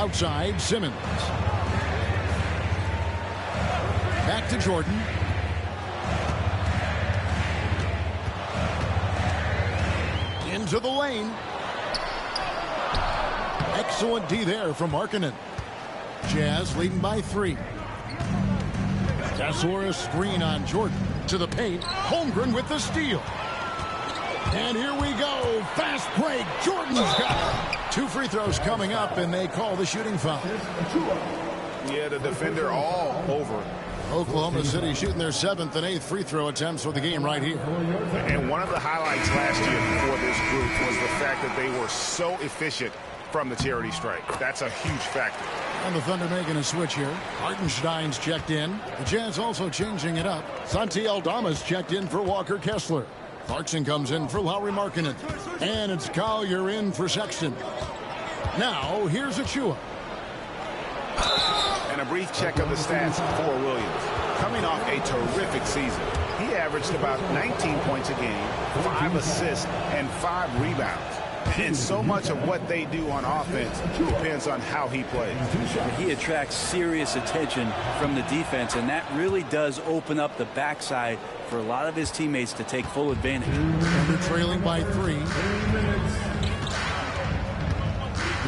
Outside, Simmons. Back to Jordan. Into the lane. Excellent D there from Markkanen. Jazz leading by 3. Tesor screen on Jordan. To the paint. Holmgren with the steal. And here we go. Fast break. Jordan's got it. 2 free throws coming up, and they call the shooting foul. Yeah, the defender all over. Oklahoma City shooting their 7th and 8th free throw attempts for the game right here. And one of the highlights last year for this group was the fact that they were so efficient from the charity strike. That's a huge factor. And the Thunder making a switch here. Hartenstein's checked in. The Jazz also changing it up. Santi Aldama's checked in for Walker Kessler. Clarkson comes in for Lauri Markkanen. And it's Collier in for Sexton. Now, here's Achua. And a brief check of the stats for Williams. Coming off a terrific season, he averaged about 19 points a game, 5 assists, and 5 rebounds. And so much of what they do on offense depends on how he plays. He attracts serious attention from the defense, and that really does open up the backside for a lot of his teammates to take full advantage. Thunder trailing by 3.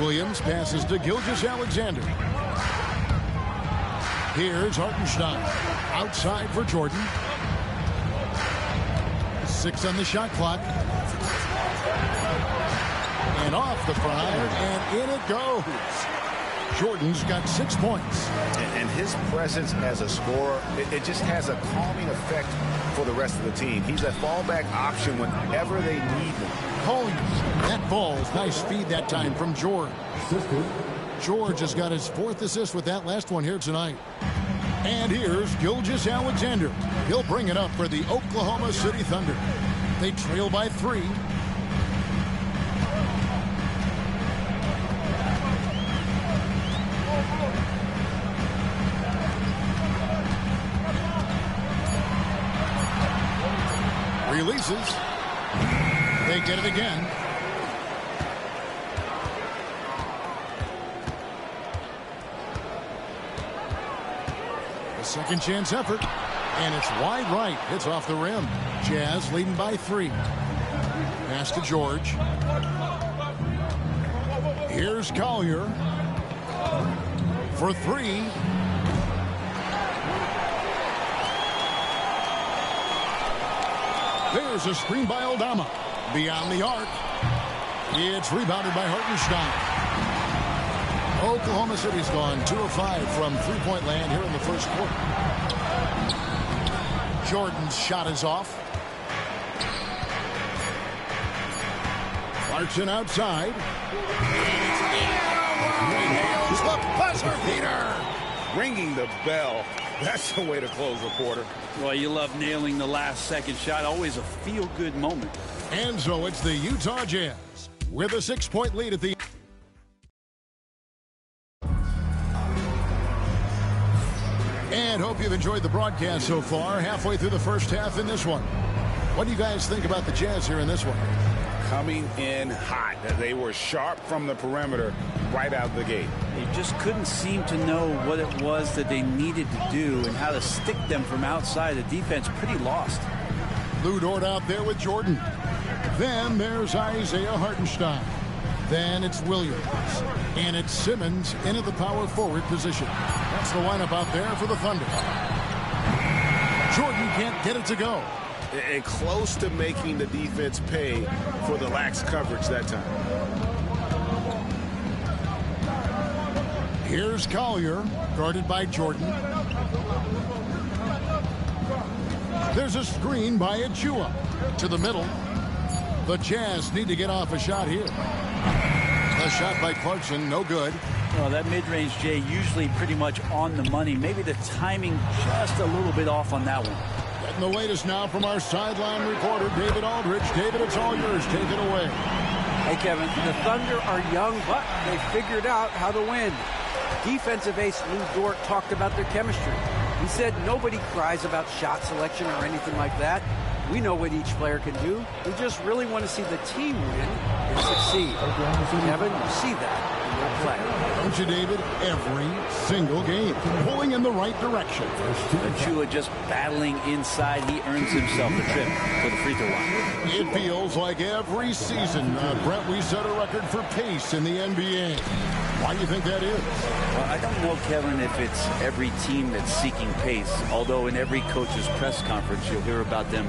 Williams passes to Gilgeous-Alexander. Here's Hartenstein. Outside for Jordan. 6 on the shot clock. And off the prior, and in it goes. Jordan's got 6 points. And his presence as a scorer, it just has a calming effect for the rest of the team. He's a fallback option whenever they need him. Colliers. That ball's nice feed that time from George. George has got his 4th assist with that last one here tonight. And here's Gilgeous-Alexander. He'll bring it up for the Oklahoma City Thunder. They trail by 3. Releases. They get it again. A second chance effort. And it's wide right. It's off the rim. Jazz leading by 3. Pass to George. Here's Collier. For 3. There's a screen by Aldama. Beyond the arc. It's rebounded by Hartenstein. Oklahoma City's gone 2 of 5 from three-point land here in the first quarter. Jordan's shot is off. Clarkson outside. Nails the buzzer beater. Ringing the bell. That's the way to close a quarter. Well, you love nailing the last second shot. Always a feel-good moment. And so it's the Utah Jazz with a 6-point lead at the and hope you've enjoyed the broadcast so far. Halfway through the first half in this one. What do you guys think about the Jazz here in this one? Coming in hot. They were sharp from the perimeter right out the gate. They just couldn't seem to know what it was that they needed to do and how to stick them from outside. The defense pretty lost. Lou Dort out there with Jordan. Then there's Isaiah Hartenstein. Then it's Williams. And it's Simmons in at the power forward position. That's the lineup out there for the Thunder. Jordan can't get it to go. And close to making the defense pay for the lax coverage that time. Here's Collier, guarded by Jordan. There's a screen by Achua. To the middle. The Jazz need to get off a shot here. A shot by Clarkson, no good. Well, that mid-range, Jay, usually pretty much on the money. Maybe the timing just a little bit off on that one. Getting the latest now from our sideline reporter, David Aldridge. David, it's all yours. Take it away. Hey, Kevin, the Thunder are young, but they figured out how to win. Defensive ace Lou Dort talked about their chemistry. He said nobody cries about shot selection or anything like that. We know what each player can do. We just really want to see the team win and succeed. Kevin, you see that. play. Don't you, David? Every single game, pulling in the right direction. Achiuwa just battling inside. He earns himself a trip to the free throw line. It feels like every season, Brett, we set a record for pace in the NBA. Why do you think that is? Well, I don't know, Kevin, if it's every team that's seeking pace, although in every coach's press conference you'll hear about them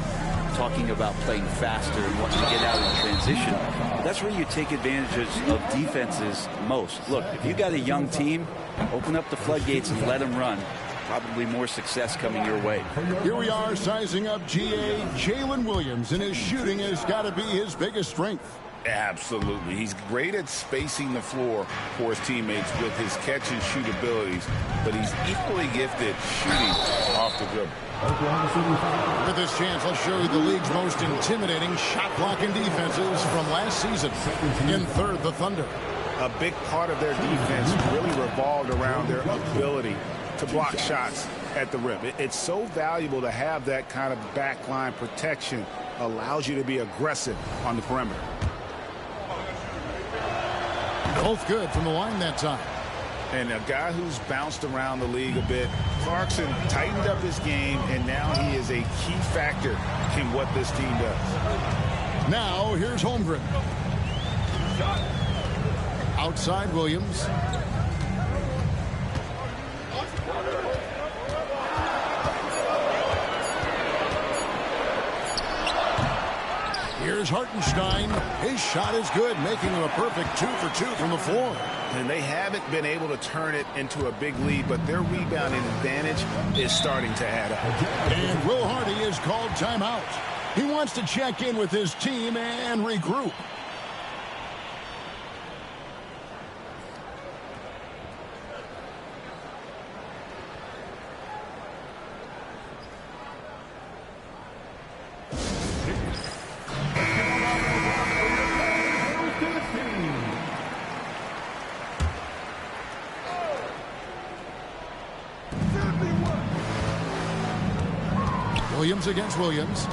talking about playing faster and wanting to get out in transition. But that's where you take advantages of defenses most. Look, if you got a young team, open up the floodgates and let them run. Probably more success coming your way. Here we are sizing up GA Jalen Williams, and his shooting has got to be his biggest strength. Absolutely. He's great at spacing the floor for his teammates with his catch and shoot abilities, but he's equally gifted shooting off the dribble. With this chance, let's show you the league's most intimidating shot-blocking defenses from last season. In third, the Thunder. A big part of their defense really revolved around their ability to block shots at the rim. It's so valuable to have that kind of backline protection. Allows you to be aggressive on the perimeter. Both good from the line that time. And a guy who's bounced around the league a bit, Clarkson tightened up his game, and now he is a key factor in what this team does. Now, here's Holmgren. Outside Williams. Here's Hartenstein. His shot is good, making him a perfect 2 for 2 from the floor. And they haven't been able to turn it into a big lead, but their rebounding advantage is starting to add up. And Will Hardy is called timeout. He wants to check in with his team and regroup. Williams against Williams.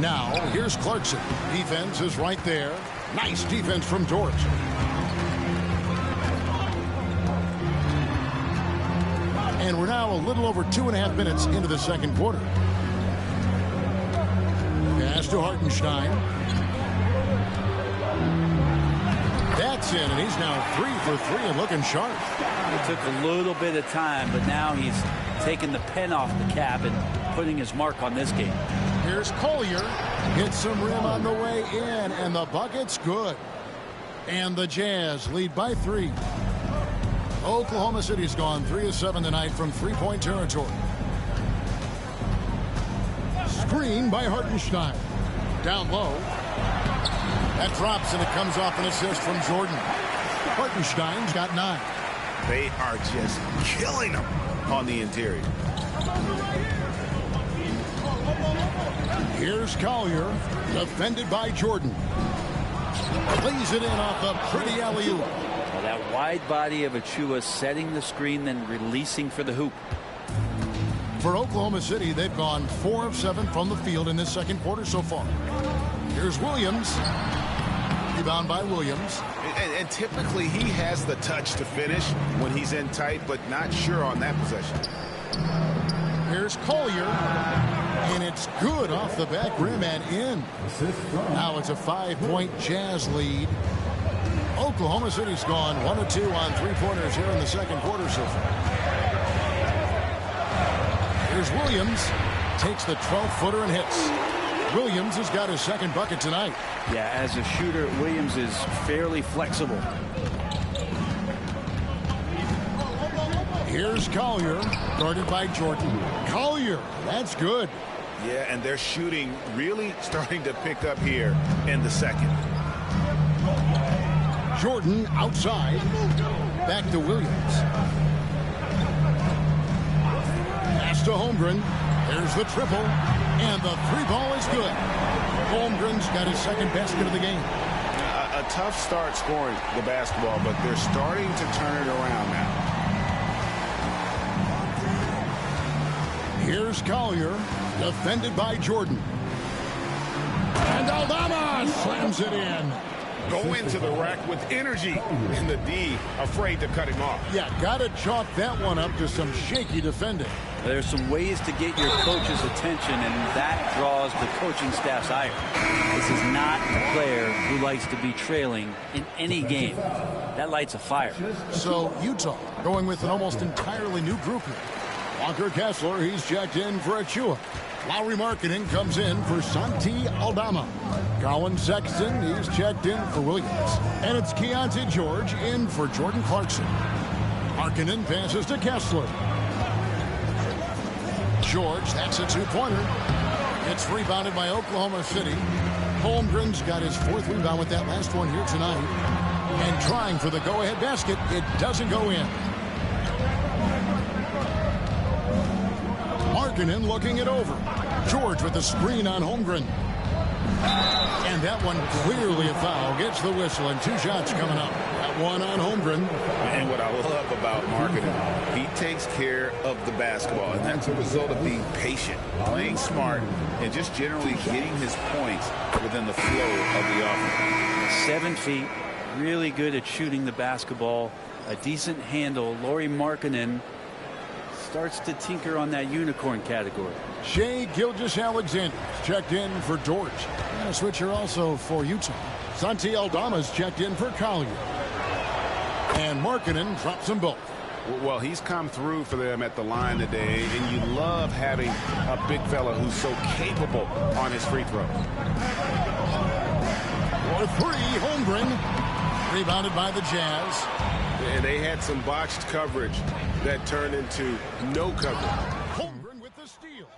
Now, here's Clarkson. Defense is right there. Nice defense from Dort. And we're now a little over 2.5 minutes into the second quarter. Pass to Hartenstein. That's in, and he's now 3 for 3 and looking sharp. It took a little bit of time, but now he's taking the pen off the cap and putting his mark on this game. Here's Collier. Hits some rim on the way in, and the bucket's good. And the Jazz lead by 3. Oklahoma City's gone 3 of 7 tonight from three-point territory. Screen by Hartenstein. Down low. That drops, and it comes off an assist from Jordan. Hartenstein's got 9. They are just killing them on the interior. Here's Collier, defended by Jordan. Lays it in off a pretty alley-oop. Well, that wide body of Achiuwa setting the screen, then releasing for the hoop. For Oklahoma City, they've gone 4 of 7 from the field in this second quarter so far. Here's Williams. Rebound by Williams. And typically he has the touch to finish when he's in tight, but not sure on that possession. Here's Collier. And it's good off the back rim and in. Now it's a 5-point Jazz lead. Oklahoma City's gone 1 of 2 on three-pointers here in the second quarter so far. Here's Williams. Takes the 12-footer and hits. Williams has got his second bucket tonight. Yeah, as a shooter, Williams is fairly flexible. Here's Collier, guarded by Jordan. Collier, that's good. Yeah, and their shooting really starting to pick up here in the second. Jordan outside. Back to Williams. Pass to Holmgren. There's the triple. And the 3-ball is good. Holmgren's got his second basket of the game. A tough start scoring the basketball, but they're starting to turn it around now. Here's Collier, defended by Jordan. And Aldama slams it in. go into the rack with energy, and the D afraid to cut him off. Yeah, got to chalk that one up to some shaky defending. There's some ways to get your coach's attention, and that draws the coaching staff's ire. This is not a player who likes to be trailing in any game. That lights a fire. So Utah going with an almost entirely new group here. Walker Kessler, he's checked in for Achua. Lauri Markkanen comes in for Santi Aldama. Colin Sexton, he's checked in for Williams. And it's Keontae George in for Jordan Clarkson. Markkanen passes to Kessler. George, that's a two-pointer. It's rebounded by Oklahoma City. Holmgren's got his fourth rebound with that last one here tonight. And trying for the go-ahead basket, it doesn't go in. Markkanen looking it over. George with the screen on Holmgren. And that one clearly a foul. Gets the whistle, and two shots coming up. That one on Holmgren. And what I love about Markkanen, he takes care of the basketball, and that's a result of being patient, playing smart, and just generally getting his points within the flow of the offense. 7 feet, really good at shooting the basketball, a decent handle. Lauri Markkanen starts to tinker on that unicorn category. Shai Gilgeous-Alexander checked in for George. And a switcher also for Utah. Santi Aldama's checked in for Collier. And Markkanen drops them both. Well, he's come through for them at the line today, and you love having a big fella who's so capable on his free throw. For three, Holmgren. Rebounded by the Jazz. And they had some botched coverage that turned into no coverage. Holmgren with the steal.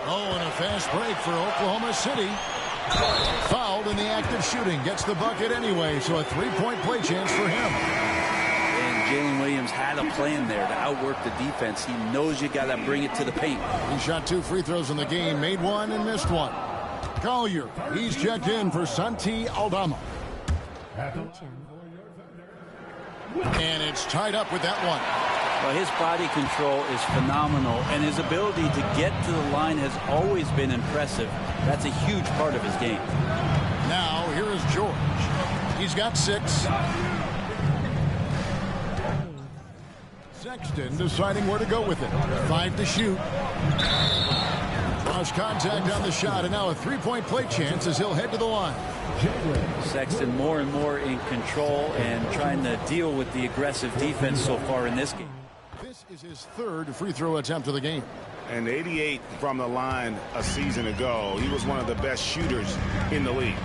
Oh, and a fast break for Oklahoma City. Fouled in the act of shooting. Gets the bucket anyway, so a three-point play chance for him. And Jalen Williams had a plan there to outwork the defense. He knows you got to bring it to the paint. He shot 2 free throws in the game, made one and missed one. Collier, he's checked in for Santi Aldama. And it's tied up with that one. Well, his body control is phenomenal, and his ability to get to the line has always been impressive. That's a huge part of his game. Now, here is George. He's got 6. Sexton deciding where to go with it. 5 to shoot. Cross contact on the shot, and now a three-point play chance as he'll head to the line. Sexton more and more in control and trying to deal with the aggressive defense so far in this game. This is his third free throw attempt of the game. And 88 from the line a season ago. He was one of the best shooters in the league.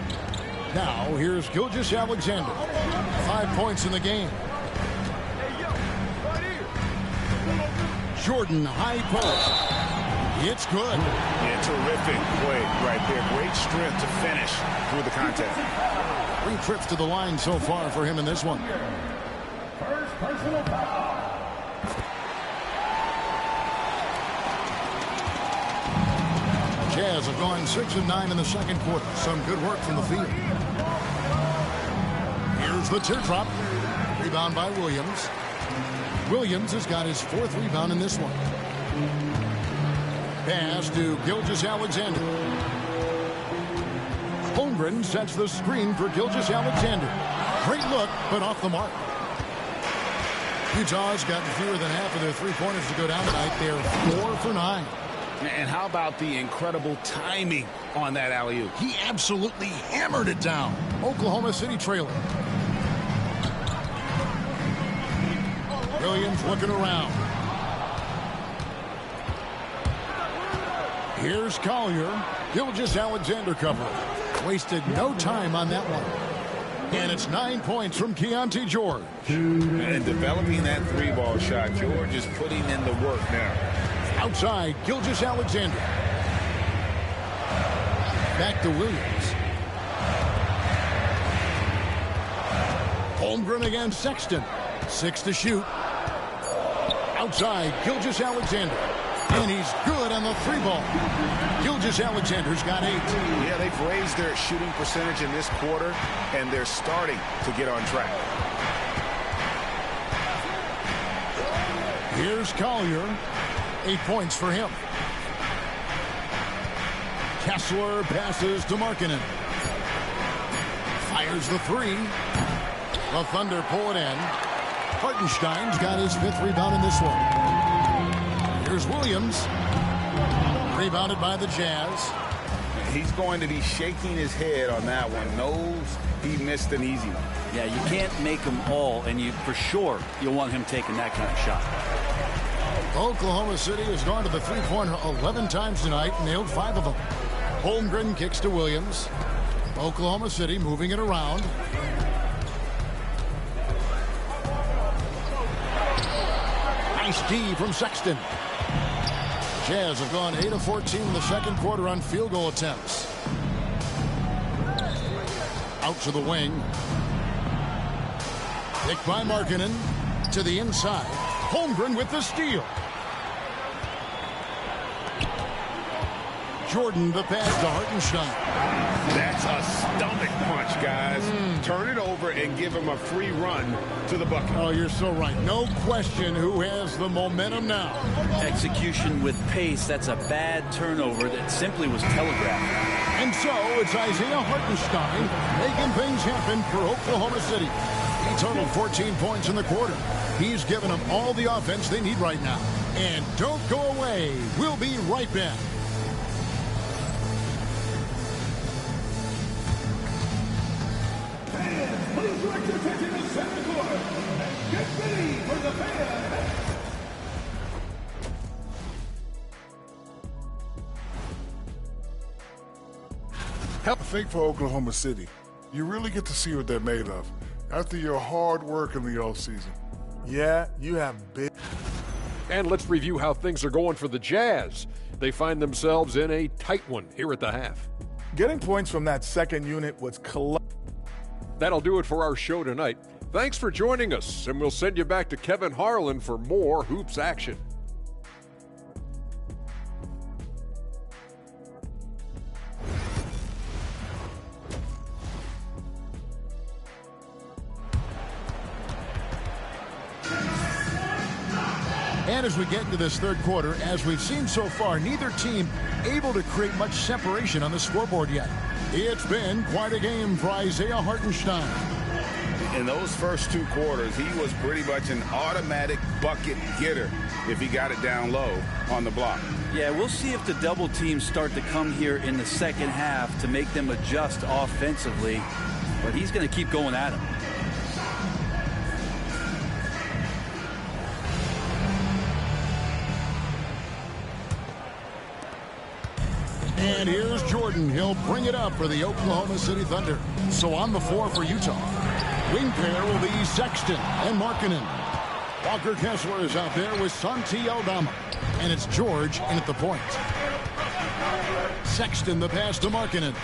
Now, here's Gilgeous-Alexander. 5 points in the game. Jordan, high post. It's good. Yeah, terrific play right there. Great strength to finish through the contest. 3 trips to the line so far for him in this one. First personal foul. Jazz have gone 6 of 9 in the second quarter. Some good work from the field. Here's the teardrop. Rebound by Williams. Williams has got his 4th rebound in this one. Pass to Gilgeous-Alexander. Holmgren sets the screen for Gilgeous-Alexander. Great look, but off the mark. Utah's gotten fewer than half of their three-pointers to go down tonight. They're 4 for 9. And how about the incredible timing on that alley-oop? He absolutely hammered it down. Oklahoma City trailing. Williams looking around. Here's Collier. Gilgeous-Alexander covering. Wasted no time on that one. And it's 9 points from Keontae George. And developing that 3-ball shot, George is putting in the work now. Outside, Gilgeous-Alexander. Back to Williams. Holmgren against Sexton. 6 to shoot. Outside, Gilgeous-Alexander. And he's good on the 3-ball. Gilgeous-Alexander's got 8. Yeah, they've raised their shooting percentage in this quarter, and they're starting to get on track. Here's Collier. 8 points for him. Kessler passes to Markkanen. Fires the three. The Thunder pull it in. Hartenstein's got his 5th rebound in this one. Here's Williams. Rebounded by the Jazz. He's going to be shaking his head on that one. Knows he missed an easy one. Yeah, you can't make them all, and for sure you'll want him taking that kind of shot. Oklahoma City has gone to the three-pointer 11 times tonight, nailed 5 of them. Holmgren kicks to Williams. Oklahoma City moving it around. Nice D from Sexton. Jazz have gone 8 of 14 in the second quarter on field goal attempts. Out to the wing. Picked by Markkanen to the inside. Holmgren with the steal. Jordan the pass to Hartenstein. That's a stomach punch, guys. Turn it over and give him a free run to the bucket. Oh, you're so right. No question who has the momentum now. Execution with pace. That's a bad turnover that simply was telegraphed. And so it's Isaiah Hartenstein making things happen for Oklahoma City. He totaled 14 points in the quarter. He's given them all the offense they need right now. And don't go away. We'll be right back. Please direct your attention to second quarter. Get ready for the fan. I think for Oklahoma City, you really get to see what they're made of after your hard work in the offseason. Yeah, you have big. And let's review how things are going for the Jazz. They find themselves in a tight one here at the half. Getting points from that second unit was That'll do it for our show tonight. Thanks for joining us, and we'll send you back to Kevin Harlan for more Hoops action. And as we get into this third quarter, as we've seen so far, neither team able to create much separation on the scoreboard yet. It's been quite a game for Isaiah Hartenstein. In those first 2 quarters, he was pretty much an automatic bucket getter if he got it down low on the block. Yeah, we'll see if the double teams start to come here in the second half to make them adjust offensively. But he's going to keep going at him. And here's Jordan. He'll bring it up for the Oklahoma City Thunder. So on the floor for Utah, wing pair will be Sexton and Markkanen. Walker Kessler is out there with Santi Aldama. And it's George in at the point. Sexton the pass to Markkanen.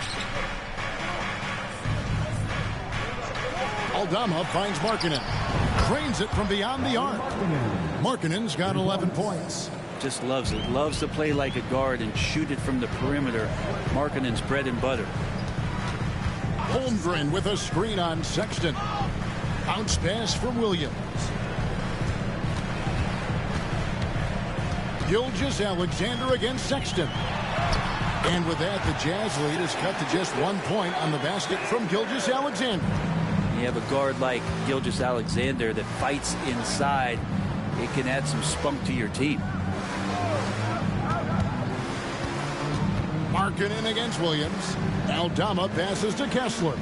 Aldama finds Markkanen. Drains it from beyond the arc. Markkanen's got 11 points. Just loves it. Loves to play like a guard and shoot it from the perimeter. Markkanen's bread and butter. Holmgren with a screen on Sexton. Bounce pass from Williams. Gilgeous-Alexander against Sexton. And with that, the Jazz lead is cut to just 1 point on the basket from Gilgeous-Alexander. You have a guard like Gilgeous-Alexander that fights inside. It can add some spunk to your team. Markkanen against Williams. Aldama passes to Kessler.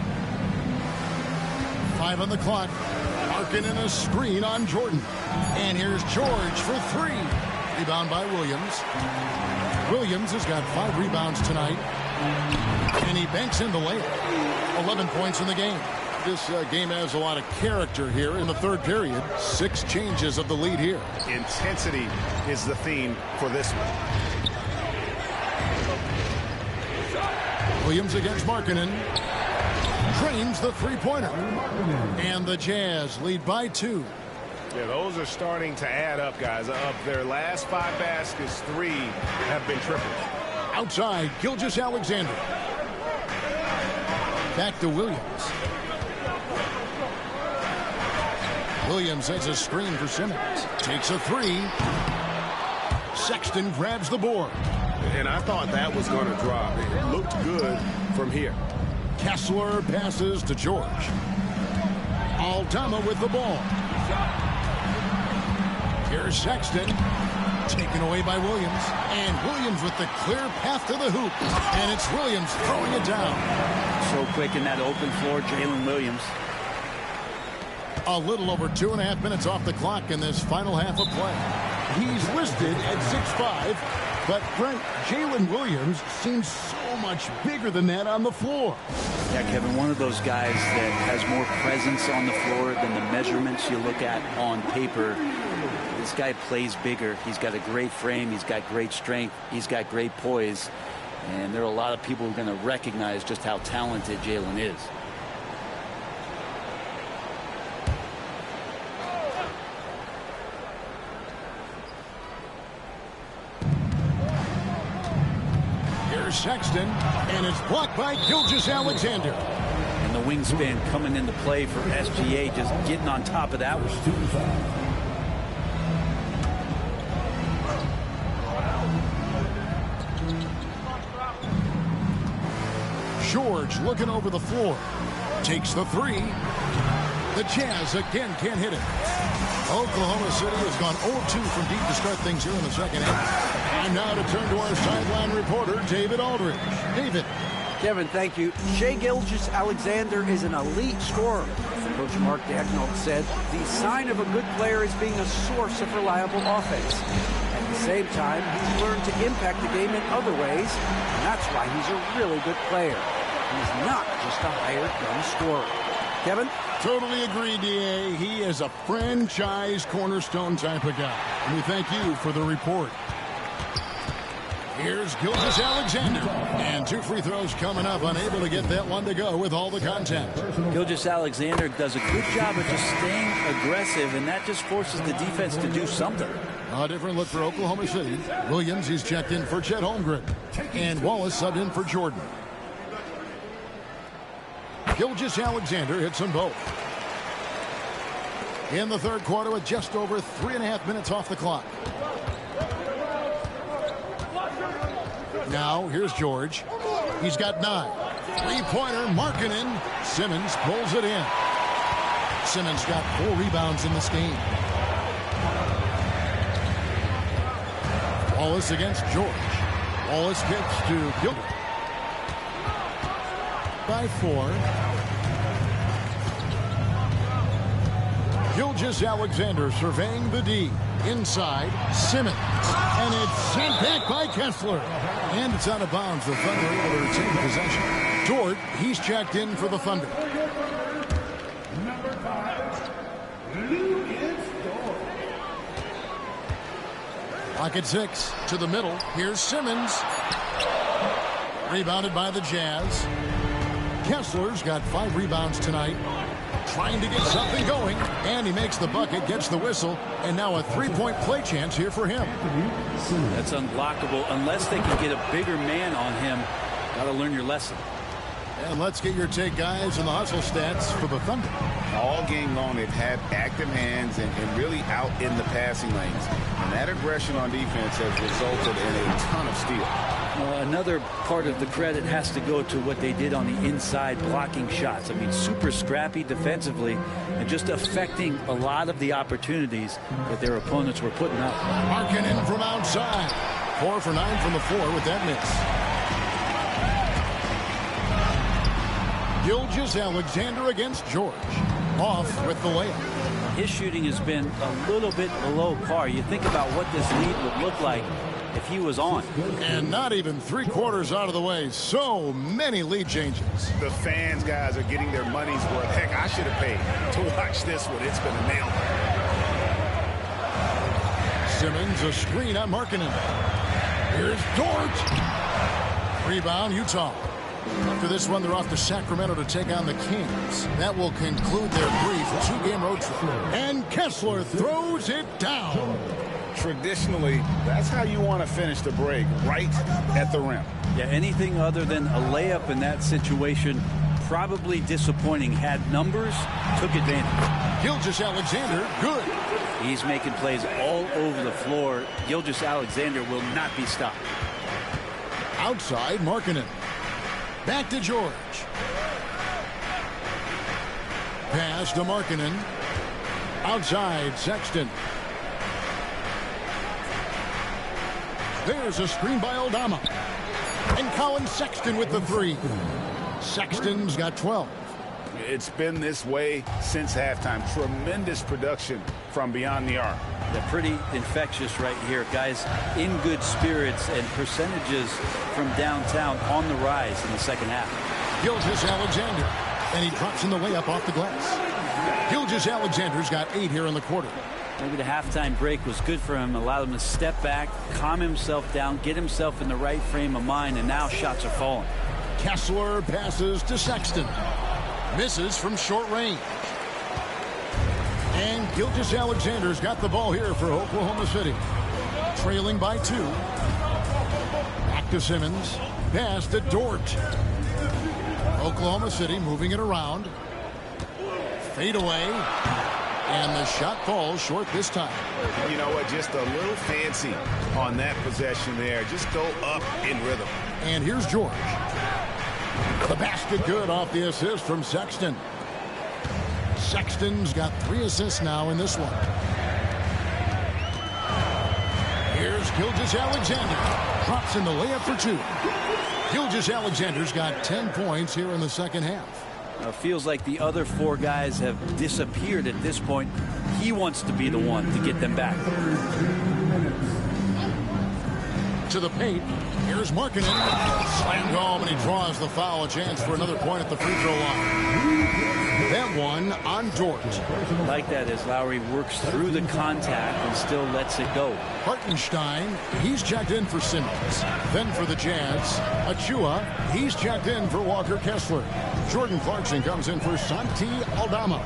5 on the clock. Markkanen a screen on Jordan. And here's George for 3. Rebound by Williams. Williams has got 5 rebounds tonight. And he banks in the layup. 11 points in the game. This game has a lot of character here in the third period. 6 changes of the lead here. Intensity is the theme for this one. Williams against Markkanen. Drains the three-pointer. And the Jazz lead by 2. Yeah, those are starting to add up, guys. Of their last 5 baskets, 3 have been triples. Outside, Gilgeous-Alexander. Back to Williams. Williams has a screen for Simmons. Takes a 3. Sexton grabs the board. And I thought that was going to drop. It looked good from here. Kessler passes to George. Aldama with the ball. Here's Sexton. Taken away by Williams. And Williams with the clear path to the hoop. And it's Williams throwing it down. So quick in that open floor, Jalen Williams. A little over 2.5 minutes off the clock in this final half of play. He's listed at 6'5", but Frank, Jalen Williams seems so much bigger than that on the floor. Yeah, Kevin, one of those guys that has more presence on the floor than the measurements you look at on paper. This guy plays bigger. He's got a great frame. He's got great strength. He's got great poise. And there are a lot of people who are going to recognize just how talented Jalen is. Here's Sexton, and it's blocked by Gilgeous-Alexander. And the wingspan coming into play for SGA, just getting on top of that one. George looking over the floor. Takes the three. The Jazz again can't hit it. Oklahoma City has gone 0-2 from deep to start things here in the second half. And now to turn to our sideline reporter, David Aldridge. David. Kevin, thank you. Shai Gilgeous-Alexander is an elite scorer. Coach Mark Daigneault said the sign of a good player is being a source of reliable offense. At the same time, he's learned to impact the game in other ways, and that's why he's a really good player. He's not just a hired gun scorer. Kevin? Totally agree, D.A. He is a franchise cornerstone type of guy. And we thank you for the report. Here's Gilgeous-Alexander. And 2 free throws coming up. Unable to get that one to go with all the contact. Gilgeous-Alexander does a good job of just staying aggressive, and that just forces the defense to do something. A different look for Oklahoma City. Williams, he's checked in for Chet Holmgren. And Wallace subbed in for Jordan. Gilgeous-Alexander hits them both. In the third quarter with just over 3.5 minutes off the clock. Now, here's George. He's got 9. Three-pointer, Markkanen. Simmons pulls it in. Simmons got 4 rebounds in this game. Wallace against George. Wallace gets to Gilbert. By 4. Gilgeous-Alexander surveying the D. Inside, Simmons. And it's sent back by Kessler. And it's out of bounds. The Thunder able to retain possession. Dort, he's checked in for the Thunder. Number 5, Lucas Dort. Pocket 6 to the middle. Here's Simmons. Rebounded by the Jazz. Kessler's got 5 rebounds tonight. Trying to get something going. And he makes the bucket, gets the whistle. And now a 3-point play chance here for him. That's unblockable unless they can get a bigger man on him. Got to learn your lesson. And let's get your take, guys, on the hustle stats for the Thunder. All game long, they've had active hands and really out in the passing lanes. And that aggression on defense has resulted in a ton of steals. Another part of the credit has to go to what they did on the inside blocking shots. I mean, super scrappy defensively and just affecting a lot of the opportunities that their opponents were putting up. Markkanen from outside. 4 for 9 from the floor with that miss. Gilgeous-Alexander against George. Off with the layup. His shooting has been a little bit below par. You think about what this lead would look like if he was on. And not even 3/4 out of the way. So many lead changes. The fans, guys, are getting their money's worth. Heck, I should have paid to watch this one. It's been a nail. Simmons, a screen on Markkanen. Here's Dort. Rebound, Utah. After this one, they're off to Sacramento to take on the Kings. That will conclude their brief 2-game road trip. And Kessler throws it down. Traditionally, that's how you want to finish the break, right at the rim. Yeah, anything other than a layup in that situation, probably disappointing. Had numbers, took advantage. Gilgeous-Alexander, good. He's making plays all over the floor. Gilgeous-Alexander will not be stopped. Outside, Markkanen. Back to George. pass to Markkanen. Outside, Sexton. There's a screen by Aldama. And Colin Sexton with the three. Sexton's got 12. It's been this way since halftime. Tremendous production from beyond the arc. They're pretty infectious right here. Guys in good spirits and percentages from downtown on the rise in the second half. Gilgeous-Alexander. And he drops in the layup off the glass. Gilgeous-Alexander's got 8 here in the quarter. Maybe the halftime break was good for him. Allowed him to step back, calm himself down, get himself in the right frame of mind, and now shots are falling. Kessler passes to Sexton. Misses from short range. And Gilgeous-Alexander's got the ball here for Oklahoma City. Trailing by 2. Back to Simmons. Pass to Dort. Oklahoma City moving it around. Fade away. And the shot falls short this time. You know what? Just a little fancy on that possession there. Just go up in rhythm. And here's George. The basket good off the assist from Sexton. Sexton's got 3 assists now in this one. Here's Gilgeous-Alexander. Drops in the layup for 2. Gilgeous-Alexander's got 10 points here in the second half. Feels like the other 4 guys have disappeared at this point. He wants to be the one to get them back. To the paint. Here's Markkanen. Slammed home, and he draws the foul. A chance for another point at the free throw line. That one on Dort. Like that as Lowry works through the contact and still lets it go. Hartenstein, he's checked in for Simmons. Then for the Jazz, Achua, he's checked in for Walker Kessler. Jordan Clarkson comes in for Santi Aldama.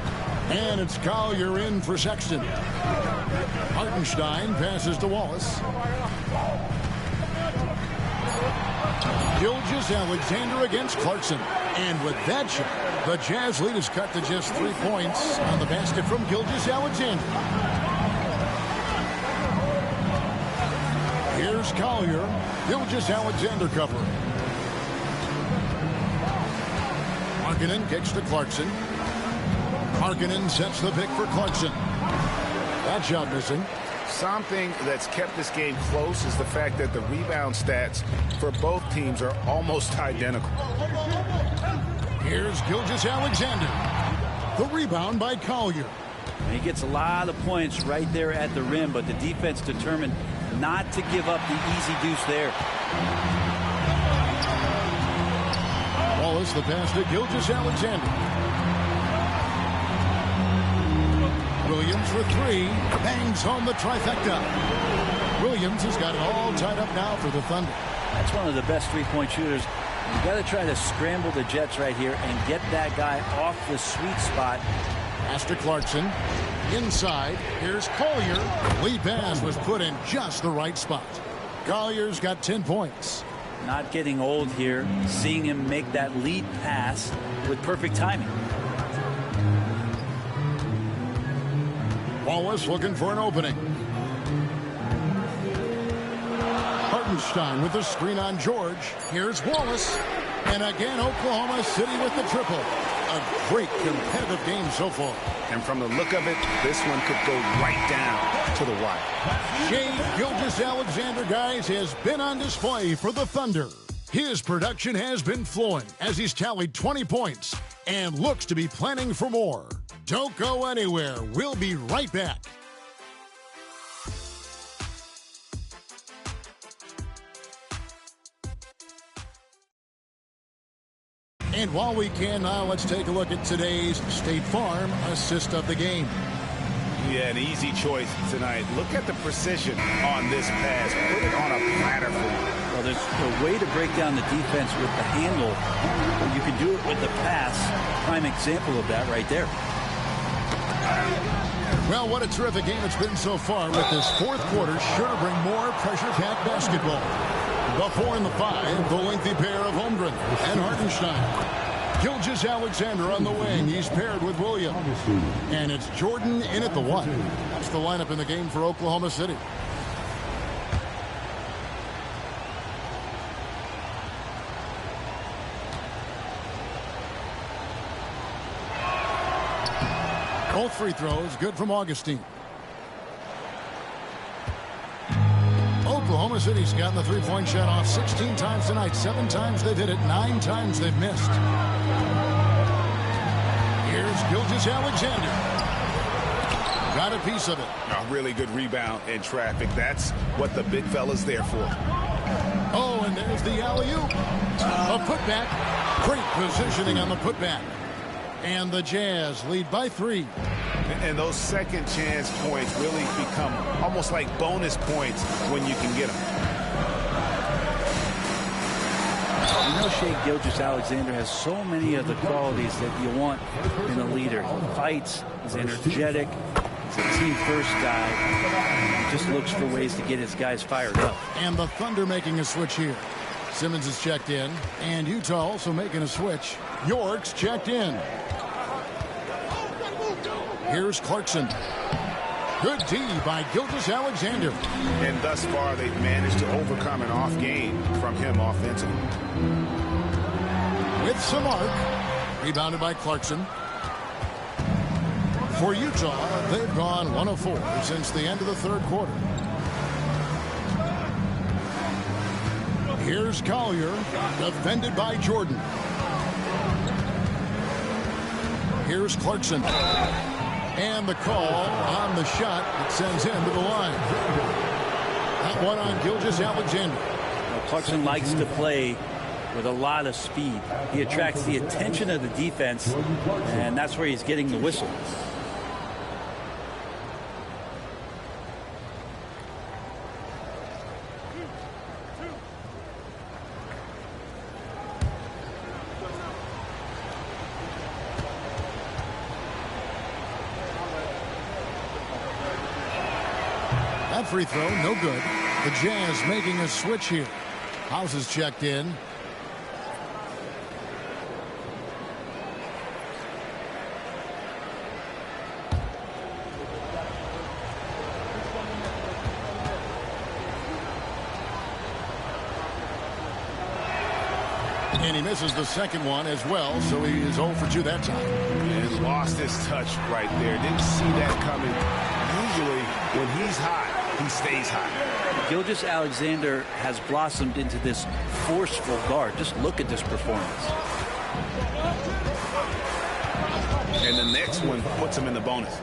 And it's Collier in for Sexton. Hartenstein passes to Wallace. Gilgeous-Alexander against Clarkson. And with that shot, the Jazz lead is cut to just 3 points on the basket from Gilgeous-Alexander. Here's Collier. Gilgeous-Alexander covering. Markkanen kicks to Clarkson. Markkanen sets the pick for Clarkson. That shot missing. Something that's kept this game close is the fact that the rebound stats for both teams are almost identical. Here's Gilgeous-Alexander. The rebound by Collier. He gets a lot of points right there at the rim, but the defense determined not to give up the easy deuce there. Wallace the pass to Gilgeous-Alexander. Williams for 3. Bangs home the trifecta. Williams has got it all tied up now for the Thunder. That's one of the best three-point shooters. You got to try to scramble the Jets right here and get that guy off the sweet spot. Pass to Clarkson. Inside. Here's Collier. Lead pass was put in just the right spot. Collier's got 10 points. Not getting old here. Seeing him make that lead pass with perfect timing. Wallace looking for an opening. Hartenstein with the screen on George. Here's Wallace. And again, Oklahoma City with the triple. A great competitive game so far. And from the look of it, this one could go right down to the wire. Shai Gilgeous-Alexander, guys, has been on display for the Thunder. His production has been flowing as he's tallied 20 points and looks to be planning for more. Don't go anywhere. We'll be right back. And while we can now, let's take a look at today's State Farm assist of the game. Yeah, an easy choice tonight. Look at the precision on this pass. Put it on a platter for you. Well, there's a way to break down the defense with the handle. You can do it with the pass. Prime example of that right there. Well, what a terrific game it's been so far, with this fourth quarter sure to bring more pressure-packed basketball. The 4 and the 5, the lengthy pair of Holmgren and Hartenstein. Gilgeous-Alexander on the wing. He's paired with Williams. And it's Jordan in at the 1. That's the lineup in the game for Oklahoma City. Both free throws good from Augustine. Oklahoma City's gotten the three-point shot off 16 times tonight. 7 times they've hit it, 9 times they've missed. Here's Gilgeous-Alexander. Got a piece of it. A really good rebound in traffic. That's what the big fella's there for. Oh, and there's the alley-oop. A putback. Great positioning on the putback. And the Jazz lead by 3. And those second chance points really become almost like bonus points when you can get them. You know, Shai Gilgeous-Alexander has so many of the qualities that you want in a leader. He fights, he's energetic, he's a team-first guy. He just looks for ways to get his guys fired up. And the Thunder making a switch here. Simmons is checked in, and Utah also making a switch. York's checked in. Here's Clarkson. Good D by Gilgeous-Alexander. And thus far, they've managed to overcome an off game from him offensively. With some arc. Rebounded by Clarkson. For Utah, they've gone 1 of 4 since the end of the third quarter. Here's Collier, defended by Jordan. Here's Clarkson. And the call on the shot that sends him to the line. That one on Gilgeous-Alexander. Well, Clarkson likes to play with a lot of speed. He attracts the attention of the defense, and that's where he's getting the whistle. That free throw, no good. The Jazz making a switch here. House is checked in. And he misses the second one as well, so he is 0 for 2 that time. And lost his touch right there. Didn't see that coming. Usually, when he's hot, he stays hot. Gilgeous-Alexander has blossomed into this forceful guard. Just look at this performance. And the next one puts him in the bonus.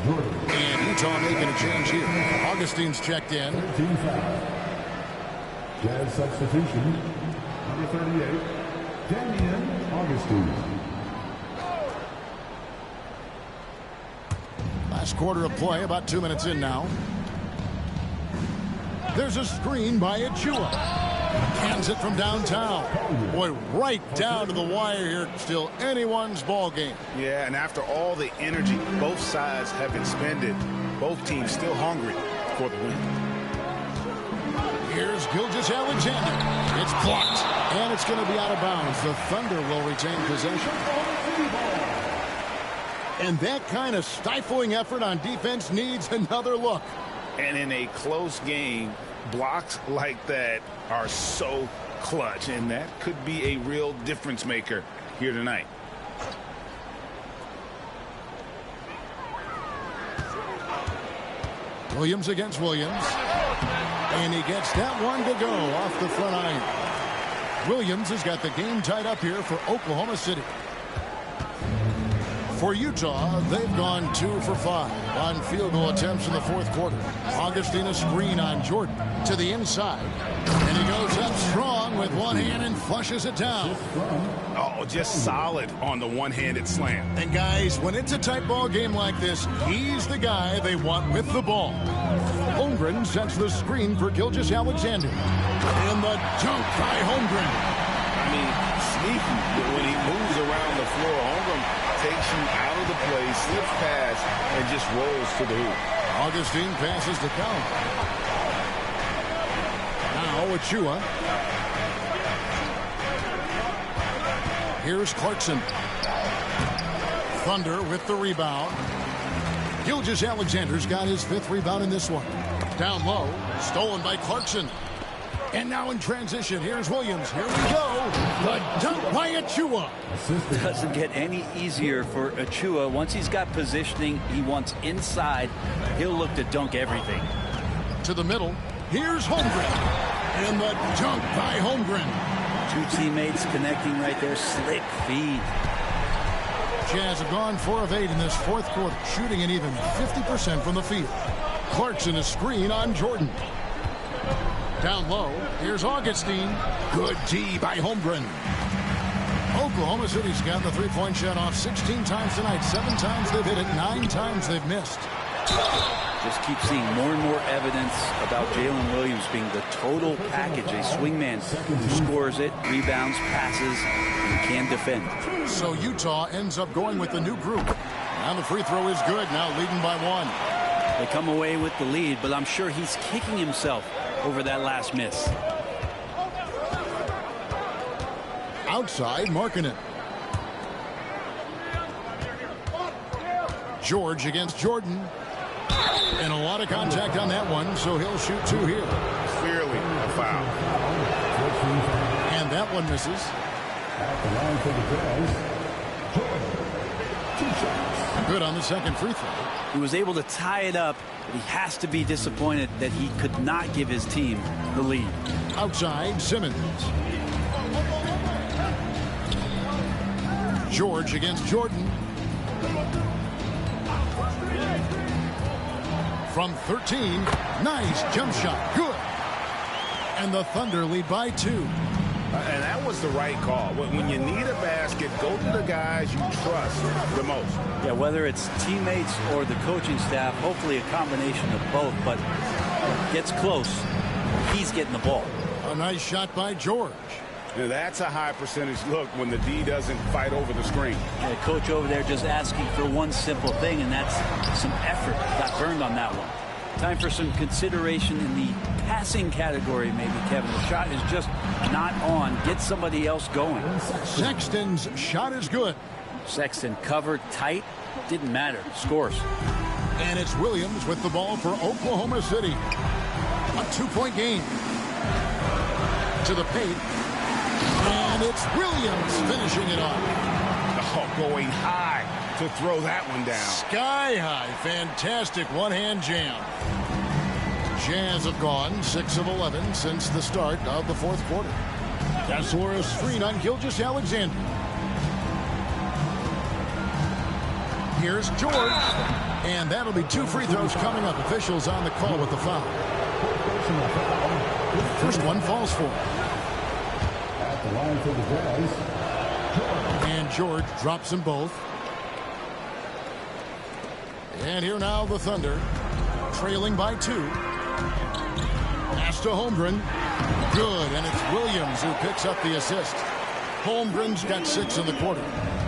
And Utah making a change here. Augustine's checked in. Jazz substitution, number 38, Damian Augustine. Last quarter of play, about 2 minutes in now. There's a screen by Achua. Cans it from downtown. Boy, right down to the wire here. Still anyone's ball game. Yeah, and after all the energy both sides have expended, both teams still hungry for the win. Here's Gilgeous-Alexander. It's blocked, and it's going to be out of bounds. The Thunder will retain possession. And that kind of stifling effort on defense needs another look. And in a close game, blocks like that are so clutch, and that could be a real difference maker here tonight. Williams against Williams. And he gets that one to go off the front iron. Williams has got the game tied up here for Oklahoma City. For Utah, they've gone 2 for 5 on field goal attempts in the fourth quarter. Augustine a screen on Jordan to the inside. And he goes up strong with one hand and flushes it down. Oh, just solid on the one-handed slam. And guys, when it's a tight ball game like this, he's the guy they want with the ball. Holmgren sets the screen for Gilgeous-Alexander. And the dunk by Holmgren. I mean, sneaky when he moves around the floor. Holmgren takes you out of the play, slips past, and just rolls to the hoop. Augustine passes the count. Now Achua. Here's Clarkson. Thunder with the rebound. Gilgeous-Alexander's got his 5th rebound in this one. Down low, stolen by Clarkson. And now in transition, here's Williams. Here we go. The dunk by Achiuwa. Doesn't get any easier for Achiuwa. Once he's got positioning, he wants inside. He'll look to dunk everything. To the middle. Here's Holmgren. And the dunk by Holmgren. Two teammates connecting right there. Slick feed. Jazz have gone 4 of 8 in this fourth quarter, shooting an even 50% from the field. Clarkson a screen on Jordan. Down low, here's Augustine. Good D by Holmgren. Oklahoma City's got the three-point shot off 16 times tonight. 7 times they've hit it, 9 times they've missed. Just keep seeing more and more evidence about Jalen Williams being the total package, a swingman who scores it, rebounds, passes, and can defend. So Utah ends up going with the new group. Now the free throw is good, now leading by 1. They come away with the lead, but I'm sure he's kicking himself over that last miss. Outside, Markkanen. George against Jordan. And a lot of contact on that one, so he'll shoot 2 here. Clearly a foul. And that one misses. Good on the second free throw. He was able to tie it up, but he has to be disappointed that he could not give his team the lead. Outside, Simmons. George against Jordan. From 13, nice jump shot, good. And the Thunder lead by 2. And that was the right call. When you need a basket, go to the guys you trust the most. Yeah, whether it's teammates or the coaching staff, hopefully a combination of both, but gets close, he's getting the ball. A nice shot by George. Now, that's a high percentage look when the D doesn't fight over the screen. Yeah, coach over there just asking for one simple thing, and that's some effort. Got burned on that one. Time for some consideration in the passing category, maybe, Kevin. The shot is just not on. Get somebody else going. Sexton's shot is good. Sexton covered tight. Didn't matter. Scores. And it's Williams with the ball for Oklahoma City. A 2-point game. To the paint. And it's Williams finishing it off. Oh, going high to throw that one down. Sky high. Fantastic one-hand jam. Jazz have gone 6 of 11 since the start of the fourth quarter. Kessler a screen on Gilgeous-Alexander. Here's George. And that'll be 2 free throws coming up. Officials on the call with the foul. First one falls for him. And George drops them both. And here now the Thunder, trailing by 2. Pass to Holmgren. Good, and it's Williams who picks up the assist. Holmgren's got 6 in the quarter.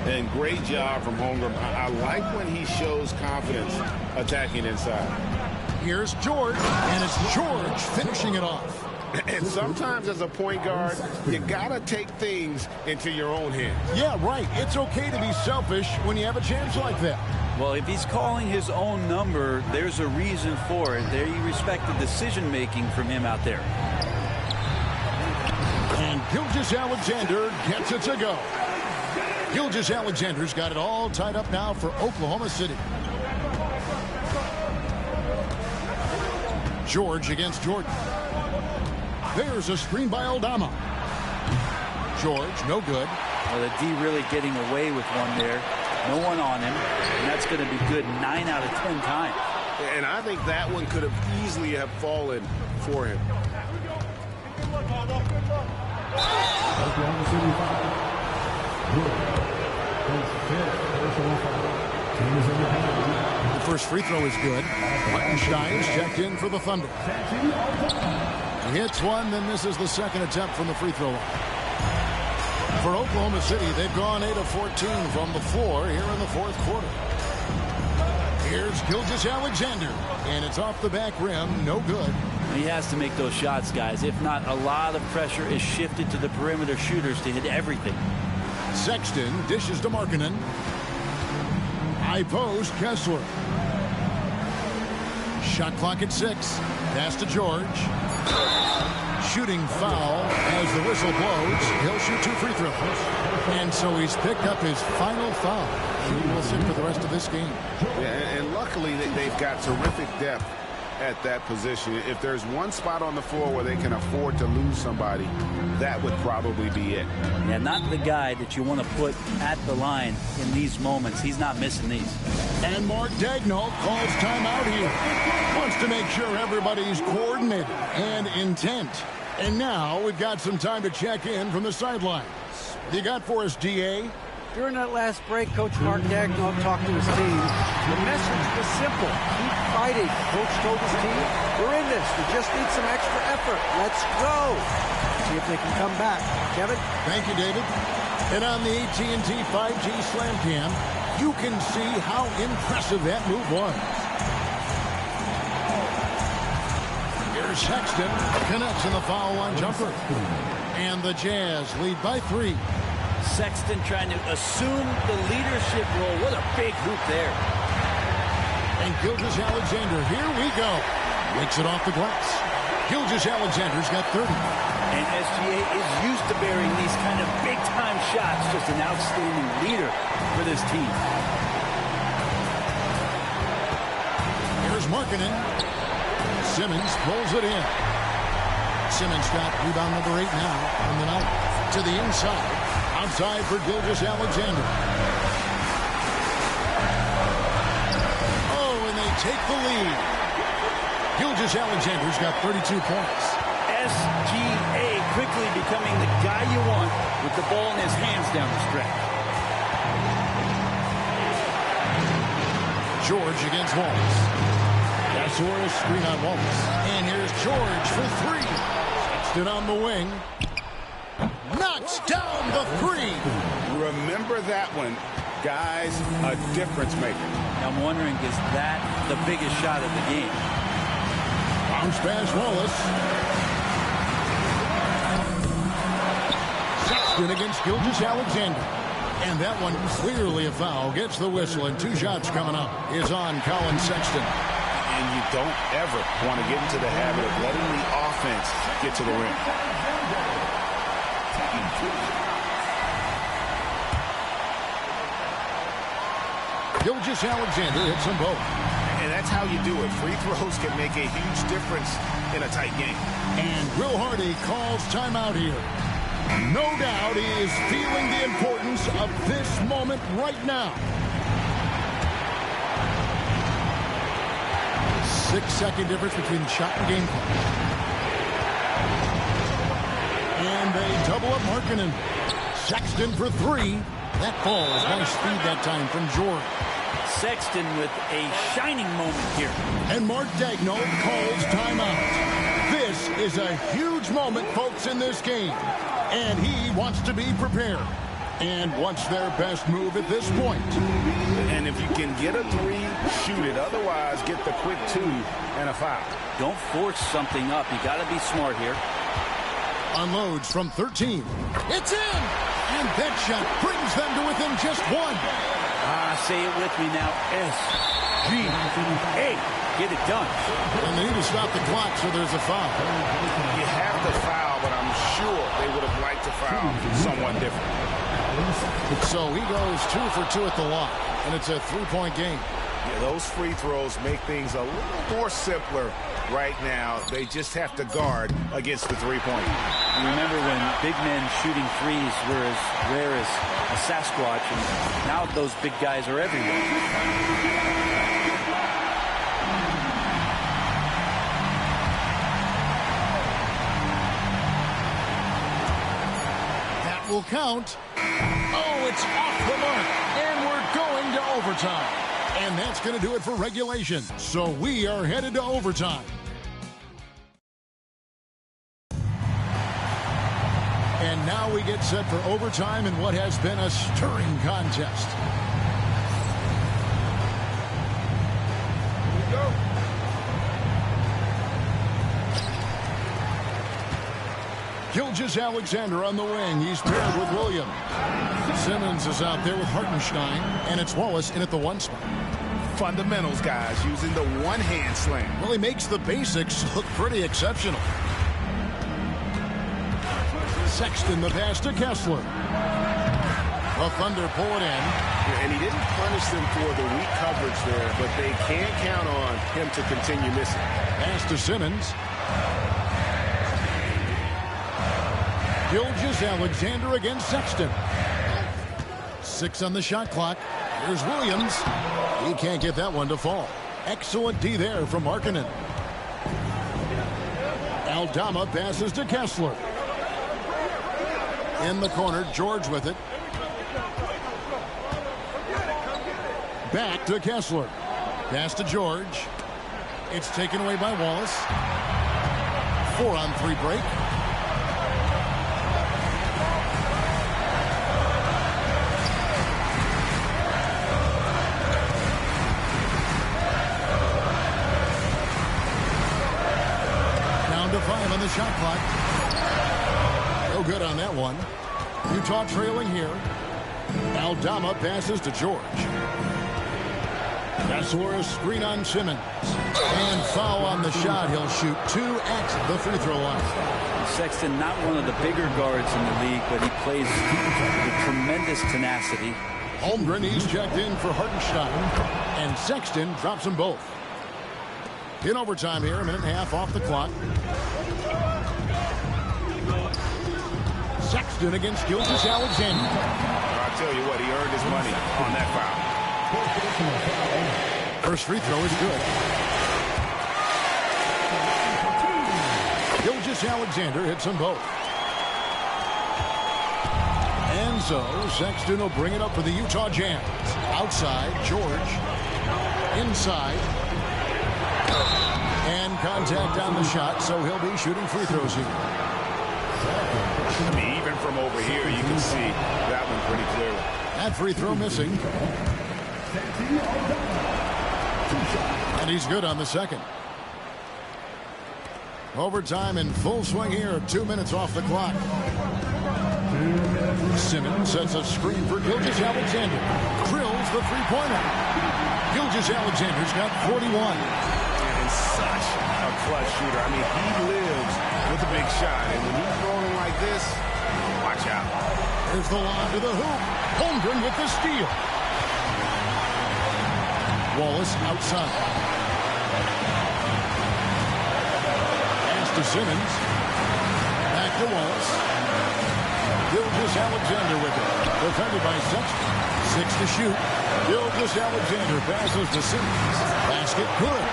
And great job from Holmgren. I like when he shows confidence attacking inside. Here's George, and it's George finishing it off. And sometimes as a point guard, you gotta take things into your own hands. Yeah, right. It's okay to be selfish when you have a chance like that. Well, if he's calling his own number, there's a reason for it. There you respect the decision-making from him out there. And Gilgeous-Alexander gets it to go. Gilgeous-Alexander's got it all tied up now for Oklahoma City. George against Jordan. There's a screen by Aldama. George, no good. Well, the D really getting away with one there. No one on him, and that's going to be good 9 out of 10 times. And I think that one could have easily have fallen for him. The first free throw is good. Hartenstein's checked in for the Thunder. He hits one, then misses the second attempt from the free throw line. For Oklahoma City, they've gone 8 of 14 from the floor here in the fourth quarter. Here's Gilgeous-Alexander, and it's off the back rim, no good. He has to make those shots, guys. If not, a lot of pressure is shifted to the perimeter shooters to hit everything. Sexton dishes to Markkanen. High post, Kessler. Shot clock at 6. Pass to George. Shooting foul as the whistle blows. He'll shoot 2 free throws. And so he's picked up his final foul. He will sit for the rest of this game. Yeah, and luckily they've got terrific depth at that position. If there's one spot on the floor where they can afford to lose somebody, that would probably be it. Yeah, not the guy that you want to put at the line in these moments. He's not missing these. And Mark Daigneault calls timeout here. Wants to make sure everybody's coordinated and intent. And now we've got some time to check in from the sidelines. You got for us, D.A.? During that last break, Coach Mark Daigneault talked to his team. The message was simple. Keep fighting. Coach told his team, we're in this. We just need some extra effort. Let's go. See if they can come back. Kevin? Thank you, David. And on the AT&T 5G Slam Cam, you can see how impressive that move was. Here's Sexton. Connects in the foul line jumper. And the Jazz lead by 3. Sexton trying to assume the leadership role. What a big hoop there. And Gilgeous-Alexander, here we go. Makes it off the glass. Gilgeous-Alexander's got 30. And SGA is used to bearing these kind of big-time shots. Just an outstanding leader for this team. Here's Markkanen. Simmons pulls it in. Simmons got rebound number 8 now on the night. To the inside. Outside for Gilgeous-Alexander. Oh, and they take the lead. Gilgeous-Alexander's got 32 points. SGA quickly becoming the guy you want with the ball in his hands down the stretch. George against Wallace. Gasol screen on Wallace. And here's George for 3. Sexton on the wing. Knocks down the 3. Remember that one, guys, a difference maker. I'm wondering, is that the biggest shot of the game? Bounce pass Wallace. Sexton against Gilgeous-Alexander. And that one clearly a foul. Gets the whistle, and 2 shots coming up is on Colin Sexton. And you don't ever want to get into the habit of letting the offense get to the rim. Gilgeous-Alexander hits them both. And that's how you do it. Free throws can make a huge difference in a tight game. And Will Hardy calls timeout here. No doubt he is feeling the importance of this moment right now. 6-second difference between shot and game clock. And they double up Markkanen. Sexton for 3. That falls. Nice speed that time from George. Sexton with a shining moment here. And Mark Daigneault calls timeout. This is a huge moment, folks, in this game. And he wants to be prepared. And wants their best move at this point. And if you can get a 3, shoot it. Otherwise, get the quick 2 and a foul. Don't force something up. You got to be smart here. Unloads from 13. It's in! And that shot brings them to within just 1. Say it with me now. SGA. Get it done. And they need to stop the clock, so there's a foul. You have to foul, but I'm sure they would have liked to foul someone different. So he goes 2 for 2 at the line, and it's a 3-point game. Yeah, those free throws make things a little more simpler right now. They just have to guard against the 3-point. Remember when big men shooting threes were as rare as a Sasquatch, and now those big guys are everywhere. That will count. Oh, it's off the mark, and we're going to overtime. And that's going to do it for regulation. So we are headed to overtime. And now we get set for overtime in what has been a stirring contest. Here we go. Gilgeous-Alexander on the wing. He's paired with Williams. Simmons is out there with Hartenstein, and it's Wallace in at the 1 spot. Fundamentals, guys, using the one-hand slam. Well, he makes the basics look pretty exceptional. Sexton the pass to Kessler. The Thunder pull it in. And he didn't punish them for the weak coverage there, but they can't count on him to continue missing. Pass to Simmons. Gilgeous-Alexander against Sexton. 6 on the shot clock. Here's Williams. He can't get that one to fall. Excellent D there from Markkanen. Aldama passes to Kessler. In the corner, George with it. Back to Kessler. Pass to George. It's taken away by Wallace. 4-on-3 break. Down to 5 on the shot clock. No good on that one. Utah trailing here. Aldama passes to George. Kessler, a screen on Simmons. And foul on the shot. He'll shoot 2 at the free throw line. Sexton, not one of the bigger guards in the league, but he plays with tremendous tenacity. Holmgren, he's checked in for Hartenstein. And Sexton drops them both. In overtime here, 1.5 minutes off the clock. Sexton against Gilgeous-Alexander. I'll tell you what, he earned his money on that foul. First free throw is good. Gilgeous-Alexander hits them both. And so Sexton will bring it up for the Utah Jazz. Outside, George. Inside. And contact on the shot, so he'll be shooting free throws here. I mean, even from over here, you can see that one pretty clearly. That free throw missing. And he's good on the second. Overtime in full swing here. 2 minutes off the clock. Simmons sets a screen for Gilgeous-Alexander. Drills the three-pointer. Gilgeous-Alexander's got 41. And such a clutch shooter. I mean, he lives with a big shot. And when he's rolling like this, watch out. There's the lob to the hoop. Holmgren with the steal. Wallace outside. Pass to Simmons. Back to Wallace. Gilgeous-Alexander with it. Defended by Sexton. 6 to shoot. Gilgeous-Alexander passes to Simmons. Basket good.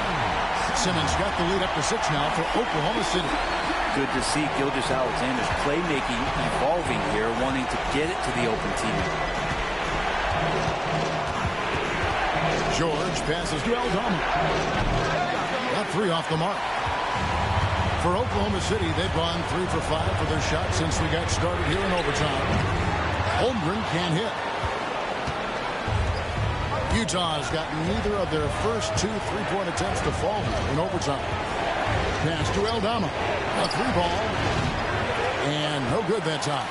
Simmons got the lead up to 6 now for Oklahoma City. Good to see Gilgeous-Alexander's playmaking evolving here, wanting to get it to the open team. George passes to Aldama. Got 3 off the mark. For Oklahoma City, they've gone 3 for 5 for their shot since we got started here in overtime. Holmgren can't hit. Utah's got neither of their first 2 3-point attempts to fall in overtime. Pass to Aldama. A 3-ball. And no good that time.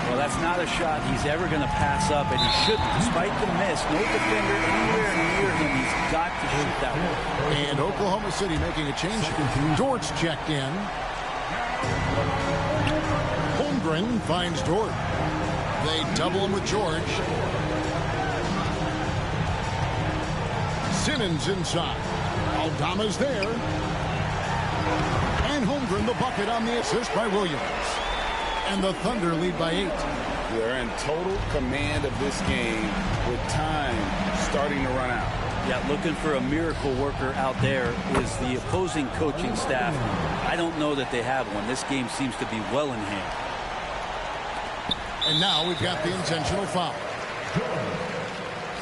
Well, that's not a shot he's ever going to pass up, and he shouldn't. Despite the miss, no defender anywhere near him. He's got to shoot that one. And Oklahoma City making a change. Dort checked in. Holmgren finds Dort. They double him with George. Simmons inside. Aldama's there. And Holmgren the bucket on the assist by Williams. And the Thunder lead by 8. They're in total command of this game with time starting to run out. Yeah, looking for a miracle worker out there is the opposing coaching staff. I don't know that they have one. This game seems to be well in hand. And now we've got the intentional foul.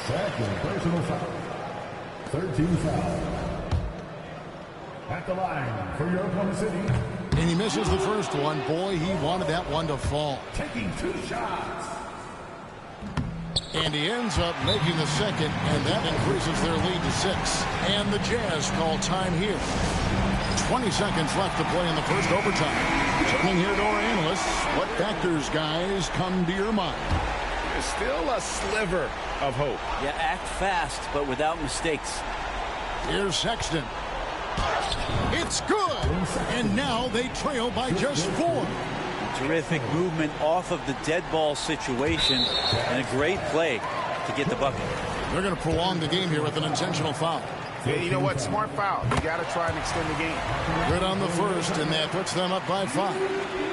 Second personal foul. 13 foul. At the line for your Oklahoma City. And he misses the first one. Boy, he wanted that one to fall. Taking 2 shots. And he ends up making the second, and that increases their lead to 6. And the Jazz call time here. 20 seconds left to play in the first overtime. Checking here to our analysts. What factors, guys, come to your mind? There's still a sliver of hope. Yeah, act fast, but without mistakes. Here's Sexton. It's good. And now they trail by just 4. Terrific movement off of the dead ball situation and a great play to get the bucket. They're going to prolong the game here with an intentional foul. Yeah, you know what? Smart foul. You got to try and extend the game. Good on the first, and that puts them up by 5.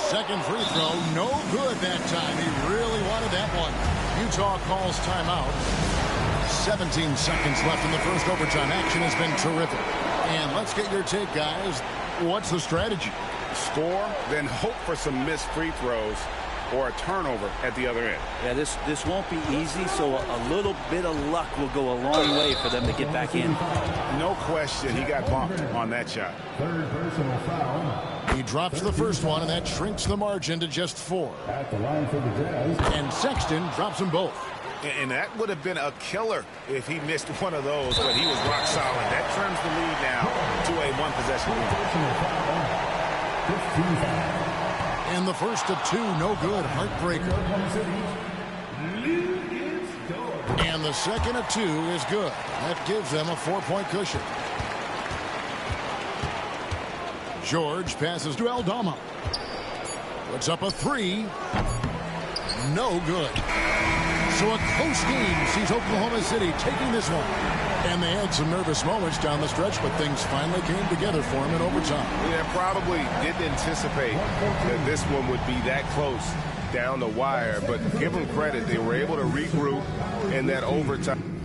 Second free throw, no good that time. He really wanted that one. Utah calls timeout. 17 seconds left in the first overtime. Action has been terrific. And let's get your take, guys. What's the strategy? Score, then hope for some missed free throws or a turnover at the other end. Yeah, this won't be easy, so a little bit of luck will go a long way for them to get back in. No question, he got bumped on that shot. Third personal foul. He drops the first one, and that shrinks the margin to just 4. At the line for the Jazz. And Sexton drops them both. And that would have been a killer if he missed one of those, but he was rock solid. That trims the lead now to a one-possession lead. Personal foul. 15 foul. And the first of 2, no good. Heartbreaker. And the second of 2 is good. That gives them a 4-point cushion. George passes to Aldama. Puts up a 3. No good. So a close game sees Oklahoma City taking this one. And they had some nervous moments down the stretch, but things finally came together for them in overtime. Yeah, probably didn't anticipate that this one would be that close down the wire, but give them credit. They were able to regroup in that overtime.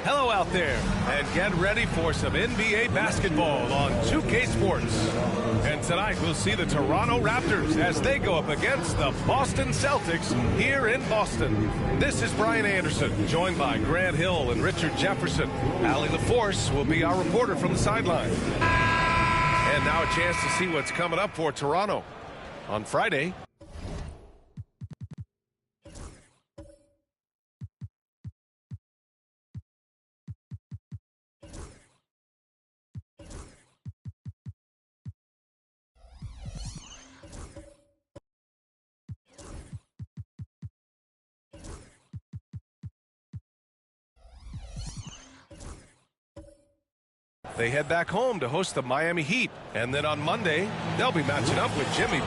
Hello out there, and get ready for some NBA basketball on 2K Sports. And tonight we'll see the Toronto Raptors as they go up against the Boston Celtics here in Boston. This is Brian Anderson, joined by Grant Hill and Richard Jefferson. Allie LaForce will be our reporter from the sideline. And now a chance to see what's coming up for Toronto on Friday. They head back home to host the Miami Heat. And then on Monday, they'll be matching up with Jimmy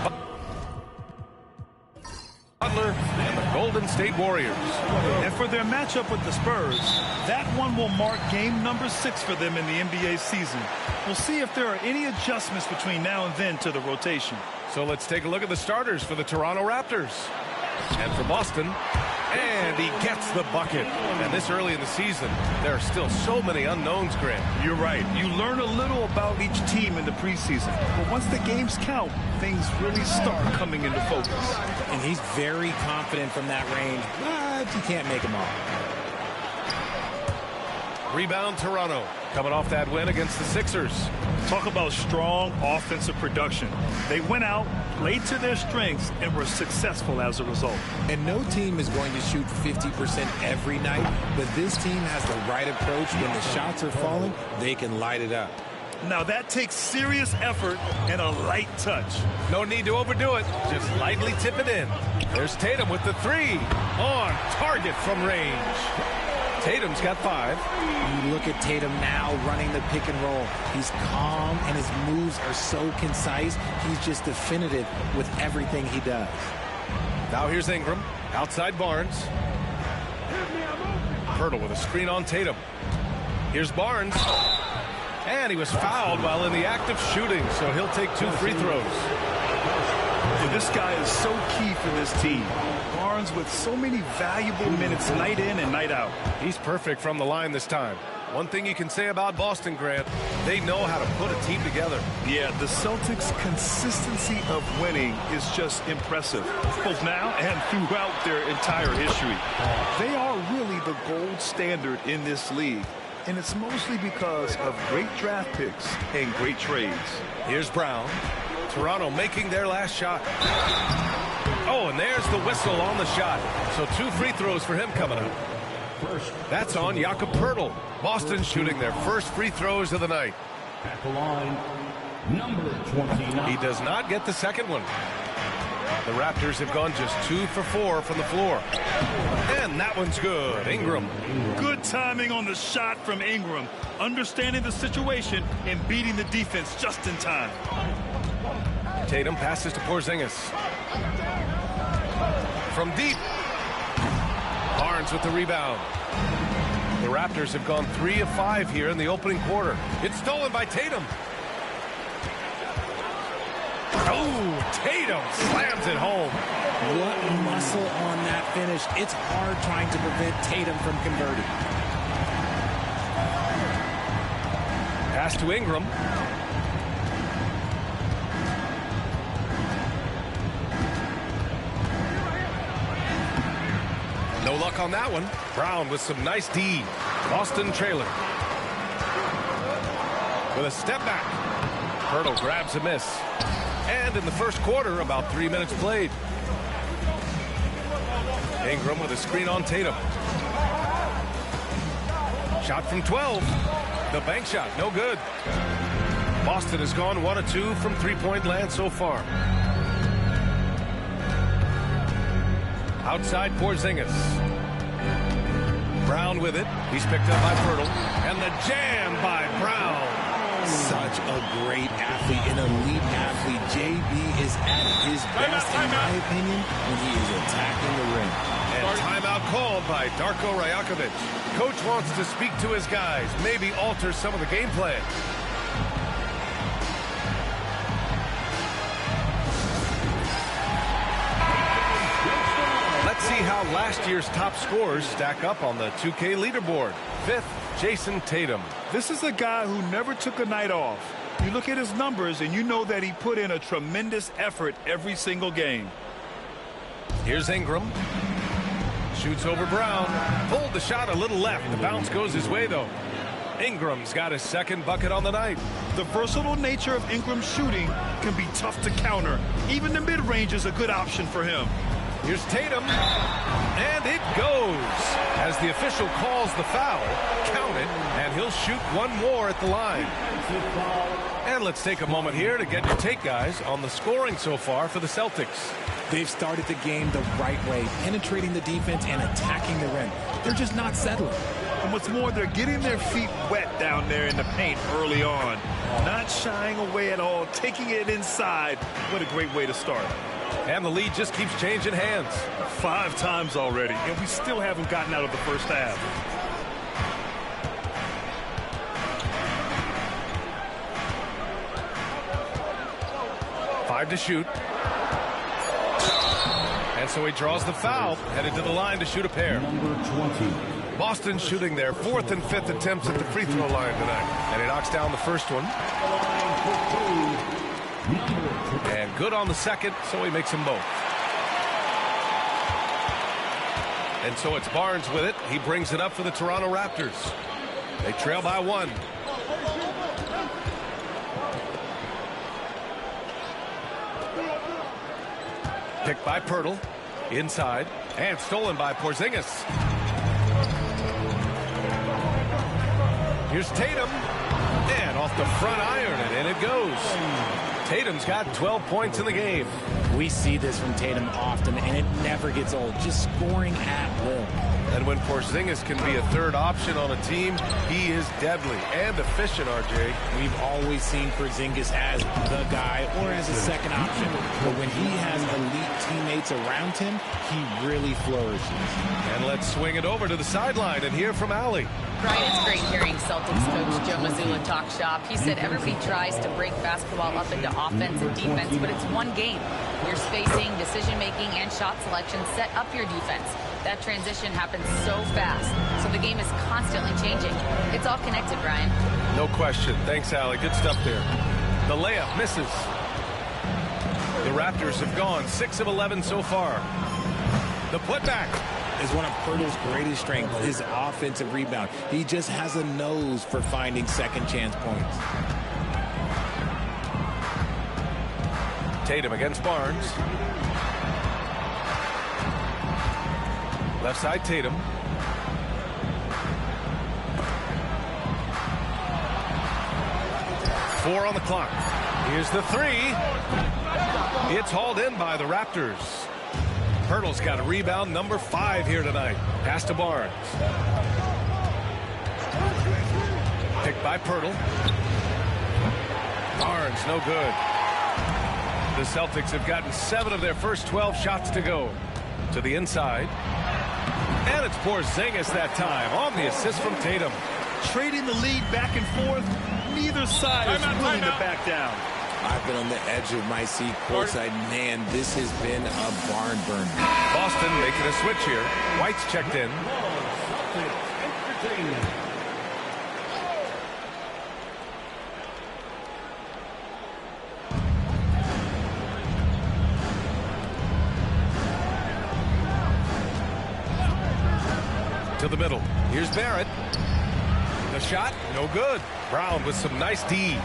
Butler and the Golden State Warriors. And for their matchup with the Spurs, that one will mark game number 6 for them in the NBA season. We'll see if there are any adjustments between now and then to the rotation. So let's take a look at the starters for the Toronto Raptors. And for Boston, And he gets the bucket. And this early in the season, there are still so many unknowns, Grant. You're right. You learn a little about each team in the preseason. But once the games count, things really start coming into focus. And he's very confident from that range, but he can't make them all. Rebound Toronto, coming off that win against the Sixers. Talk about strong offensive production. They went out, played to their strengths, and were successful as a result. And no team is going to shoot 50% every night, but this team has the right approach. When the shots are falling, they can light it up. Now that takes serious effort and a light touch. No need to overdo it. Just lightly tip it in. There's Tatum with the three. On target from range. Tatum's got 5. You look at Tatum now running the pick and roll. He's calm and his moves are so concise. He's just definitive with everything he does. Now here's Ingram. Outside Barnes. Pirtle with a screen on Tatum. Here's Barnes. And he was fouled while in the act of shooting, so he'll take 2 free throws. And this guy is so key for this team. Barnes with so many valuable minutes night in and night out. He's perfect from the line this time. One thing you can say about Boston, Grant, they know how to put a team together. Yeah, the Celtics' consistency of winning is just impressive, both now and throughout their entire history. They are really the gold standard in this league, and it's mostly because of great draft picks and great trades. Here's Brown. Toronto making their last shot. Oh, and there's the whistle on the shot. So 2 free throws for him coming up. That's on Jakob Pirtle. Boston shooting their first free throws of the night. At the line, number 29. He does not get the second one. The Raptors have gone just 2 for 4 from the floor. And that one's good. Ingram. Good timing on the shot from Ingram. Understanding the situation and beating the defense just in time. Tatum passes to Porzingis. From deep. Barnes with the rebound. The Raptors have gone 3 of 5 here in the opening quarter. It's stolen by Tatum. Oh, Tatum slams it home. What muscle on that finish. It's hard trying to prevent Tatum from converting. Pass to Ingram. No luck on that one. Brown with some nice D. Boston trailer. With a step back. Pirtle grabs a miss. And in the first quarter, about 3 minutes played. Ingram with a screen on Tatum. Shot from 12. The bank shot, no good. Boston has gone 1 of 2 from three-point land so far. Outside Porzingis. Brown with it. He's picked up by Pirtle. And the jam by Brown. Such a great athlete, an elite athlete. JB is at his best, in my opinion, when he is attacking the rim. And timeout called by Darko Rajakovic. Coach wants to speak to his guys, maybe alter some of the game plan. Let's see how last year's top scorers stack up on the 2K leaderboard. 5th, Jason Tatum. This is a guy who never took a night off. You look at his numbers and you know that he put in a tremendous effort every single game. Here's Ingram. Shoots over Brown. Pulled the shot a little left. The bounce goes his way, though. Ingram's got his second bucket on the night. The versatile nature of Ingram's shooting can be tough to counter. Even the mid-range is a good option for him. Here's Tatum. And it goes. As the official calls the foul, count it, and he'll shoot one more at the line. And let's take a moment here to get your take, guys, on the scoring so far for the Celtics. They've started the game the right way, penetrating the defense and attacking the rim. They're just not settling. And what's more, they're getting their feet wet down there in the paint early on. Not shying away at all, taking it inside. What a great way to start. And the lead just keeps changing hands. 5 times already, and we still haven't gotten out of the first half. Five to shoot. And so he draws the foul, headed to the line to shoot a pair. Number 20. Boston shooting their 4th and 5th attempts at the free throw line tonight. And he knocks down the first one. And good on the second, so he makes them both. And so it's Barnes with it. He brings it up for the Toronto Raptors. They trail by 1. Picked by Pirtle. Inside. And stolen by Porzingis. Here's Tatum. And off the front iron, and in it goes. Tatum's got 12 points in the game. We see this from Tatum often, and it never gets old. Just scoring at will. And when Porzingis can be a third option on a team, he is deadly and efficient, RJ. We've always seen Porzingis as the guy or as a second option. But when he has elite teammates around him, he really flourishes. And let's swing it over to the sideline and hear from Allie. Brian, it's great hearing Celtics coach Joe Mazzulla talk shop. He said everybody tries to break basketball up into offense and defense, but it's one game. Your spacing, decision-making, and shot selection set up your defense. That transition happens so fast, so the game is constantly changing. It's all connected, Brian. No question. Thanks, Allie. Good stuff there. The layup misses. The Raptors have gone 6 of 11 so far. The putback is one of Pirtle's greatest strengths, his offensive rebound. He just has a nose for finding second chance points. Tatum against Barnes. Left side Tatum. Four on the clock. Here's the three. It's hauled in by the Raptors. Pirtle's got a rebound, number 5 here tonight. Pass to Barnes. Picked by Pirtle. Barnes, no good. The Celtics have gotten 7 of their first 12 shots to go. To the inside. And it's Porzingis that time on the assist from Tatum. Trading the lead back and forth. Neither side is willing to back down. I've been on the edge of my seat courtside. Man, this has been a barn burner. Boston making a switch here. White's checked in. To the middle. Here's Barrett. The shot, no good. Brown with some nice D.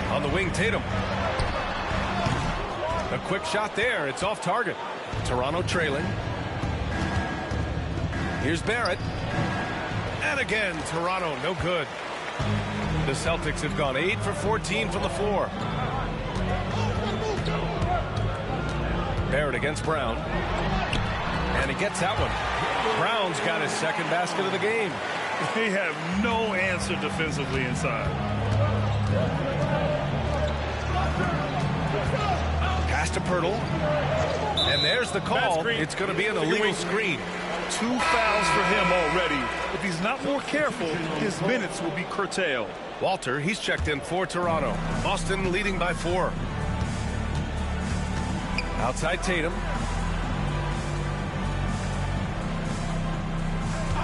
On the wing, Tatum. A quick shot there. It's off target. Toronto trailing. Here's Barrett. And again, Toronto, no good. The Celtics have gone 8 for 14 from the floor. Barrett against Brown. And he gets that one. Brown's got his second basket of the game. They have no answer defensively inside. Pass to Pirtle. And there's the call. It's going to be an illegal screen. 2 fouls for him already. If he's not more careful, his minutes will be curtailed. Walter, he's checked in for Toronto. Boston leading by 4. Outside Tatum.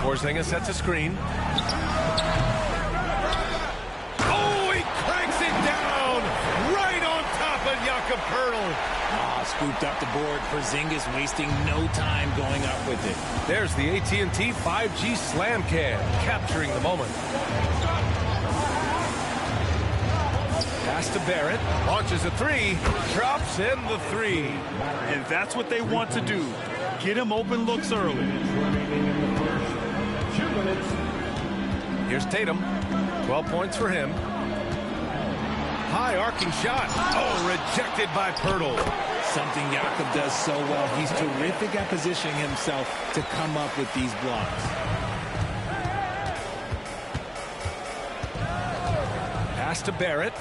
Porzingis sets a screen. Oh, he cranks it down right on top of Jakob Pirtle. Scooped up the board. Porzingis wasting no time going up with it. There's the AT&T 5G Slam Cam, capturing the moment. Pass to Barrett. Launches a 3. Drops in the 3. And that's what they want to do. Get him open looks early. Here's Tatum. 12 points for him. High arcing shot. Oh, rejected by Pirtle. Something Jakob does so well. He's terrific at positioning himself to come up with these blocks. Pass to Barrett.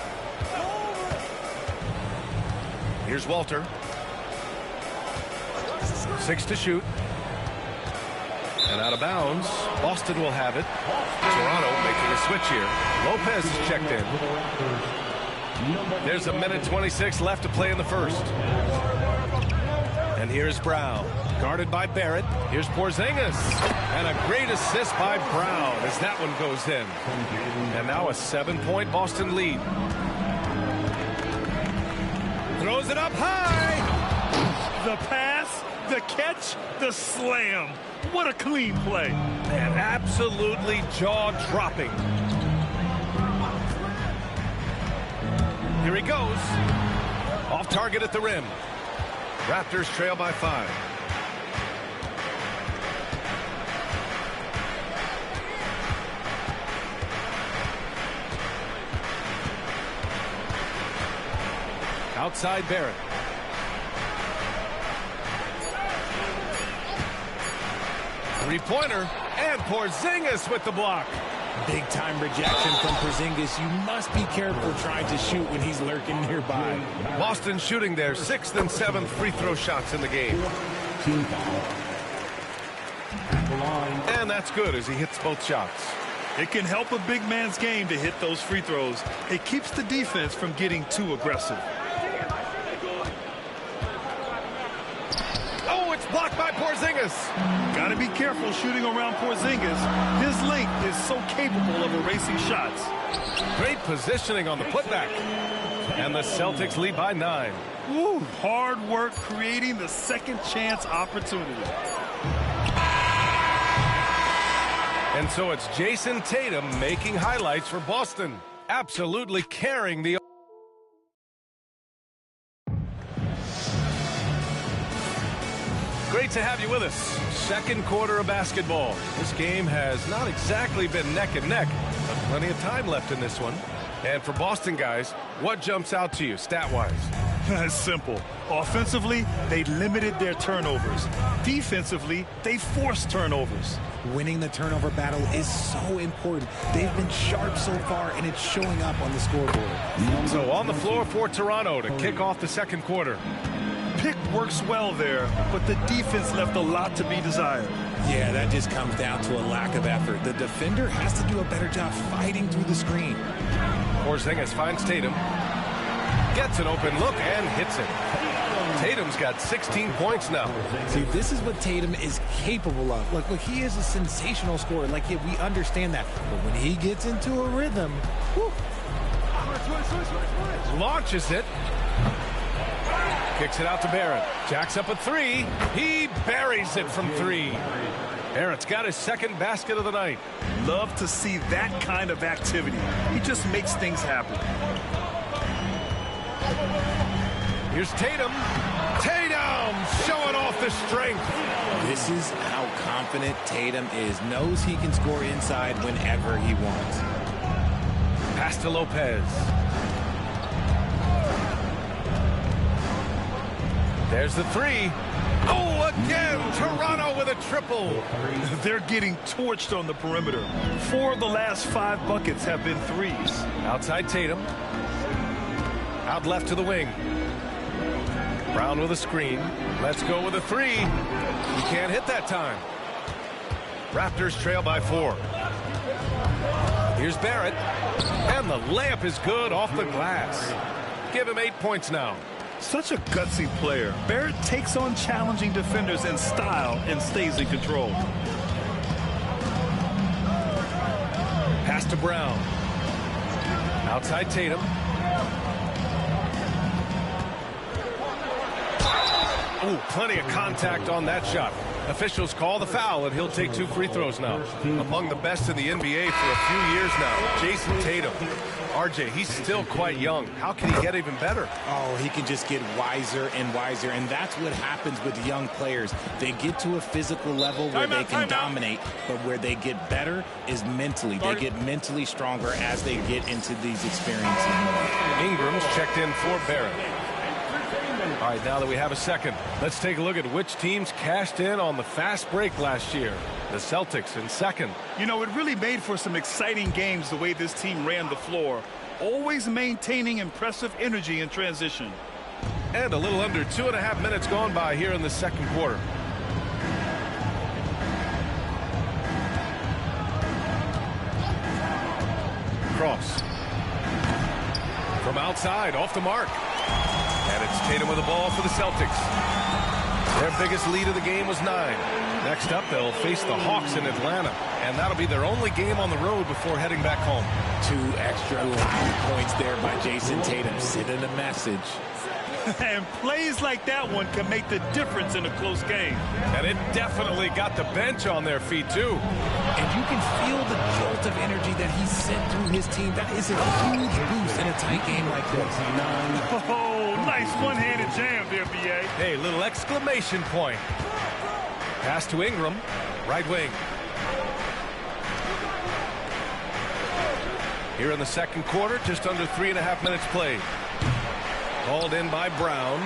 Here's Walter. 6 to shoot. And out of bounds. Boston will have it. Toronto making a switch here. Lopez is checked in. There's a minute 26 left to play in the first. And here's Brown, guarded by Barrett. Here's Porzingis, and a great assist by Brown as that one goes in. And now a 7-point Boston lead. Throws it up high. The pass, the catch, the slam. What a clean play. And absolutely jaw-dropping. Here he goes. Off target at the rim. Raptors trail by 5. Outside Barrett. Three-pointer, and Porzingis with the block. Big time rejection from Porzingis. You must be careful trying to shoot when he's lurking nearby. Boston shooting their 6th and 7th free throw shots in the game. And that's good as he hits both shots. It can help a big man's game to hit those free throws. It keeps the defense from getting too aggressive. Oh, it's blocked by Porzingis. Got to be careful shooting around Porzingis. His length is so capable of erasing shots. Great positioning on the putback. And the Celtics lead by 9. Woo, hard work creating the second chance opportunity. And so it's Jason Tatum making highlights for Boston. Absolutely carrying the... Great to have you with us. Second quarter of basketball. This game has not exactly been neck and neck, but plenty of time left in this one. And for Boston guys, what jumps out to you stat-wise? It's simple. Offensively, they limited their turnovers. Defensively, they forced turnovers. Winning the turnover battle is so important. They've been sharp so far, and it's showing up on the scoreboard. So on the floor for Toronto to kick off the second quarter. Pick works well there, but the defense left a lot to be desired. Yeah, that just comes down to a lack of effort. The defender has to do a better job fighting through the screen. Porzingis finds Tatum. Gets an open look and hits it. Tatum's got 16 points now. See, this is what Tatum is capable of. Look, he is a sensational scorer. Like, we understand that. But when he gets into a rhythm, whew. Launches it. Kicks it out to Barrett. Jacks up a 3. He buries it from 3. Barrett's got his second basket of the night. Love to see that kind of activity. He just makes things happen. Here's Tatum. Tatum showing off the strength. This is how confident Tatum is. Knows he can score inside whenever he wants. Pass to Lopez. There's the 3. Oh, again, Toronto with a triple. They're getting torched on the perimeter. 4 of the last 5 buckets have been threes. Outside Tatum. Out left to the wing. Brown with a screen. Let's go with a 3. He can't hit that time. Raptors trail by 4. Here's Barrett. And the layup is good off the glass. Give him 8 points now. Such a gutsy player. Barrett takes on challenging defenders in style and stays in control. Pass to Brown. Outside Tatum. Ooh, plenty of contact on that shot. Officials call the foul, and he'll take 2 free throws now. Among the best in the NBA for a few years now, Jason Tatum. RJ, he's still quite young. How can he get even better? Oh, he can just get wiser and wiser, and that's what happens with young players. They get to a physical level where they can dominate, but where they get better is mentally. They get mentally stronger as they get into these experiences. Ingram's checked in for Barrett. All right, now that we have a second, let's take a look at which teams cashed in on the fast break last year. The Celtics in second. You know, it really made for some exciting games the way this team ran the floor, always maintaining impressive energy in transition. And a little under 2.5 minutes gone by here in the second quarter. Cross. From outside, off the mark. And it's Tatum with the ball for the Celtics. Their biggest lead of the game was 9. Next up, they'll face the Hawks in Atlanta, and that'll be their only game on the road before heading back home. 2 extra line points there by Jason Tatum, sending a message. And plays like that one can make the difference in a close game. And it definitely got the bench on their feet, too. And you can feel the jolt of energy that he sent through his team. That is a huge boost in a tight game like this. Oh, nice one-handed jam there, B.A. Hey, little exclamation point. Pass to Ingram, right wing. Here in the second quarter, just under 3.5 minutes played. Called in by Brown.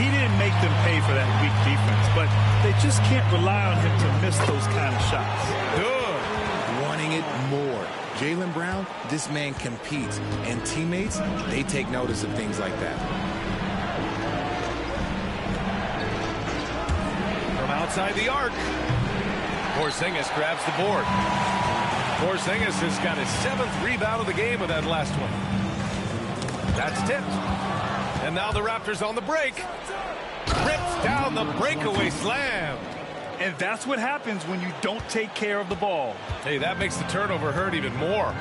He didn't make them pay for that weak defense, but they just can't rely on him to miss those kind of shots. Good. Wanting it more. Jaylen Brown, this man competes, and teammates, they take notice of things like that. From outside the arc, Porzingis grabs the board. Porzingis has got his 7th rebound of the game with that last one. That's tipped. And now the Raptors on the break. Rips down the breakaway slam. And that's what happens when you don't take care of the ball. Hey, that makes the turnover hurt even more.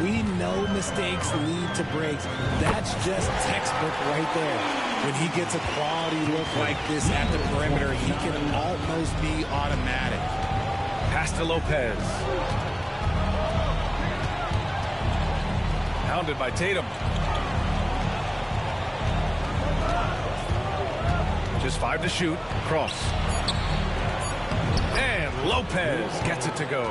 We know mistakes lead to breaks. That's just textbook right there. When he gets a quality look like this at the perimeter, he can almost be automatic. Pass to Lopez. Pounded by Tatum. Just 5 to shoot. Cross. And Lopez gets it to go.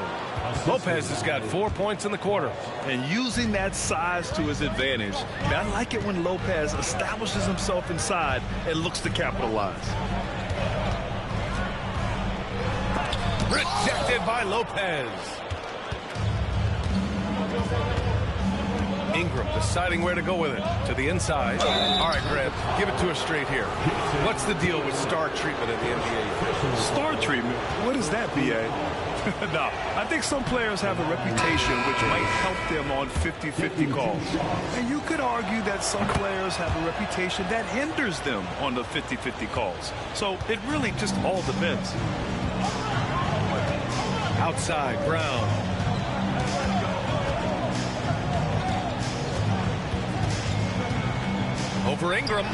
Lopez has got 4 points in the quarter. And using that size to his advantage. I like it when Lopez establishes himself inside and looks to capitalize. Rejected by Lopez. Ingram deciding where to go with it. To the inside. All right, Grant, give it to us straight here. What's the deal with star treatment in the NBA? Star treatment? What is that, B.A.? No, I think some players have a reputation which might help them on 50-50 calls. And you could argue that some players have a reputation that hinders them on the 50-50 calls. So it really just all depends. Outside, Brown. Over Ingram.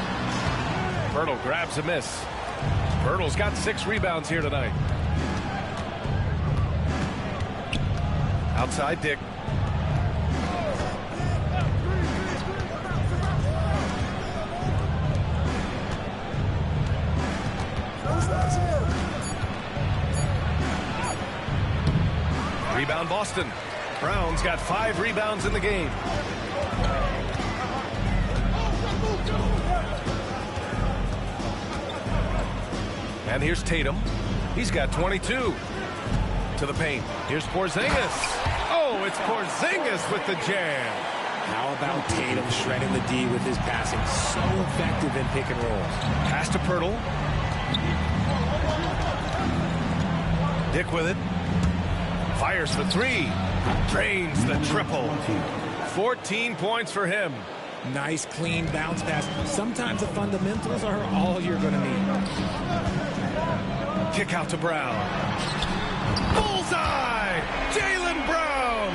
Pirtle grabs a miss. Pirtle's got 6 rebounds here tonight. Outside, Dick. Rebound, Boston. Brown's got 5 rebounds in the game. And here's Tatum. He's got 22. To the paint. Here's Porzingis. Oh, it's Porzingis with the jam. How about Tatum shredding the D with his passing? So effective in pick and roll. Pass to Pirtle. Dick with it. Fires for 3. Drains the triple. 14 points for him. Nice, clean bounce pass. Sometimes the fundamentals are all you're going to need. Kick out to Brown. Bullseye! Jaylen Brown!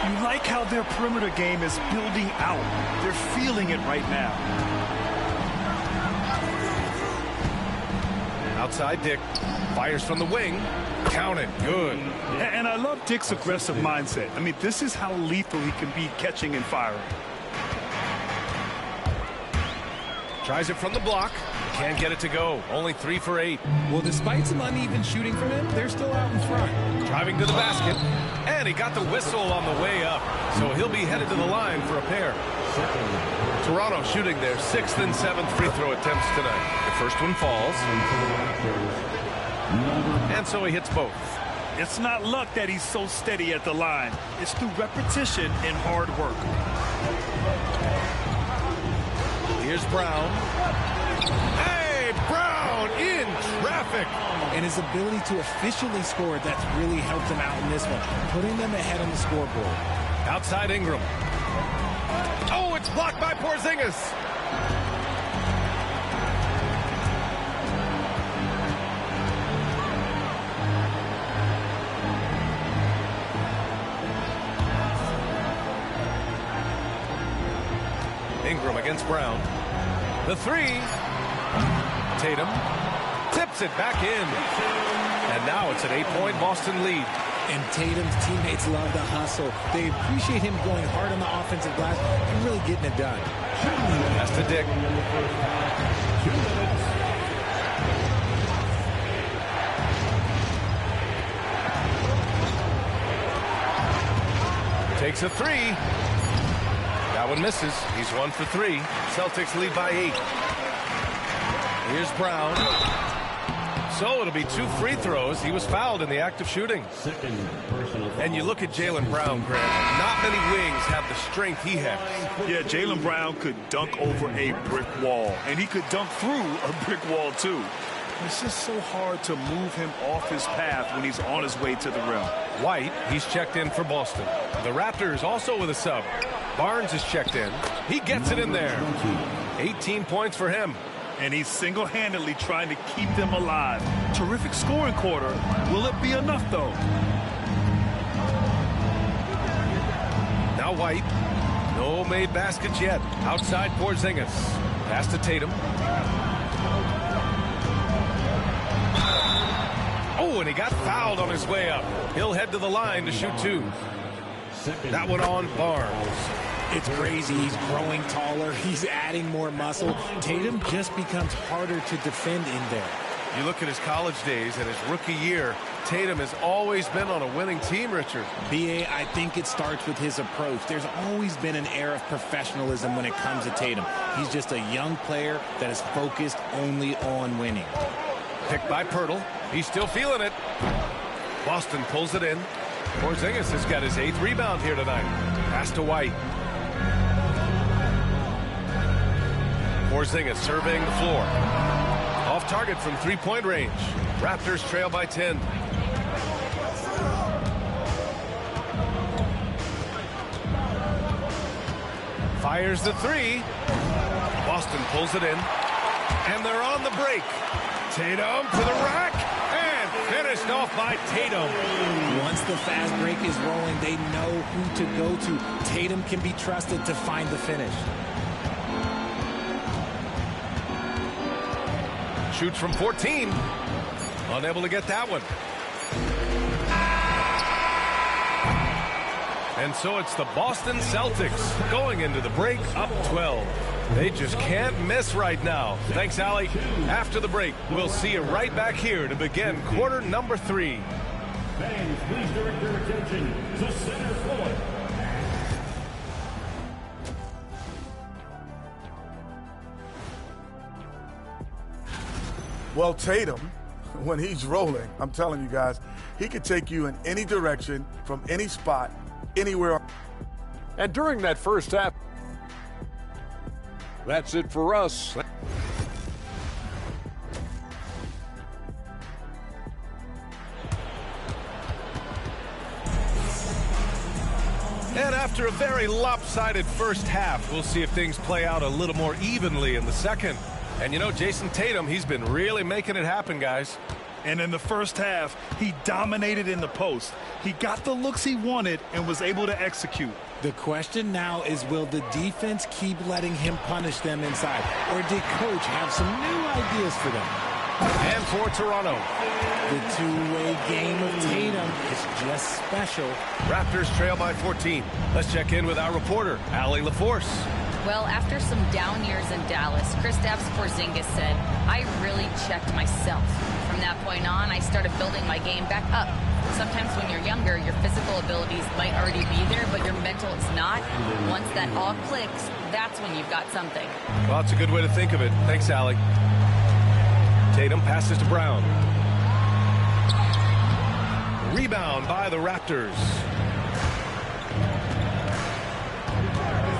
You like how their perimeter game is building out. They're feeling it right now. Outside, Dick. Fires from the wing. Counted. Good. And I love Dick's aggressive mindset. I mean, this is how lethal he can be catching and firing. Tries it from the block. Can't get it to go. Only 3 for 8. Well, despite some uneven shooting from him, they're still out in front. Driving to the basket. And he got the whistle on the way up. So he'll be headed to the line for a pair. Toronto shooting their 6th and 7th free throw attempts tonight. The first one falls. And so he hits both. It's not luck that he's so steady at the line. It's through repetition and hard work. Here's Brown. Hey, Brown in traffic. And his ability to efficiently score, that's really helped him out in this one, putting them ahead on the scoreboard. Outside Ingram. Oh, it's blocked by Porzingis. against Brown. The three. Tatum tips it back in. And now it's an 8-point Boston lead. And Tatum's teammates love the hustle. They appreciate him going hard on the offensive glass and really getting it done. That's to Dick. Takes a three. That one misses. He's 1 for 3. Celtics lead by 8. Here's Brown. So it'll be 2 free throws. He was fouled in the act of shooting. And you look at Jaylen Brown, Grant. Not many wings have the strength he has. Yeah, Jaylen Brown could dunk over a brick wall, and he could dunk through a brick wall too. It's just so hard to move him off his path when he's on his way to the rim. White, he's checked in for Boston. The Raptors also with a sub. Barnes is checked in. He gets it in there. 18 points for him. And he's single-handedly trying to keep them alive. Terrific scoring quarter. Will it be enough, though? Now White. No made baskets yet. Outside Porzingis. Pass to Tatum. Oh, and he got fouled on his way up. He'll head to the line to shoot 2. That one on Barnes. It's crazy. He's growing taller. He's adding more muscle. Tatum just becomes harder to defend in there. You look at his college days and his rookie year, Tatum has always been on a winning team, Richard. B.A., I think it starts with his approach. There's always been an air of professionalism when it comes to Tatum. He's just a young player that is focused only on winning. Picked by Pirtle. He's still feeling it. Boston pulls it in. Porzingis has got his 8th rebound here tonight. Pass to White. Porzingis surveying the floor. Off target from 3-point range. Raptors trail by 10. Fires the 3. Boston pulls it in. And they're on the break. Tatum to the rack. And finished off by Tatum. Once the fast break is rolling, they know who to go to. Tatum can be trusted to find the finish. Shoots from 14. Unable to get that one. And so it's the Boston Celtics going into the break up 12. They just can't miss right now. Thanks, Allie. After the break, we'll see you right back here to begin quarter number 3. Fans, please direct your attention to center court. Well, Tatum, when he's rolling, I'm telling you guys, he could take you in any direction, from any spot, anywhere. And during that first half, that's it for us. And after a very lopsided first half, we'll see if things play out a little more evenly in the second. And you know, Jason Tatum, he's been really making it happen, guys. And in the first half, he dominated in the post. He got the looks he wanted and was able to execute. The question now is, will the defense keep letting him punish them inside? Or did coach have some new ideas for them? And for Toronto, the two-way game of Tatum is just special. Raptors trail by 14. Let's check in with our reporter, Allie LaForce. Well, after some down years in Dallas, Kristaps Porzingis said, I really checked myself. From that point on, I started building my game back up. Sometimes when you're younger, your physical abilities might already be there, but your mental is not. Once that all clicks, that's when you've got something. Well, that's a good way to think of it. Thanks, Allie. Tatum passes to Brown. Rebound by the Raptors.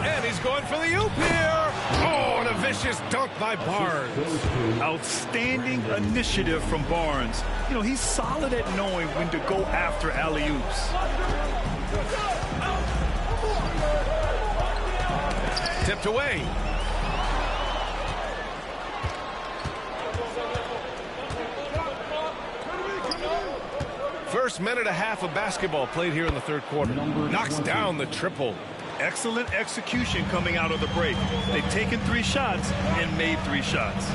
And he's going for the oop here. Oh, and a vicious dunk by Barnes. Outstanding initiative from Barnes. You know, he's solid at knowing when to go after alley-oops. Tipped away. First minute and a half of basketball played here in the third quarter. Knocks down the triple. Excellent execution coming out of the break. They've taken 3 shots and made 3 shots.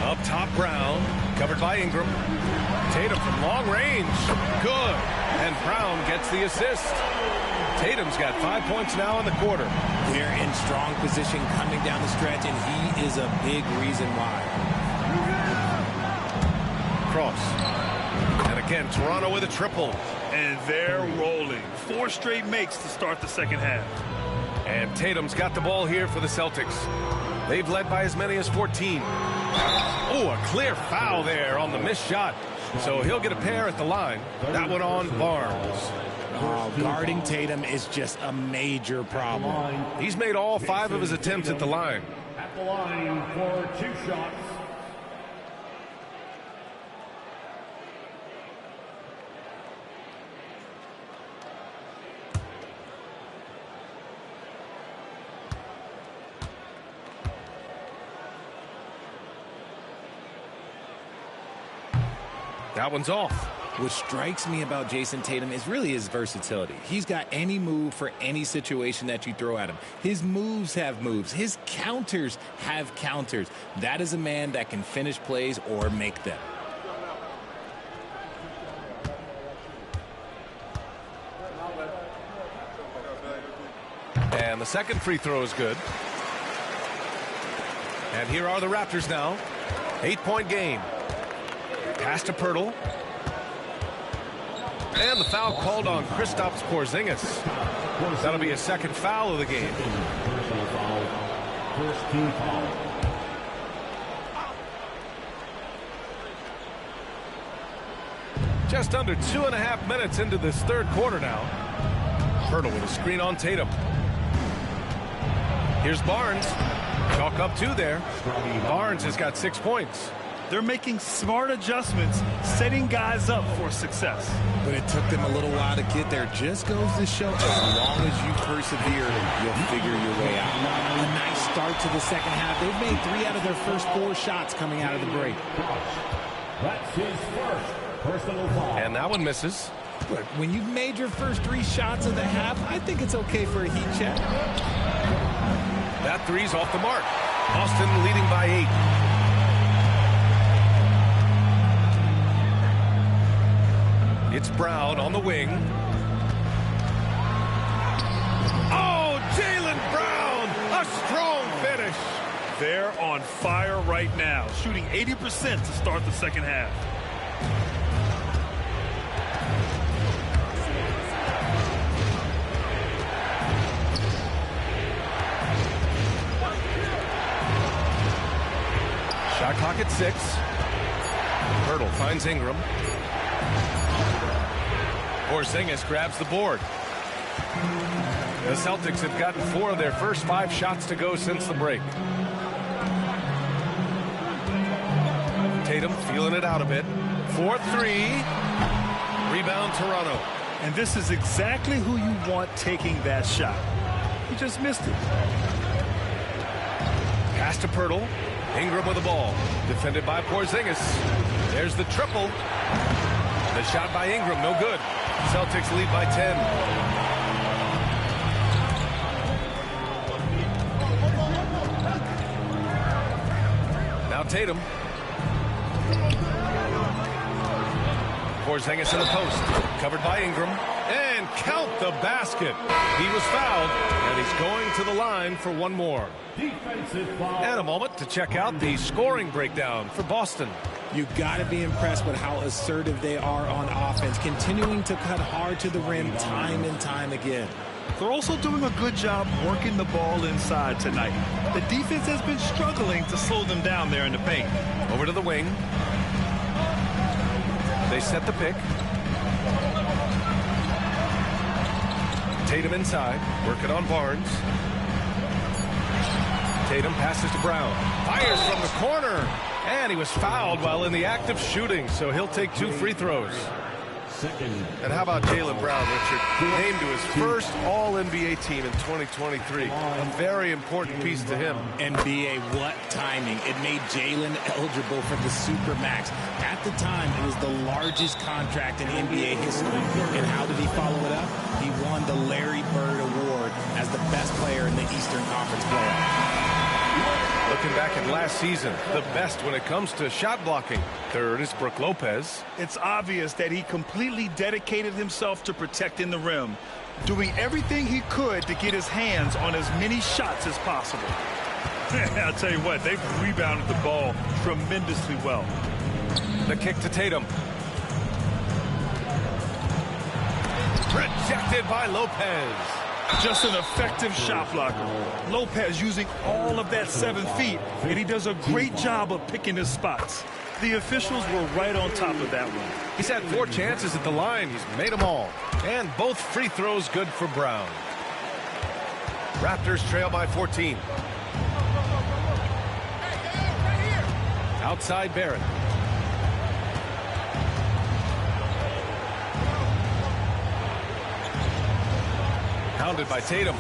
Up top, Brown, covered by Ingram. Tatum from long range. Good. And Brown gets the assist. Tatum's got 5 points now in the quarter. They're in strong position coming down the stretch, and he is a big reason why. Cross. And again, Toronto with a triple. And they're rolling. 4 straight makes to start the second half. And Tatum's got the ball here for the Celtics. They've led by as many as 14. Oh, a clear foul there on the missed shot. So he'll get a pair at the line. That one on Barnes. Guarding Tatum is just a major problem. He's made all 5 of his attempts at the line. At the line for 2 shots. That one's off. What strikes me about Jason Tatum is really his versatility. He's got any move for any situation that you throw at him. His moves have moves. His counters have counters. That is a man that can finish plays or make them. And the second free throw is good. And here are the Raptors now. 8-point game. Pass to Pirtle. And the foul called on Kristaps Porzingis. That'll be a second foul of the game. First team foul. Just under 2.5 minutes into this third quarter now. Pirtle with a screen on Tatum. Here's Barnes. Chalk up 2 there. Barnes has got 6 points. They're making smart adjustments, setting guys up for success. But it took them a little while to get there. Just goes to show, as long as you persevere, you'll figure your way out. A nice start to the second half. They've made 3 out of their first 4 shots coming out of the break. That's his first personal foul. And that one misses. Look, when you've made your first 3 shots of the half, I think it's okay for a heat check. That three's off the mark. Boston leading by 8. It's Brown on the wing. Oh, Jaylen Brown! A strong finish. They're on fire right now, shooting 80% to start the second half. Shot clock at 6. Pirtle finds Ingram. Porzingis grabs the board. The Celtics have gotten 4 of their first 5 shots to go since the break. Tatum feeling it out a bit. 4-3. Rebound Toronto. And this is exactly who you want taking that shot. He just missed it. Pass to Pirtle. Ingram with the ball. Defended by Porzingis. There's the triple. The shot by Ingram, no good. Celtics lead by 10. Now Tatum. Porzingis in the post. Covered by Ingram. And count the basket. He was fouled, and he's going to the line for one more. And a moment to check out the scoring breakdown for Boston. You've got to be impressed with how assertive they are on offense, continuing to cut hard to the rim time and time again. They're also doing a good job working the ball inside tonight. The defense has been struggling to slow them down there in the paint. Over to the wing. They set the pick. Tatum inside, working on Barnes. Tatum passes to Brown. Fires from the corner. And he was fouled while in the act of shooting, so he'll take 2 free throws. And how about Jaylen Brown, Richard? Named to his first All-NBA team in 2023. A very important piece to him. NBA, what timing. It made Jaylen eligible for the Supermax. At the time, it was the largest contract in NBA history. And how did he follow it up? He won the Larry Bird Award as the best player in the Eastern Conference playoffs. Looking back at last season, the best when it comes to shot blocking. Third is Brook Lopez. It's obvious that he completely dedicated himself to protecting the rim, doing everything he could to get his hands on as many shots as possible. I'll tell you what, they've rebounded the ball tremendously well. The kick to Tatum. Rejected by Lopez. Just an effective shot blocker. Lopez using all of that 7 feet, and he does a great job of picking his spots. The officials were right on top of that one. He's had 4 chances at the line. He's made them all. And both free throws good for Brown. Raptors trail by 14. Outside Barrett. Hounded by Tatum.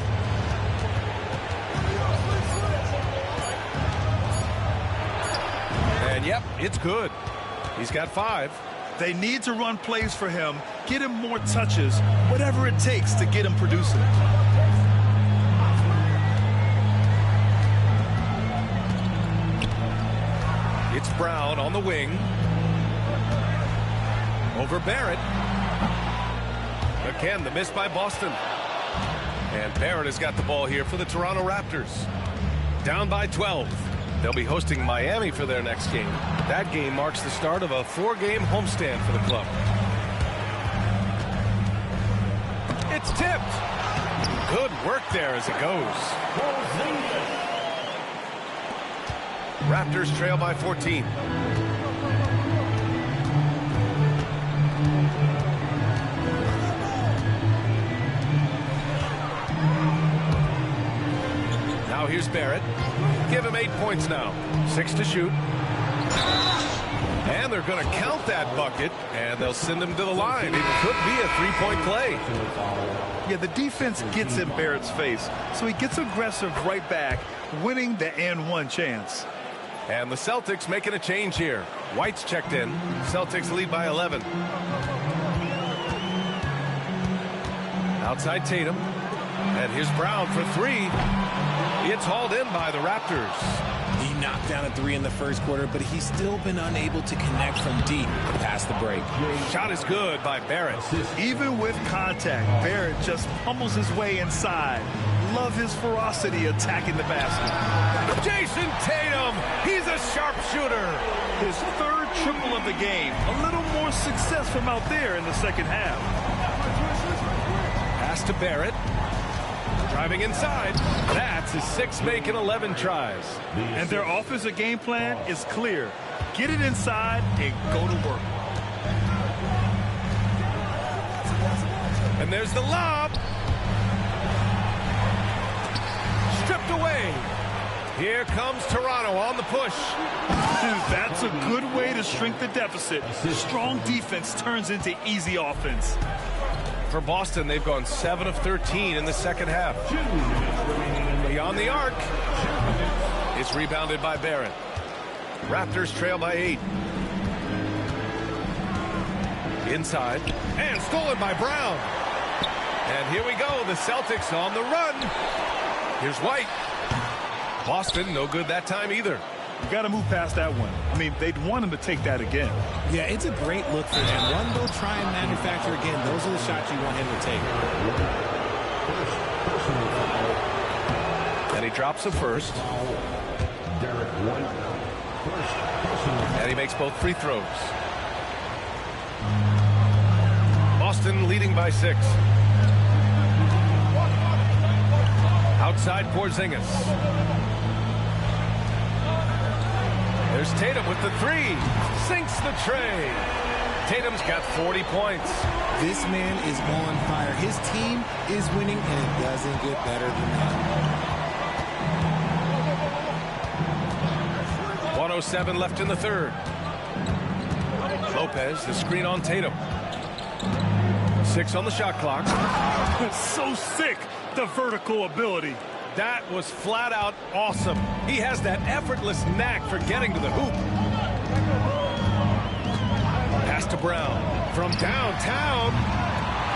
And yep, it's good. He's got 5. They need to run plays for him, get him more touches, whatever it takes to get him producing. It's Brown on the wing. Over Barrett. Again, the miss by Boston. And Barrett has got the ball here for the Toronto Raptors. Down by 12. They'll be hosting Miami for their next game. That game marks the start of a 4-game homestand for the club. It's tipped. Good work there as it goes. Raptors trail by 14. Now here's Barrett. Give him 8 points now. 6 to shoot. And they're going to count that bucket, and they'll send him to the line. It could be a 3-point play. Yeah, the defense gets in Barrett's face, so he gets aggressive right back, winning the and-one chance. And the Celtics making a change here. White's checked in. Celtics lead by 11. Outside Tatum. And here's Brown for 3. It's hauled in by the Raptors. He knocked down a 3 in the first quarter, but he's still been unable to connect from deep past the break. Shot is good by Barrett. Even with contact, Barrett just pummels his way inside. Love his ferocity attacking the basket. Jason Tatum, he's a sharpshooter. His 3rd triple of the game. A little more success from out there in the second half. Pass to Barrett. Driving inside. That's his 6th make in 11 tries. And their offensive game plan is clear. Get it inside and go to work. And there's the lob. Stripped away. Here comes Toronto on the push. That's a good way to shrink the deficit. Strong defense turns into easy offense. For Boston, they've gone 7 of 13 in the second half. Beyond the arc. It's rebounded by Barrett. Raptors trail by 8. Inside. And stolen by Brown. And here we go. The Celtics on the run. Here's White. Boston, no good that time either. You got to move past that one. I mean, they'd want him to take that again. Yeah, it's a great look for them. One, they'll try and manufacture again. Those are the shots you want him to take. And he drops the first. And he makes both free throws. Boston leading by 6. Outside Porzingis. There's Tatum with the 3. Sinks the tray. Tatum's got 40 points. This man is on fire. His team is winning, and it doesn't get better than that. 1:07 left in the third. Lopez, the screen on Tatum. 6 on the shot clock. So sick, the vertical ability. That was flat out awesome. He has that effortless knack for getting to the hoop. Pass to Brown from downtown.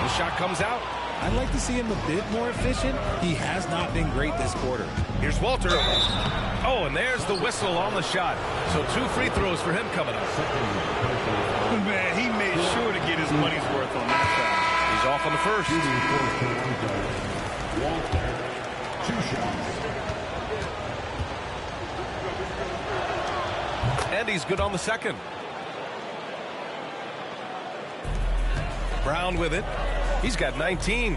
The shot comes out. I'd like to see him a bit more efficient. He has not been great this quarter. Here's Walter. Oh, and there's the whistle on the shot. So 2 free throws for him coming up. Man, he made sure to get his money's worth on that foul. He's off on the first. Walter, 2 shots. And he's good on the second. Brown with it. He's got 19.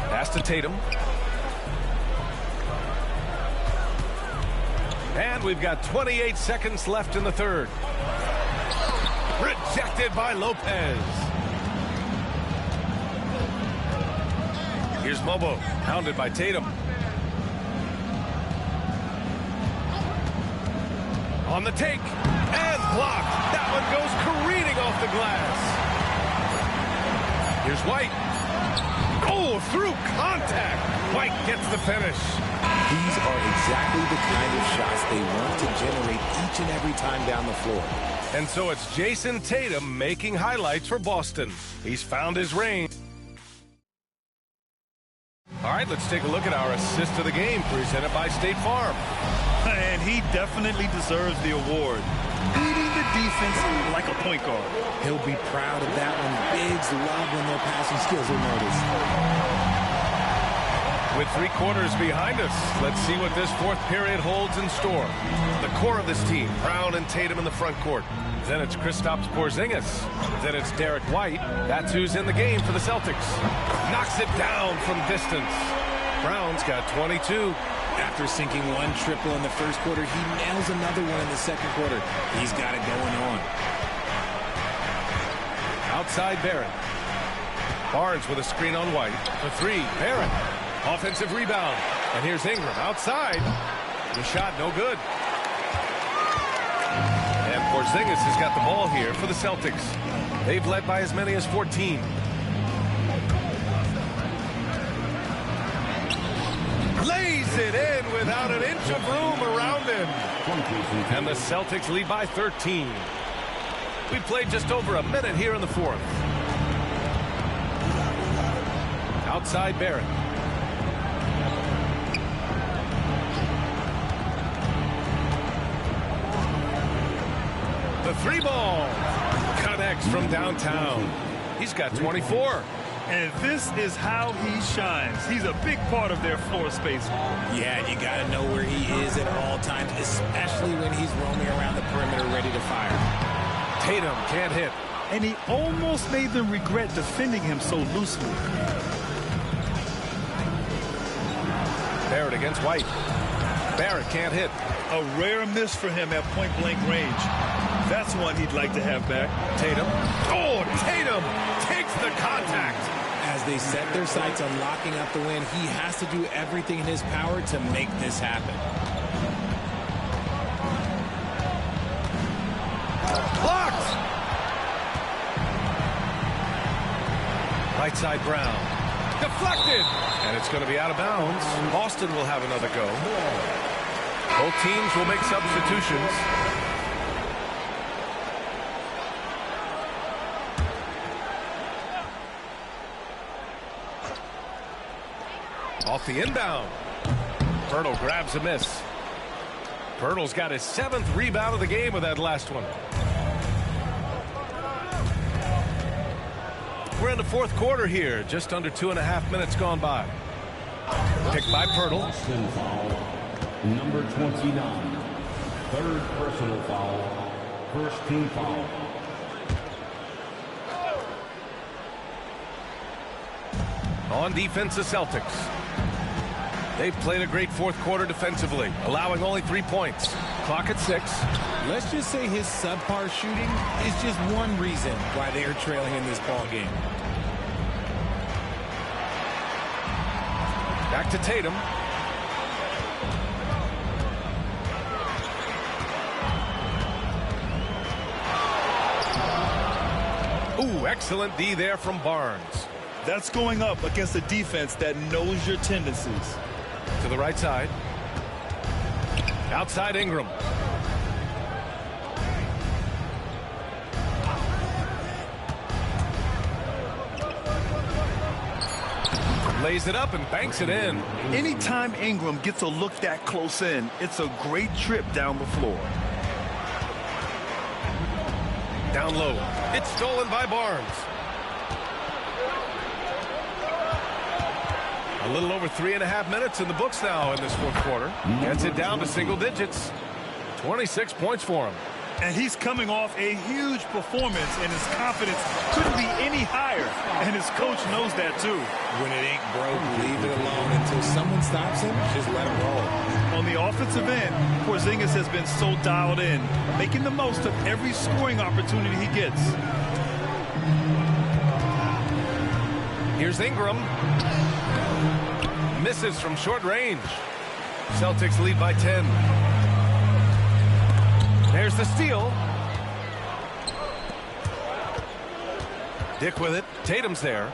Pass to Tatum. And we've got 28 seconds left in the third. Rejected by Lopez. Here's Mobo, hounded by Tatum. On the take, and blocked. That one goes careening off the glass. Here's White. Oh, through contact. White gets the finish. These are exactly the kind of shots they want to generate each and every time down the floor. And so it's Jason Tatum making highlights for Boston. He's found his range. All right, let's take a look at our assist of the game presented by State Farm. And he definitely deserves the award. Leading the defense like a point guard. He'll be proud of that one. Bigs love when their passing skills are noticed. With 3 quarters behind us, let's see what this fourth period holds in store. The core of this team, Brown and Tatum in the front court. Then it's Kristaps Porzingis. Then it's Derek White. That's who's in the game for the Celtics. Knocks it down from distance. Brown's got 22. After sinking 1 triple in the first quarter, he nails another one in the second quarter. He's got it going on. Outside Barrett. Barnes with a screen on White. The 3, Barrett. Offensive rebound. And here's Ingram outside. The shot no good. And Porzingis has got the ball here for the Celtics. They've led by as many as 14. Lays it in without an inch of room around him. And the Celtics lead by 13. We played just over a minute here in the fourth. Outside Barrett. The 3 ball connects from downtown. He's got 24. And this is how he shines. He's a big part of their floor space. Yeah, you got to know where he is at all times, especially when he's roaming around the perimeter ready to fire. Tatum can't hit. And he almost made them regret defending him so loosely. Barrett against White. Barrett can't hit. A rare miss for him at point-blank range. That's one he'd like to have back. Tatum. Oh, Tatum takes the contact. As they set their sights on locking up the win, he has to do everything in his power to make this happen. Blocked. Right side Brown. Deflected. And it's going to be out of bounds. Boston will have another go. Both teams will make substitutions. Off the inbound. Pirtle grabs a miss. Pirtle's got his 7th rebound of the game with that last one. We're in the fourth quarter here. Just under 2.5 minutes gone by. Picked by Pirtle. Number 29. 3rd personal foul. 1st team foul. On defense, the Celtics. They've played a great fourth quarter defensively, allowing only 3 points. Clock at 6. Let's just say his subpar shooting is just one reason why they are trailing in this ball game. Back to Tatum. Excellent D there from Barnes. That's going up against a defense that knows your tendencies. To the right side. Outside Ingram. Lays it up and banks it in. Anytime Ingram gets a look that close in, it's a great trip down the floor. Down low. It's stolen by Barnes. A little over 3.5 minutes in the books now in this fourth quarter. Gets it down to single digits. 26 points for him. And he's coming off a huge performance, and his confidence couldn't be any higher. And his coach knows that, too. When it ain't broke, leave it alone. Until someone stops him, just let him roll. On the offensive end, Porzingis has been so dialed in, making the most of every scoring opportunity he gets. Here's Ingram. Misses from short range. Celtics lead by 10. There's the steal. Dick with it. Tatum's there.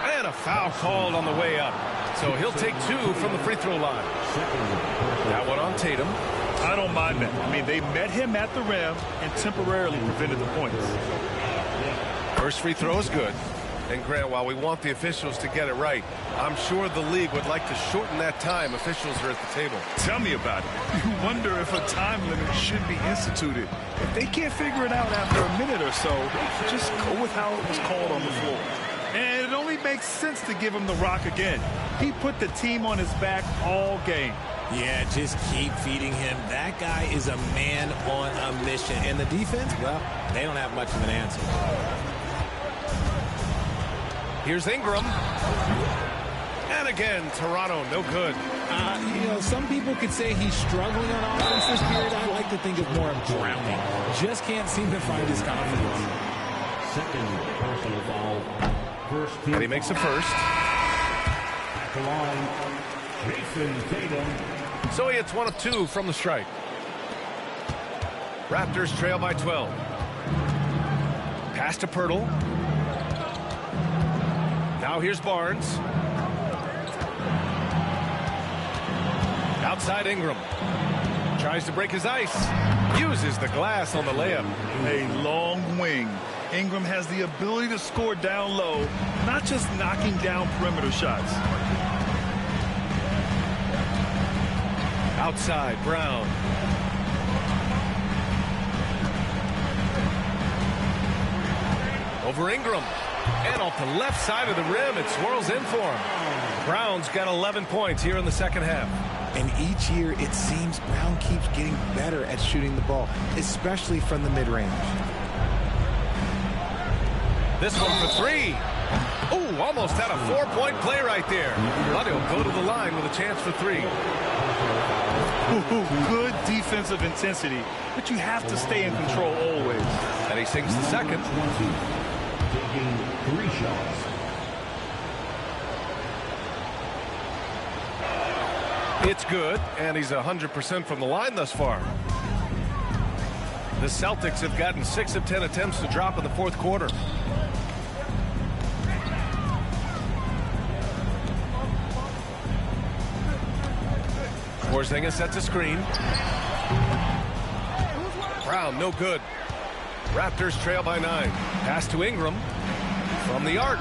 And a foul called on the way up. So he'll take 2 from the free throw line. That one on Tatum. I don't mind that. I mean, they met him at the rim and temporarily prevented the points. First free throw is good. And Grant, while we want the officials to get it right, I'm sure the league would like to shorten that time officials are at the table. Tell me about it. You wonder if a time limit should be instituted. If they can't figure it out after a minute or so, just go with how it was called on the floor. And it only makes sense to give him the rock again. He put the team on his back all game. Yeah, just keep feeding him. That guy is a man on a mission. And the defense, well, they don't have much of an answer. Here's Ingram. And again, Toronto, no good. You know, some people could say he's struggling on offense this period. I like to think of more of drowning. Just can't seem to find his confidence. Second personal foul. First team. And he makes the first. At the line, Jason Tatum. So he hits 1 of 2 from the strike. Raptors trail by 12. Pass to Pirtle. Now here's Barnes. Outside Ingram. Tries to break his ice. Uses the glass on the layup. A long wing. Ingram has the ability to score down low, not just knocking down perimeter shots. Outside, Brown. Over Ingram. And off the left side of the rim, it swirls in for him. Brown's got 11 points here in the second half. And each year, it seems Brown keeps getting better at shooting the ball, especially from the mid-range. This one for 3. Ooh, almost had a 4-point play right there. But he'll go to the line with a chance for 3. Good defensive intensity, but you have to stay in control always. And he sinks the second. Taking 3 shots. It's good, and he's 100% from the line thus far. The Celtics have gotten 6 of 10 attempts to drop in the fourth quarter. Porzingis sets a screen. Brown, no good. Raptors trail by 9. Pass to Ingram. From the arc.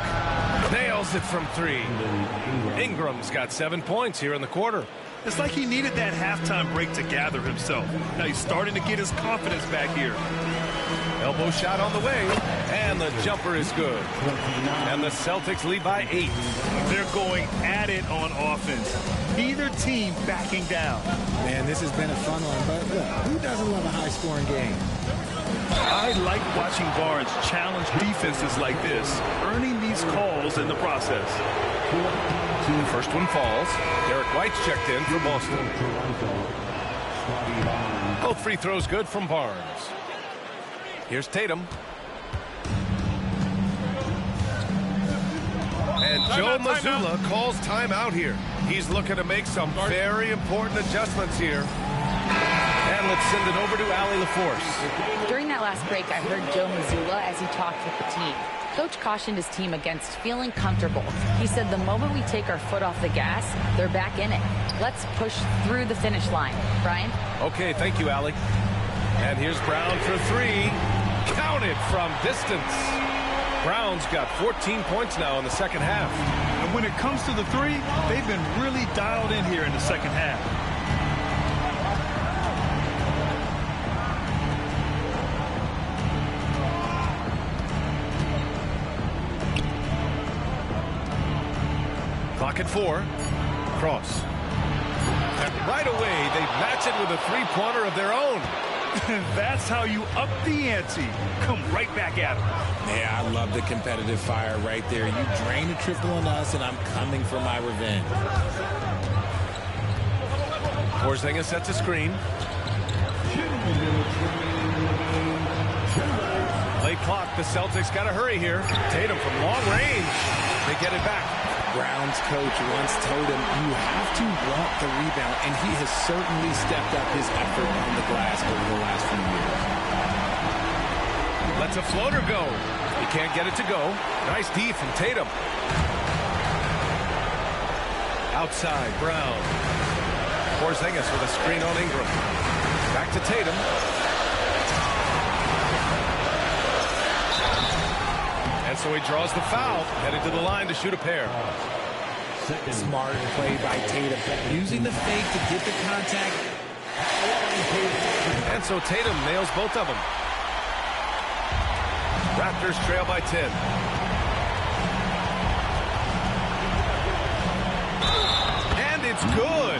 Nails it from 3. Ingram's got 7 points here in the quarter. It's like he needed that halftime break to gather himself. Now he's starting to get his confidence back here. Elbow shot on the way, and the jumper is good. And the Celtics lead by 8. They're going at it on offense. Neither team backing down. Man, this has been a fun one, but look, who doesn't love a high-scoring game? I like watching Barnes challenge defenses like this, earning these calls in the process. First one falls. Derek White's checked in for Boston. Both free throws good from Barnes. Here's Tatum. And Joe Mazzulla calls timeout here. He's looking to make some very important adjustments here. And And let's send it over to Allie LaForce. During that last break, I heard Joe Mazzulla as he talked with the team. Coach cautioned his team against feeling comfortable. He said the moment we take our foot off the gas, they're back in it. Let's push through the finish line. Brian? Okay, thank you, Allie. And here's Brown for three. Counted from distance. Brown's got 14 points now in the second half. And when it comes to the three, they've been really dialed in here in the second half. Clock at 4. Cross. And right away, they match it with a three-pointer of their own. That's how you up the ante. Come right back at them. Yeah, I love the competitive fire right there. You drain a triple on us, and I'm coming for my revenge. Porzingis sets a screen. Late clock. The Celtics got to hurry here. Tatum from long range. They get it back. Brown's coach once told him, you have to want the rebound, and he has certainly stepped up his effort on the glass over the last few years. Lets a floater go. He can't get it to go. Nice D from Tatum. Outside, Brown. Porzingis with a screen on Ingram. Back to Tatum. And so he draws the foul, headed to the line to shoot a pair. Smart play by Tatum, using the fake to get the contact. And so Tatum nails both of them. Raptors trail by 10. And it's good.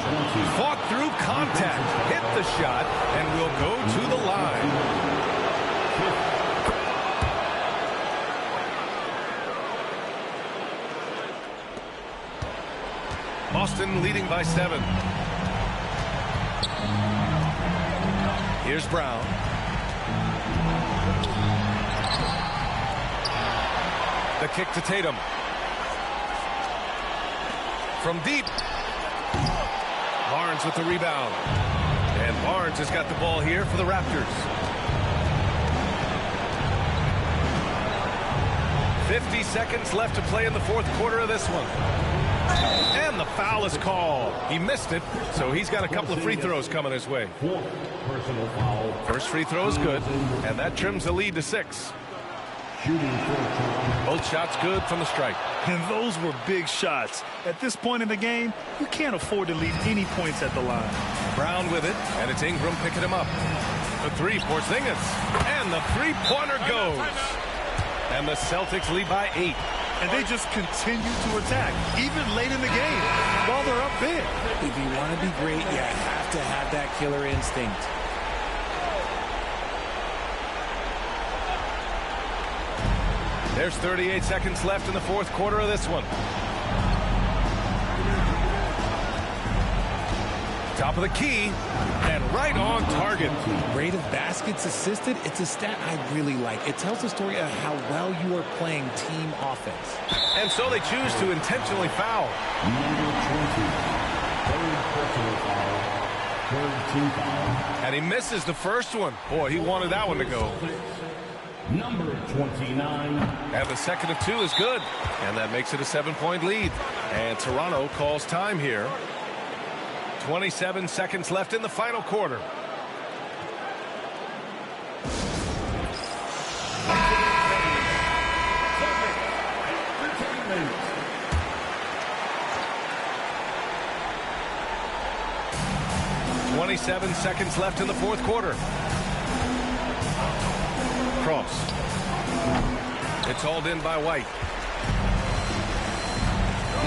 Fought through contact, hit the shot, and will go to the line. Boston leading by 7. Here's Brown. The kick to Tatum. From deep. Barnes with the rebound. And Barnes has got the ball here for the Raptors. 50 seconds left to play in the fourth quarter of this one. And the foul is called. He missed it, so he's got a couple of free throws coming his way. First free throw is good, and that trims the lead to 6. Both shots good from the stripe. And those were big shots. At this point in the game, you can't afford to leave any points at the line. Brown with it, and it's Ingram picking him up. The three, Porzingis, and the three-pointer goes. And the Celtics lead by 8. And they just continue to attack, even late in the game, while they're up big. If you want to be great, you have to have that killer instinct. There's 38 seconds left in the fourth quarter of this one. Top of the key, and right on target. Rate of baskets assisted, it's a stat I really like. It tells the story of how well you are playing team offense. And so they choose to intentionally foul. Number 20. Third personal foul. Third team foul. And he misses the first one. Boy, he wanted that one to go. Number 29. And the second of 2 is good. And that makes it a 7-point lead. And Toronto calls time here. 27 seconds left in the final quarter. .27 seconds left in the fourth quarter. Cross. It's hauled in by White.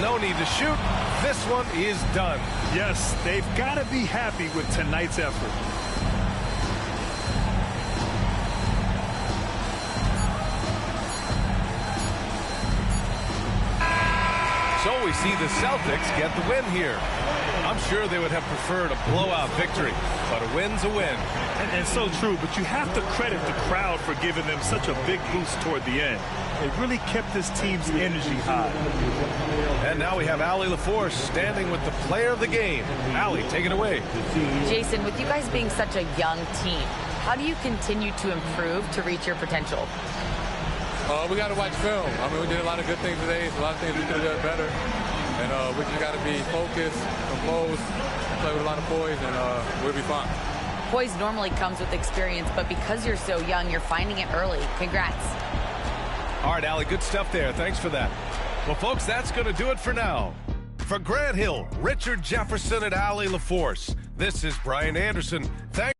No need to shoot. This one is done. Yes, they've got to be happy with tonight's effort. So we see the Celtics get the win here. I'm sure they would have preferred a blowout victory, but a win's a win. And so true, but you have to credit the crowd for giving them such a big boost toward the end. It really kept this team's energy high. And now we have Allie LaForce standing with the player of the game. Allie, take it away. Jason, with you guys being such a young team, how do you continue to improve to reach your potential? We got to watch film. I mean, we did a lot of good things today. So a lot of things we could have done better. And we just got to be focused, composed, play with a lot of poise, and we'll be fine. Poise normally comes with experience, but because you're so young, you're finding it early. Congrats. All right, Allie, good stuff there. Thanks for that. Well, folks, that's going to do it for now. For Grant Hill, Richard Jefferson, and Allie LaForce, this is Brian Anderson. Thanks.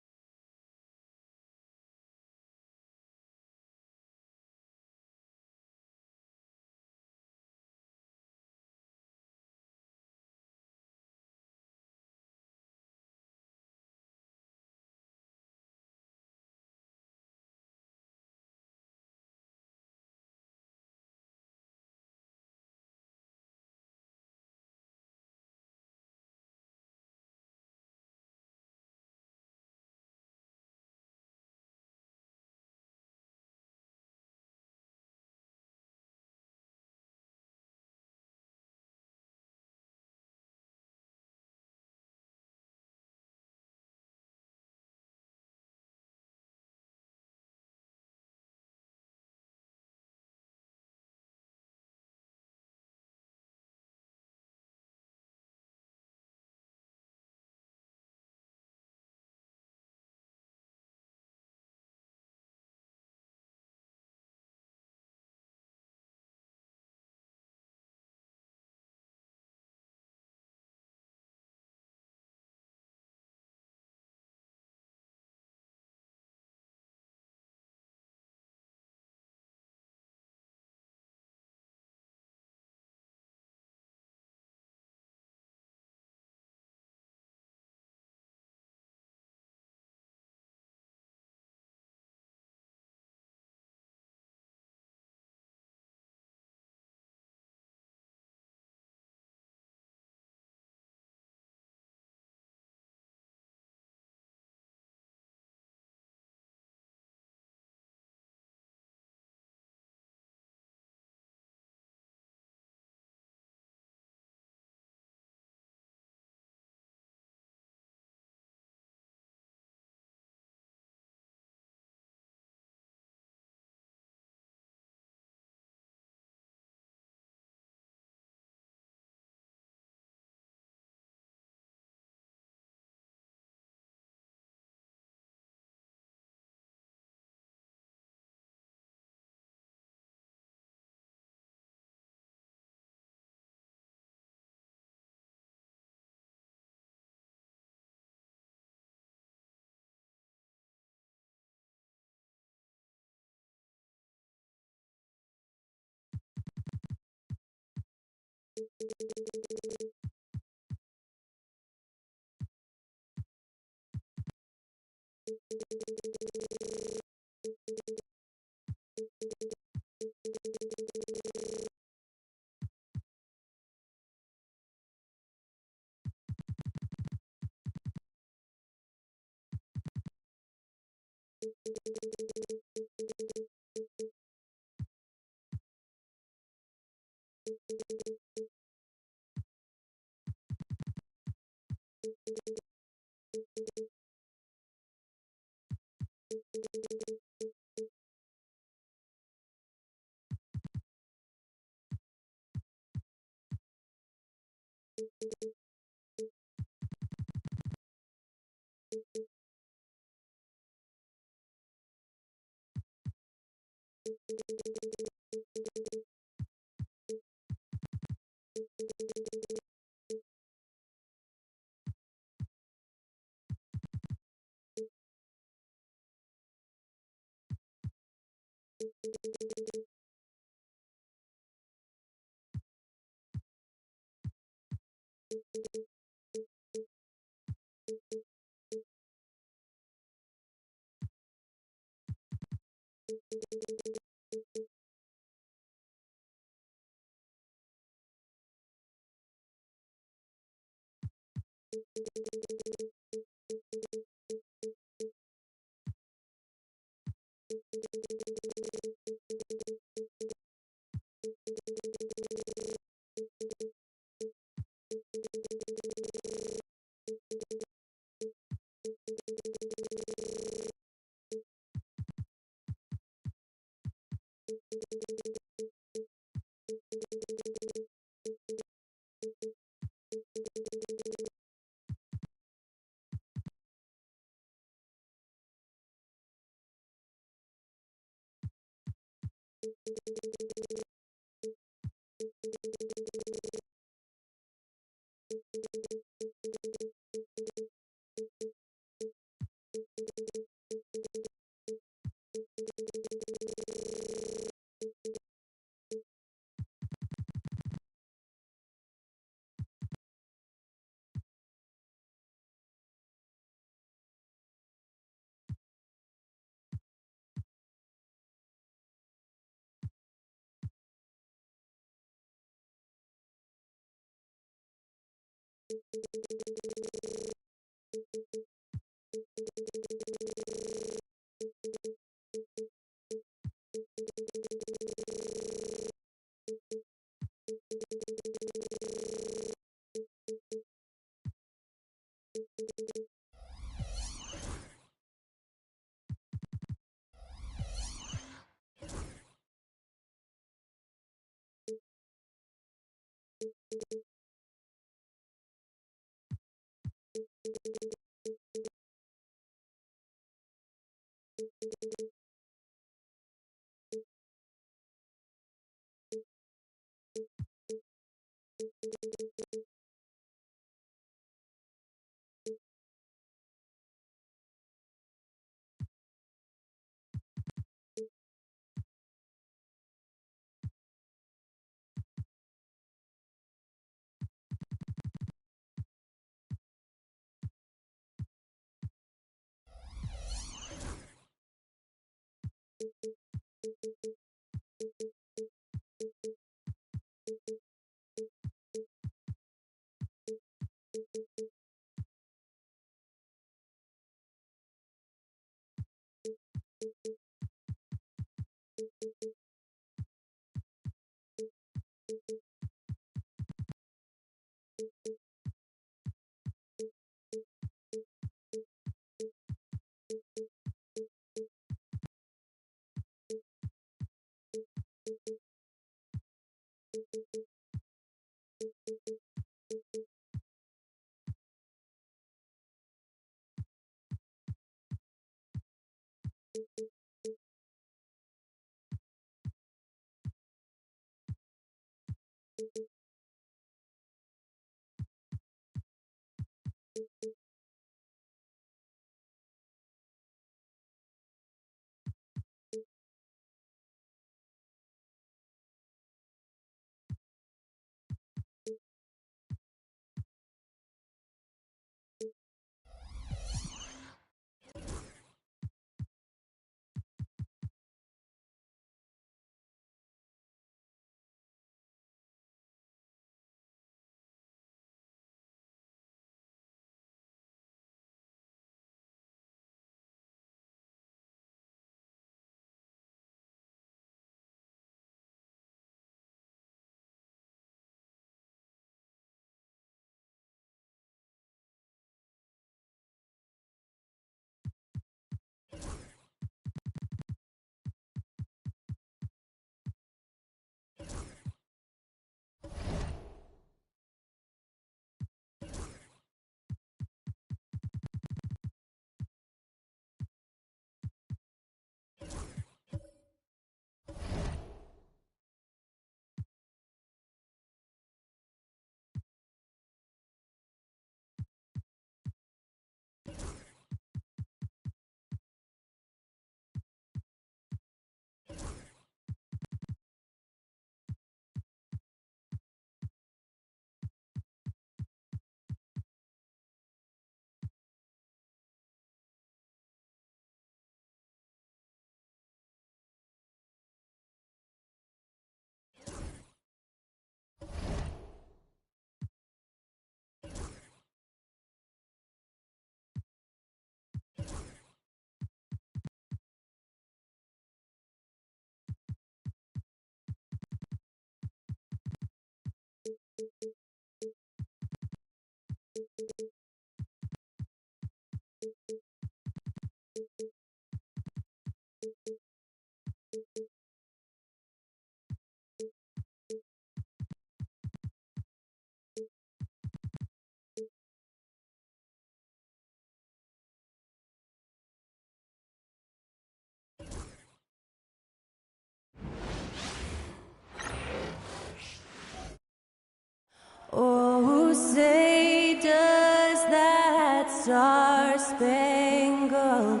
who say, does that star-spangled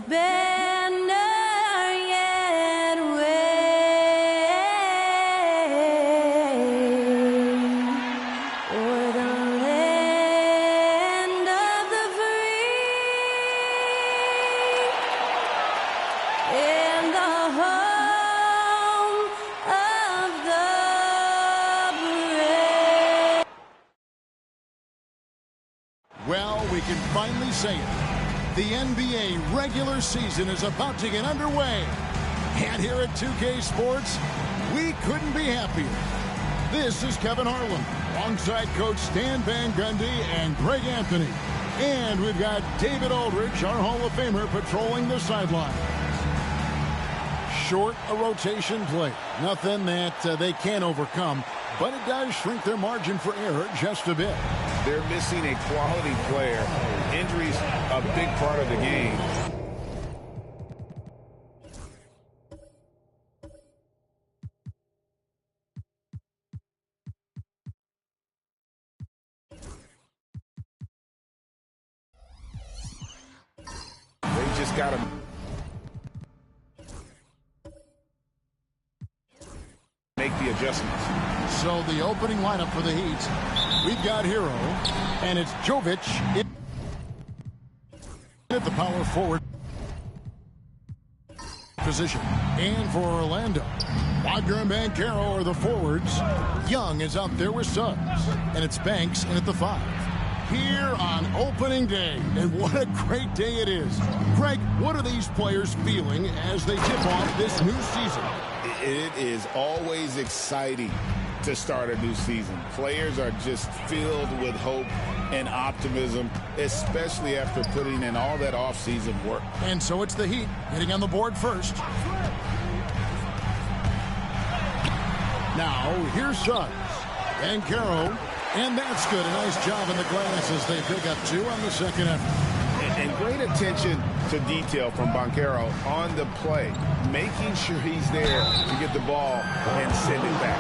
banner yet wave o'er the land of the free and the home of the brave? Well, we can finally say it. The NBA regular season is about to get underway. And here at 2K Sports, we couldn't be happier. This is Kevin Harlan, alongside Coach Stan Van Gundy and Greg Anthony. And we've got David Aldridge, our Hall of Famer, patrolling the sideline. Short a rotation play. Nothing that they can't overcome, but it does shrink their margin for error just a bit. They're missing a quality player. Injuries a big part of the game. They just got to make the adjustments. So the opening lineup for the Heat, we've got Hero, and it's Jovic at the power forward position. And for Orlando, Wagner and Banchero are the forwards. Young is out there with Suggs, and it's Banks in at the 5. Here on opening day, and what a great day it is. Greg, what are these players feeling as they tip off this new season? It is always exciting to start a new season. Players are just filled with hope and optimism, especially after putting in all that offseason work. And so it's the Heat hitting on the board first. Now, here's Suggs. Banchero, and that's good. A nice job in the glass as they pick up 2 on the second effort. And great attention to detail from Banchero on the play, making sure he's there to get the ball and send it back.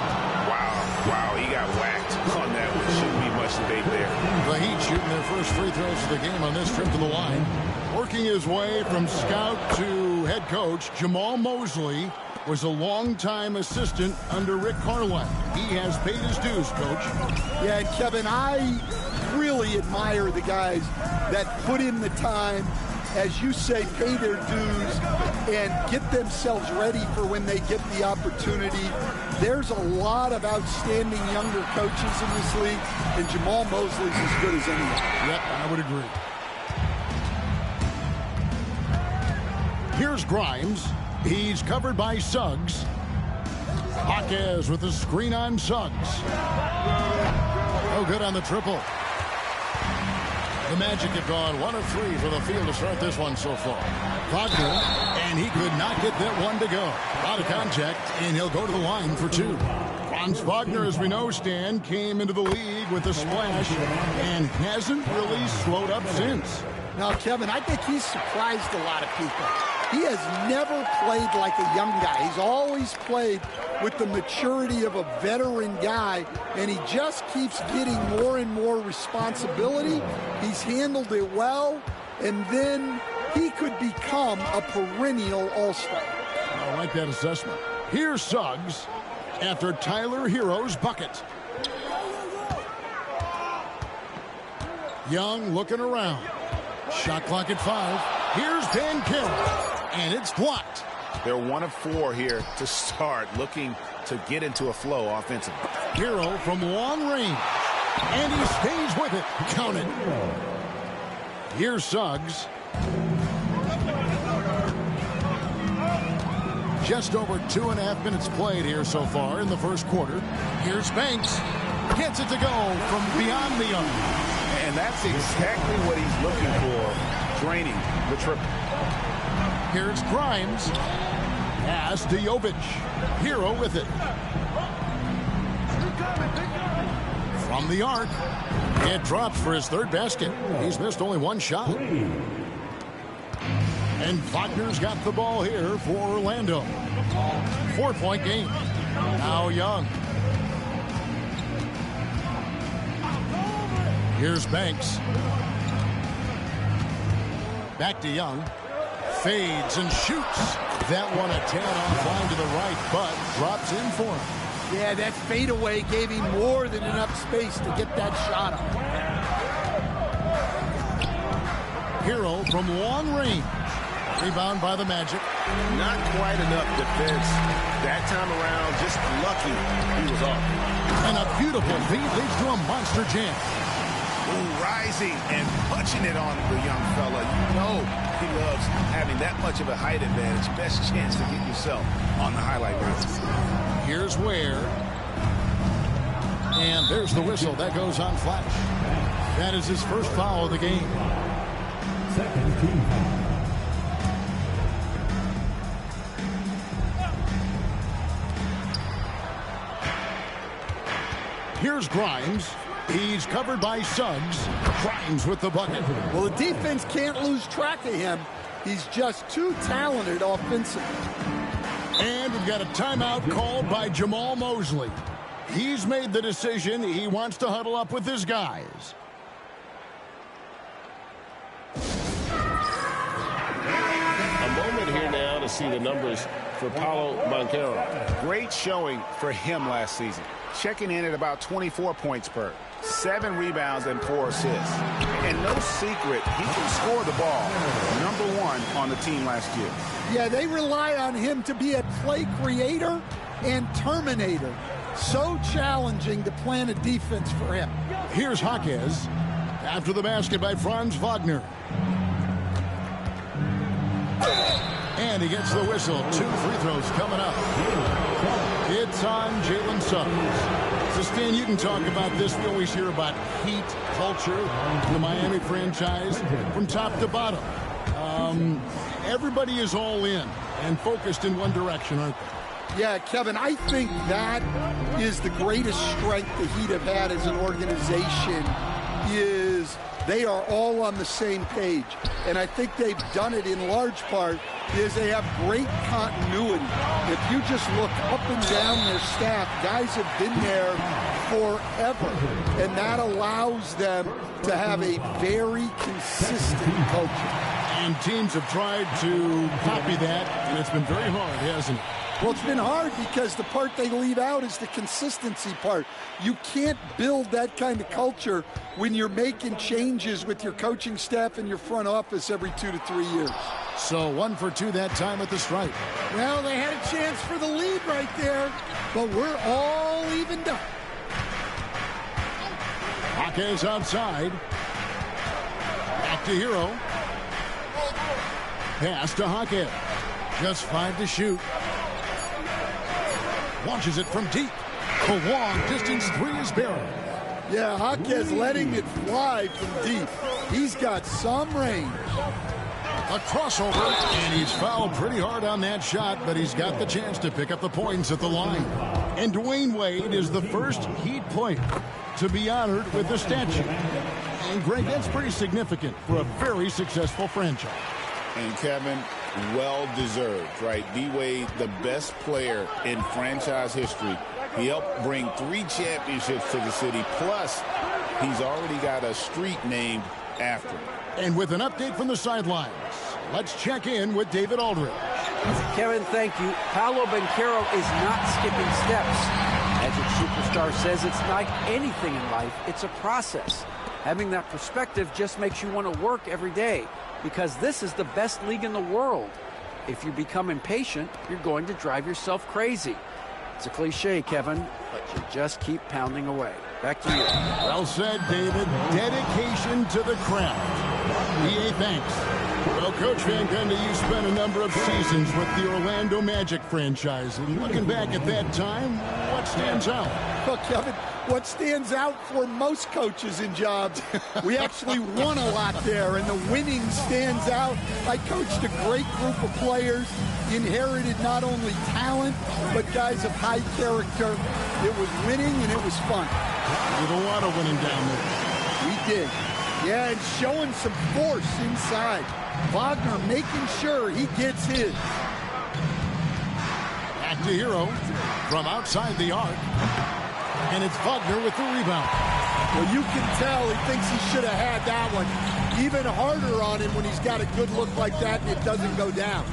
Wow, he got whacked on that one. Shouldn't be much debate there. The Heat shooting their first free throws of the game on this trip to the line. Working his way from scout to head coach, Jamal Mosley was a longtime assistant under Rick Carlisle. He has paid his dues, Coach. Yeah, and Kevin, I really admire the guys that put in the time, as you say, pay their dues and get themselves ready for when they get the opportunity. There's a lot of outstanding younger coaches in this league, and Jamal Mosley's as good as anyone. Yep, I would agree. Here's Grimes. He's covered by Suggs. Jaquez with the screen on Suggs. Oh, good on the triple. The Magic have gone 1 of 3 for the field to start this one so far. Wagner, and he could not get that one to go. Out of contact, and he'll go to the line for 2. Franz Wagner, as we know, Stan, came into the league with a splash and hasn't really slowed up since. Now, Kevin, I think he's surprised a lot of people. He has never played like a young guy. He's always played with the maturity of a veteran guy, and he just keeps getting more and more responsibility. He's handled it well, and then he could become a perennial all-star. I like that assessment. Here's Suggs after Tyler Hero's bucket. Young looking around. Shot clock at 5. Here's Banchero. And it's blocked. They're 1 of 4 here to start, looking to get into a flow offensively. Hero from long range. And he stays with it. Count it. Here's Suggs. Just over 2.5 minutes played here so far in the first quarter. Here's Banks. Gets it to go from beyond the arc. And that's exactly what he's looking for, draining the triple. Here's Grimes. Pass to Jovic. Hero with it. From the arc. It drops for his 3rd basket. He's missed only 1 shot. And Wagner's got the ball here for Orlando. 4-point game. Now Young. Here's Banks. Back to Young. Fades and shoots. That one a tad offline to the right, but drops in for him. Yeah, that fadeaway gave him more than enough space to get that shot up. Hero from long range. Rebound by the Magic. Not quite enough defense. That time around, just lucky he was off. And a beautiful feed leads to a monster jam. Ooh, rising and punching it on the young fella. You know he loves having that much of a height advantage. Best chance to get yourself on the highlight reels. Here's Ware. And there's the whistle. That goes on Flash. That is his first foul of the game. Second team foul. Here's Grimes. He's covered by Suggs. Grimes with the bucket. Well, the defense can't lose track of him. He's just too talented offensively. And we've got a timeout called by Jamal Mosley. He's made the decision. He wants to huddle up with his guys. A moment here now to see the numbers for Paolo Banchero. Great showing for him last season. Checking in at about 24 points per. 7 rebounds and 4 assists. And no secret, he can score the ball. #1 on the team last year. Yeah, they rely on him to be a play creator and terminator. So challenging to plan a defense for him. Here's Jaquez. After the basket by Franz Wagner. And he gets the whistle. 2 free throws coming up. It's on Jalen Suggs. So, Stan, you can talk about this. We always hear about heat culture, the Miami franchise, from top to bottom. Everybody is all in and focused in one direction, aren't they? Yeah, Kevin, I think that is the greatest strength the Heat have had as an organization is they are all on the same page. And I think they've done it in large part because they have great continuity. If you just look up and down their staff, guys have been there forever. And that allows them to have a very consistent culture. And teams have tried to copy that, and it's been very hard, hasn't it? Well, it's been hard because the part they leave out is the consistency part. You can't build that kind of culture when you're making changes with your coaching staff and your front office every 2 to 3 years. So 1 for 2 that time at the stripe. Well, they had a chance for the lead right there, but we're all evened up. Jaquez outside. Back to Hero. Pass to Jaquez. Just 5 to shoot. Launches it from deep. A long distance 3 is buried. Yeah, Jaquez letting it fly from deep. He's got some range. A crossover, and he's fouled pretty hard on that shot, but he's got the chance to pick up the points at the line. And Dwayne Wade is the first Heat player to be honored with a statue. And Greg, that's pretty significant for a very successful franchise. And Kevin, well-deserved, right? D-Wade, the best player in franchise history. He helped bring 3 championships to the city, plus he's already got a street named after him. And with an update from the sidelines, let's check in with David Aldridge. Kevin, thank you. Paolo Banchero is not skipping steps. Magic Superstar says it's like anything in life, it's a process. Having that perspective just makes you want to work every day because this is the best league in the world. If you become impatient, you're going to drive yourself crazy. It's a cliche, Kevin, but you just keep pounding away. Back to you. Well said, David. Dedication to the craft. EA, thanks. Well, Coach Van Gundy, you spent a number of seasons with the Orlando Magic franchise. And looking back at that time, what stands out? Well, Kevin, what stands out for most coaches in jobs, we actually won a lot there, and the winning stands out. I coached a great group of players, inherited not only talent, but guys of high character. It was winning, and it was fun. With a lot of winning down there. We did. Yeah, and showing some force inside. Wagner making sure he gets his. Back to Hero from outside the arc. And it's Wagner with the rebound. Well, you can tell he thinks he should have had that one. Even harder on him when he's got a good look like that and it doesn't go down.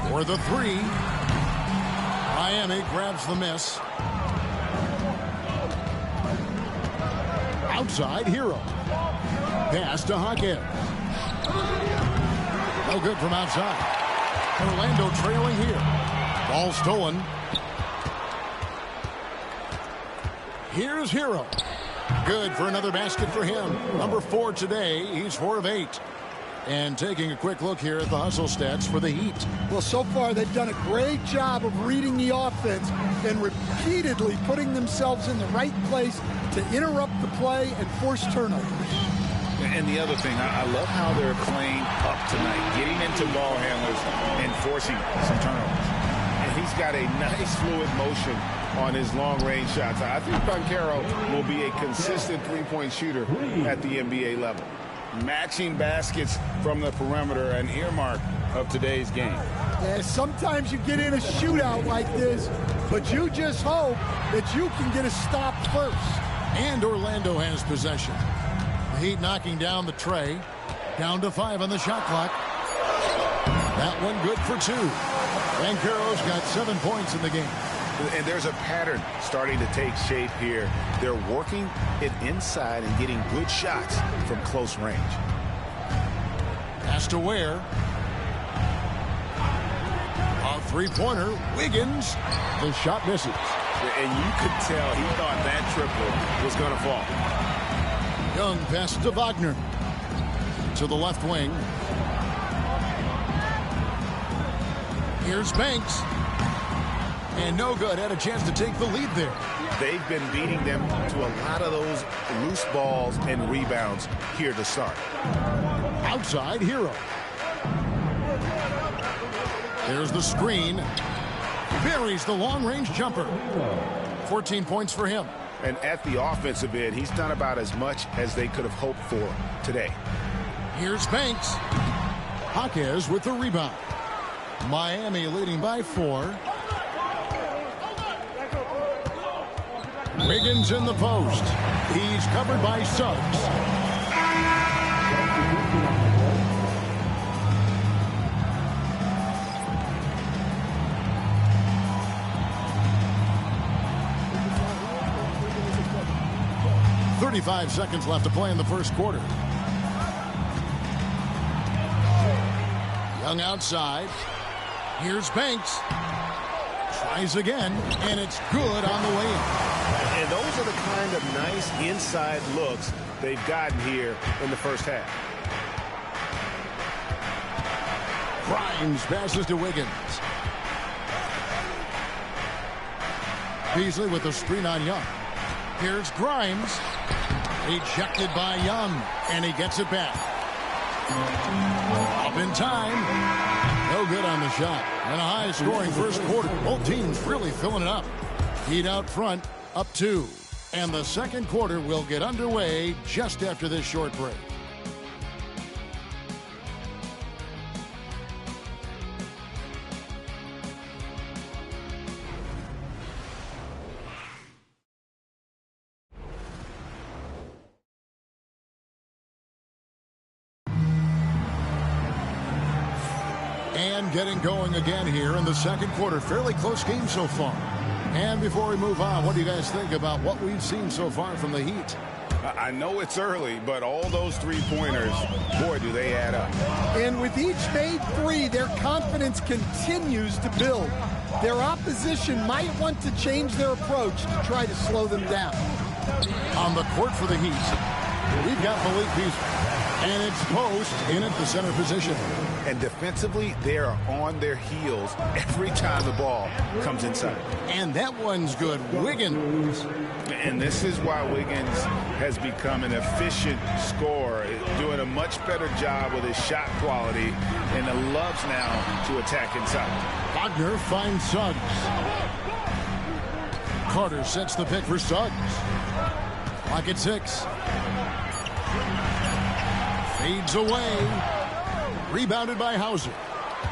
For the three, Miami grabs the miss. Outside, Hero. Pass to Hawkins. No good from outside. Orlando trailing here. Ball stolen. Here's Hero. Good for another basket for him. Number 4 today. He's 4 of 8. And taking a quick look here at the hustle stats for the Heat. Well, so far they've done a great job of reading the offense and repeatedly putting themselves in the right place to interrupt the play and force turnovers. And the other thing, I love how they're playing up tonight, getting into ball handlers and forcing some turnovers. And he's got a nice fluid motion on his long-range shots. I think Banchero will be a consistent three-point shooter at the NBA level. Matching baskets from the perimeter, an earmark of today's game. Yeah, sometimes you get in a shootout like this, but you just hope that you can get a stop first. And Orlando has possession. The Heat knocking down the tray. Down to 5 on the shot clock. That one good for 2. Banchero's got 7 points in the game. And there's a pattern starting to take shape here. They're working it inside and getting good shots from close range. Pass to Ware. A three-pointer. Wiggins. The shot misses. And you could tell he thought that triple was going to fall. Young pass to Wagner. To the left wing. Here's Banks. And no good. Had a chance to take the lead there. They've been beating them to a lot of those loose balls and rebounds here to start. Outside, Hero. There's the screen. Buries the long-range jumper. 14 points for him. And at the offensive end, he's done about as much as they could have hoped for today. Here's Banks. Hawkins with the rebound. Miami leading by 4. Wiggins in the post. He's covered by Suggs. .35 seconds left to play in the first quarter. Young outside. Here's Banks. Tries again, and it's good on the way in. And those are the kind of nice inside looks they've gotten here in the first half. Grimes passes to Wiggins. Beasley with the screen on Young. Here's Grimes. Ejected by Young, and he gets it back. Up in time. No good on the shot. And a high-scoring first quarter. Both teams really filling it up. Heat out front, up 2. And the second quarter will get underway just after this short break. And getting going again here in the second quarter. Fairly close game so far. And before we move on, what do you guys think about what we've seen so far from the Heat? I know it's early, but all those three-pointers, boy, do they add up. And with each made 3, their confidence continues to build. Their opposition might want to change their approach to try to slow them down. On the court for the Heat, we've got Malik Beasley. And it's post in at the center position. And defensively, they are on their heels every time the ball comes inside. And that one's good. Wiggins. And this is why Wiggins has become an efficient scorer, doing a much better job with his shot quality, and loves now to attack inside. Wagner finds Suggs. Carter sets the pick for Suggs. Clock at 6. Fades away. Rebounded by Hauser.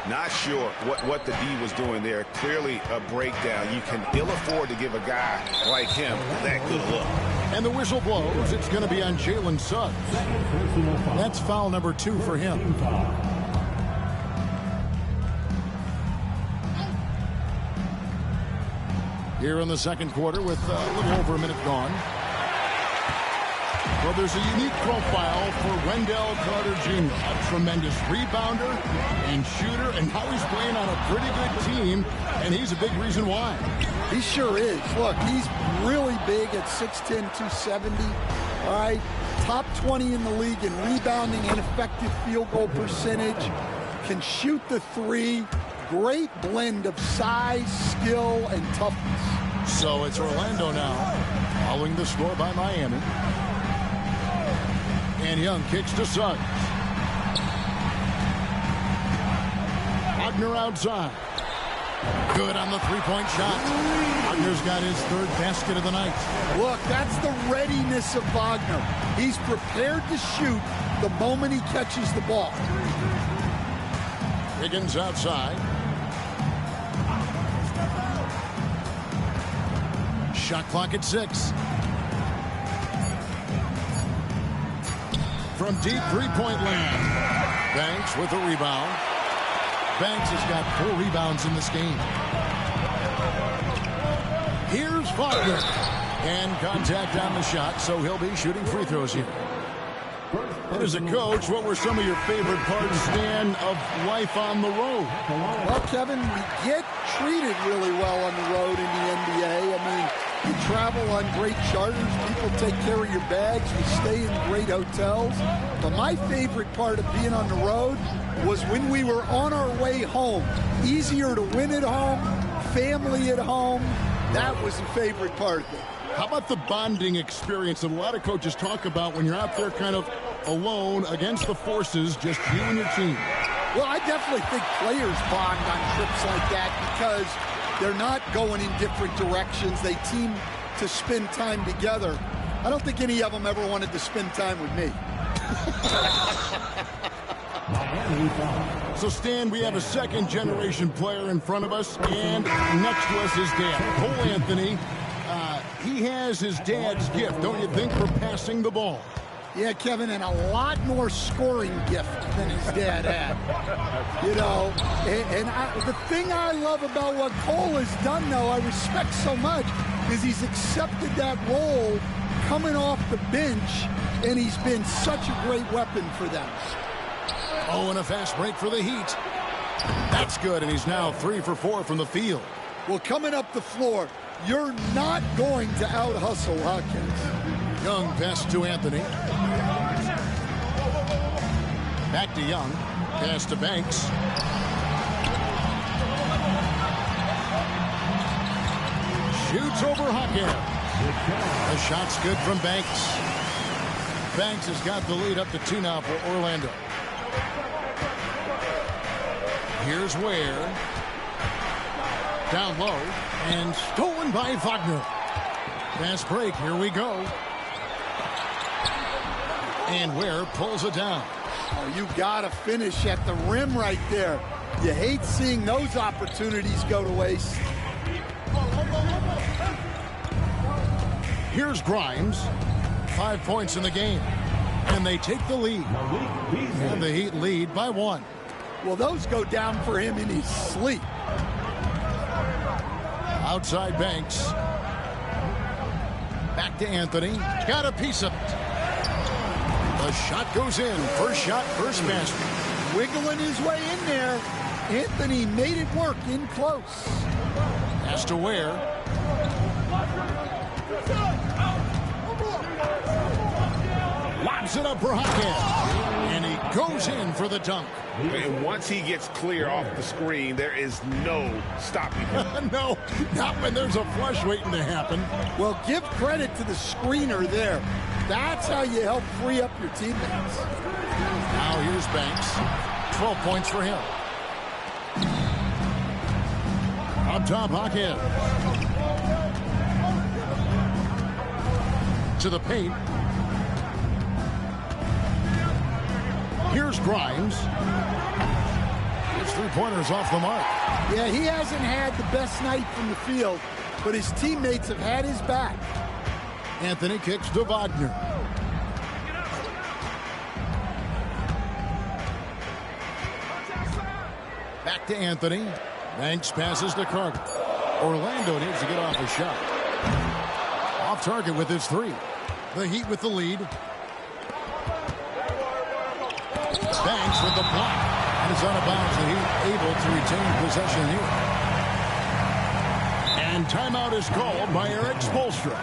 Not sure what the D was doing there. Clearly a breakdown. You can ill afford to give a guy like him that good look. And the whistle blows. It's going to be on Jalen Suggs. That's foul number 2 for him. Here in the second quarter with a little over a minute gone. Well, there's a unique profile for Wendell Carter Jr. A tremendous rebounder and shooter, and now he's playing on a pretty good team, and he's a big reason why. He sure is. Look, he's really big at 6'10", 270. All right, top 20 in the league in rebounding and effective field goal percentage. Can shoot the 3. Great blend of size, skill, and toughness. So it's Orlando now, following the score by Miami. And Young kicks to Suggs. Wagner outside. Good on the three-point shot. Wagner's got his 3rd basket of the night. Look, that's the readiness of Wagner. He's prepared to shoot the moment he catches the ball. Higgins outside. Shot clock at 6. From deep three-point land. Banks with a rebound. Banks has got 4 rebounds in this game. Here's Wagner. And contact on the shot, so he'll be shooting free throws here. And as a coach, what were some of your favorite parts, Stan, of life on the road? Well, Kevin, we get treated really well on the road in the NBA. I mean, you travel on great charters. People take care of your bags. We stay in great hotels. But my favorite part of being on the road was when we were on our way home. Easier to win at home, family at home. That was the favorite part of it. How about the bonding experience that a lot of coaches talk about when you're out there kind of alone against the forces, just you and your team? Well, I definitely think players bond on trips like that because they're not going in different directions. They team to spend time together. I don't think any of them ever wanted to spend time with me. So, Stan, we have a second-generation player in front of us, and next to us is dad, Cole Anthony. He has his dad's gift, don't you think, for passing the ball? Yeah, Kevin, and a lot more scoring gift than his dad had. You know, the thing I love about what Cole has done, though, I respect so much, is he's accepted that role coming off the bench, and he's been such a great weapon for them. Oh, and a fast break for the Heat. That's good, and he's now 3 for 4 from the field. Well, coming up the floor, you're not going to out-hustle Hawkins. Young pass to Anthony. Back to Young. Pass to Banks. Shoots over Hawkins. The shot's good from Banks. Banks has got the lead up to 2 now for Orlando. Here's Ware. Down low. And stolen by Wagner. Fast break. Here we go. And Ware pulls it down. Oh, you got to finish at the rim right there. You hate seeing those opportunities go to waste. Here's Grimes. 5 points in the game. And they take the lead. And the Heat lead by 1. Well, those go down for him in his sleep. Outside Banks. Back to Anthony. Got a piece of it. The shot goes in. First shot, first basket. Wiggling his way in there. Anthony made it work in close. Has to Ware. Lobs it up for Hawkins. And he goes in for the dunk. And once he gets clear off the screen, there is no stopping him. No, not when there's a flush waiting to happen. Well, give credit to the screener there. That's how you help free up your teammates. Now here's Banks. 12 points for him. Up top, Hawkins. To the paint. Here's Grimes. It's three-pointers off the mark. Yeah, he hasn't had the best night from the field, but his teammates have had his back. Anthony kicks to Wagner. Back to Anthony. Banks passes to Carter. Orlando needs to get off a shot. Off target with his three. The Heat with the lead. Banks with the block. And it's out of bounds. The Heat able to retain possession here. And timeout is called by Eric Spoelstra.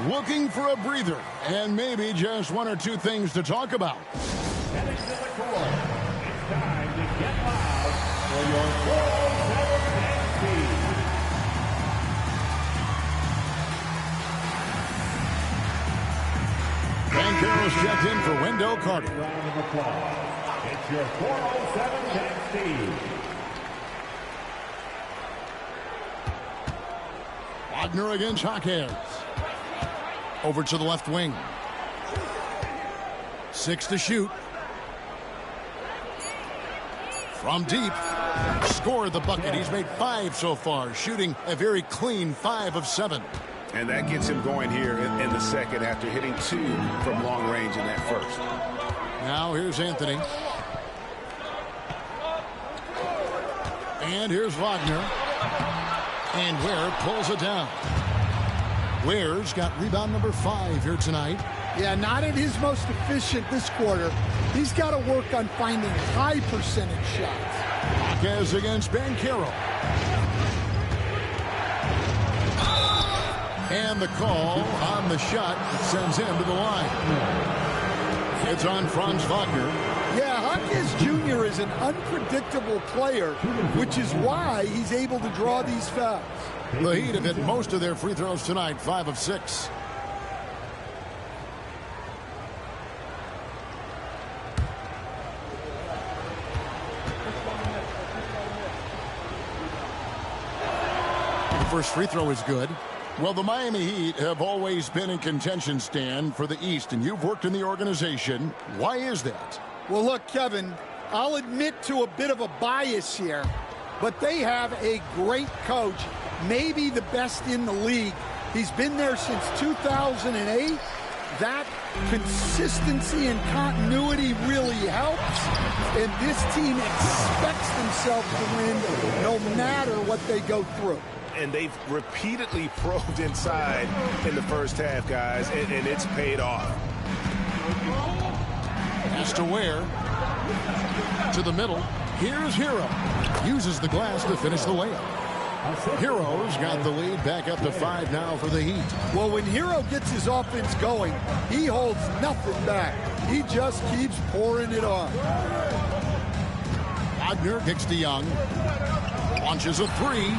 Looking for a breather and maybe just one or two things to talk about. Heading to the court. It's time to get loud for your 407 team. Banchero's checked in for Wendell Carter. Round of applause. It's your 407 tag team. Wagner against Jaquez. Over to the left wing. 6 to shoot. From deep. Scored the bucket. He's made 5 so far. Shooting a very clean 5 of 7. And that gets him going here in the second after hitting 2 from long range in that first. Now here's Anthony. And here's Wagner. And Ware pulls it down. Ware's got rebound number 5 here tonight. Yeah, not at his most efficient this quarter. He's got to work on finding high percentage shots. Jaquez against Banchero. And the call on the shot that sends him to the line. It's on Franz Wagner. Yeah, Jaquez Jr. is an unpredictable player, which is why he's able to draw these fouls. The Heat have hit most of their free throws tonight, 5 of 6. The first free throw is good. Well, the Miami Heat have always been in contention, Stan, for the East, and you've worked in the organization. Why is that? Well, look, Kevin, I'll admit to a bit of a bias here, but they have a great coach, maybe the best in the league. He's been there since 2008. That consistency and continuity really helps, and this team expects themselves to win no matter what they go through. And they've repeatedly probed inside in the first half, guys, and it's paid off. Pass to Ware. To the middle. Here's Hero. Uses the glass to finish the layup. Hero's got the lead back up to 5 now for the Heat. Well, when Hero gets his offense going, he holds nothing back. He just keeps pouring it on. Wagner kicks to Young. Launches a 3.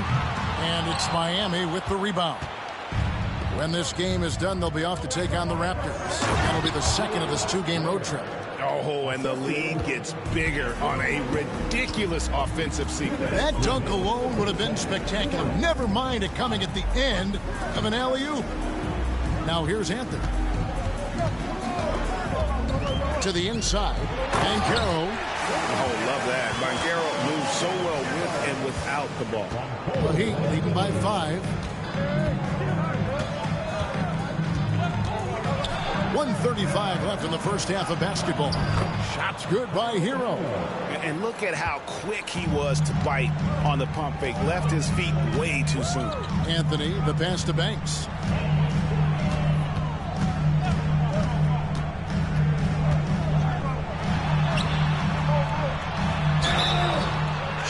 And it's Miami with the rebound. When this game is done, they'll be off to take on the Raptors. That'll be the second of this 2-game road trip. Oh, and the lead gets bigger on a ridiculous offensive sequence. That dunk alone would have been spectacular. Never mind it coming at the end of an alley-oop. Now here's Anthony. To the inside. Banchero. Oh, love that. Banchero moves so well with and without the ball. The Heat leading by 5. 1:35 left in the first half of basketball. Shots good by Hero. And look at how quick he was to bite on the pump fake. Left his feet way too soon. Anthony, the pass to Banks.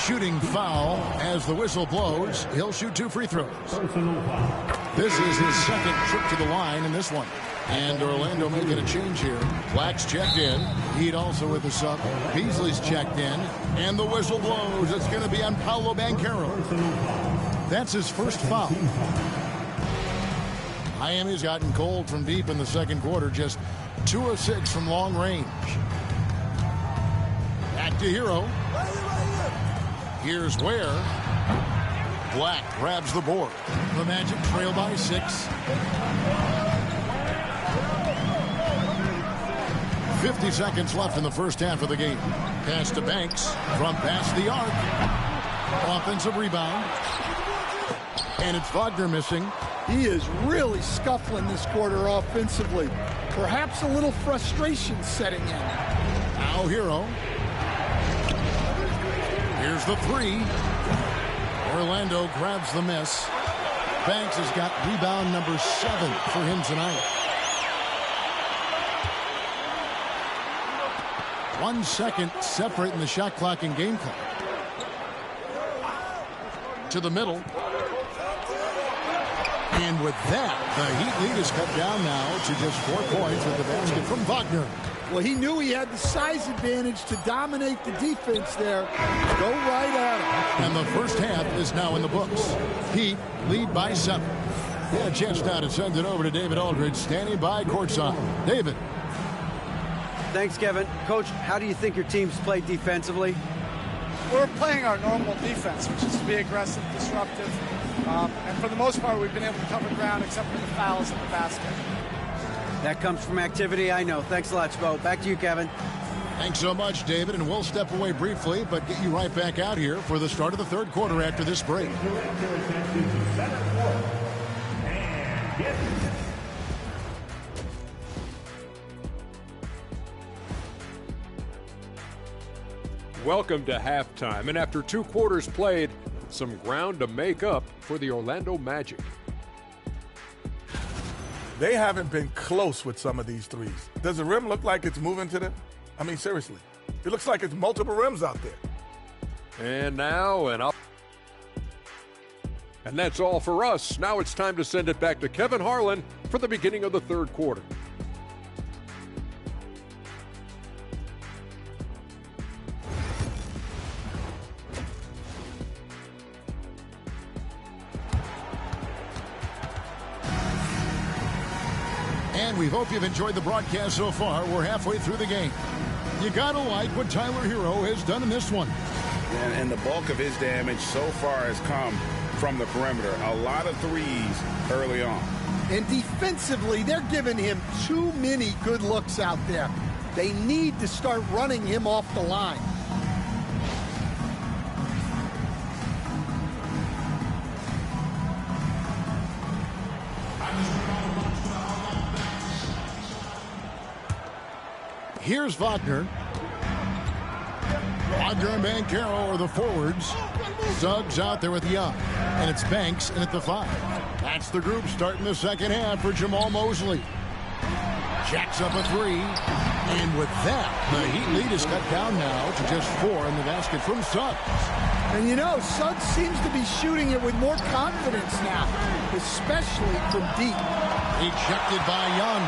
Shooting foul as the whistle blows. He'll shoot 2 free throws. This is his second trip to the line in this one. And Orlando making a change here. Black's checked in. Heat also with the sub. Beasley's checked in. And the whistle blows. It's going to be on Paolo Banchero. That's his first foul. Miami's gotten cold from deep in the second quarter. Just 2 of 6 from long range. Back to Hero. Here's Ware. Black grabs the board. The Magic trail by 6. 50 seconds left in the first half of the game. Pass to Banks from past the arc. Offensive rebound. And it's Wagner missing. He is really scuffling this quarter offensively. Perhaps a little frustration setting in. Now Hero. Here's the three. Orlando grabs the miss. Banks has got rebound number 7 for him tonight. 1 second separating the shot clock and game clock. To the middle. And with that, the Heat lead is cut down now to just 4 points with the basket from Wagner. Well, he knew he had the size advantage to dominate the defense there. Go right at him. And the first half is now in the books. Heat lead by 7. Yeah, a chance now to send it over to David Aldridge, standing by courtside. David. Thanks, Kevin. Coach, how do you think your team's played defensively? We're playing our normal defense, which is to be aggressive, disruptive. And for the most part, we've been able to cover ground except for the fouls in the basket. That comes from activity, I know. Thanks a lot, Spo. Back to you, Kevin. Thanks so much, David. And we'll step away briefly, but get you right back out here for the start of the third quarter after this break. Welcome to halftime. And after 2 quarters played, some ground to make up for the Orlando Magic. They haven't been close with some of these threes. Does the rim look like it's moving to them? I mean, seriously. It looks like it's multiple rims out there. And now and up. And that's all for us. Now it's time to send it back to Kevin Harlan for the beginning of the third quarter. And we hope you've enjoyed the broadcast so far. We're halfway through the game. You gotta like what Tyler Hero has done in this one. And the bulk of his damage so far has come from the perimeter. A lot of threes early on. And defensively, they're giving him too many good looks out there. They need to start running him off the line. Here's Wagner. Wagner and Banchero are the forwards. Suggs out there with Young. And it's Banks in at the 5. That's the group starting the second half for Jamal Mosley. Jacks up a 3. And with that, the Heat lead is cut down now to just 4 in the basket from Suggs. And you know, Suggs seems to be shooting it with more confidence now, especially from deep. Ejected by Young.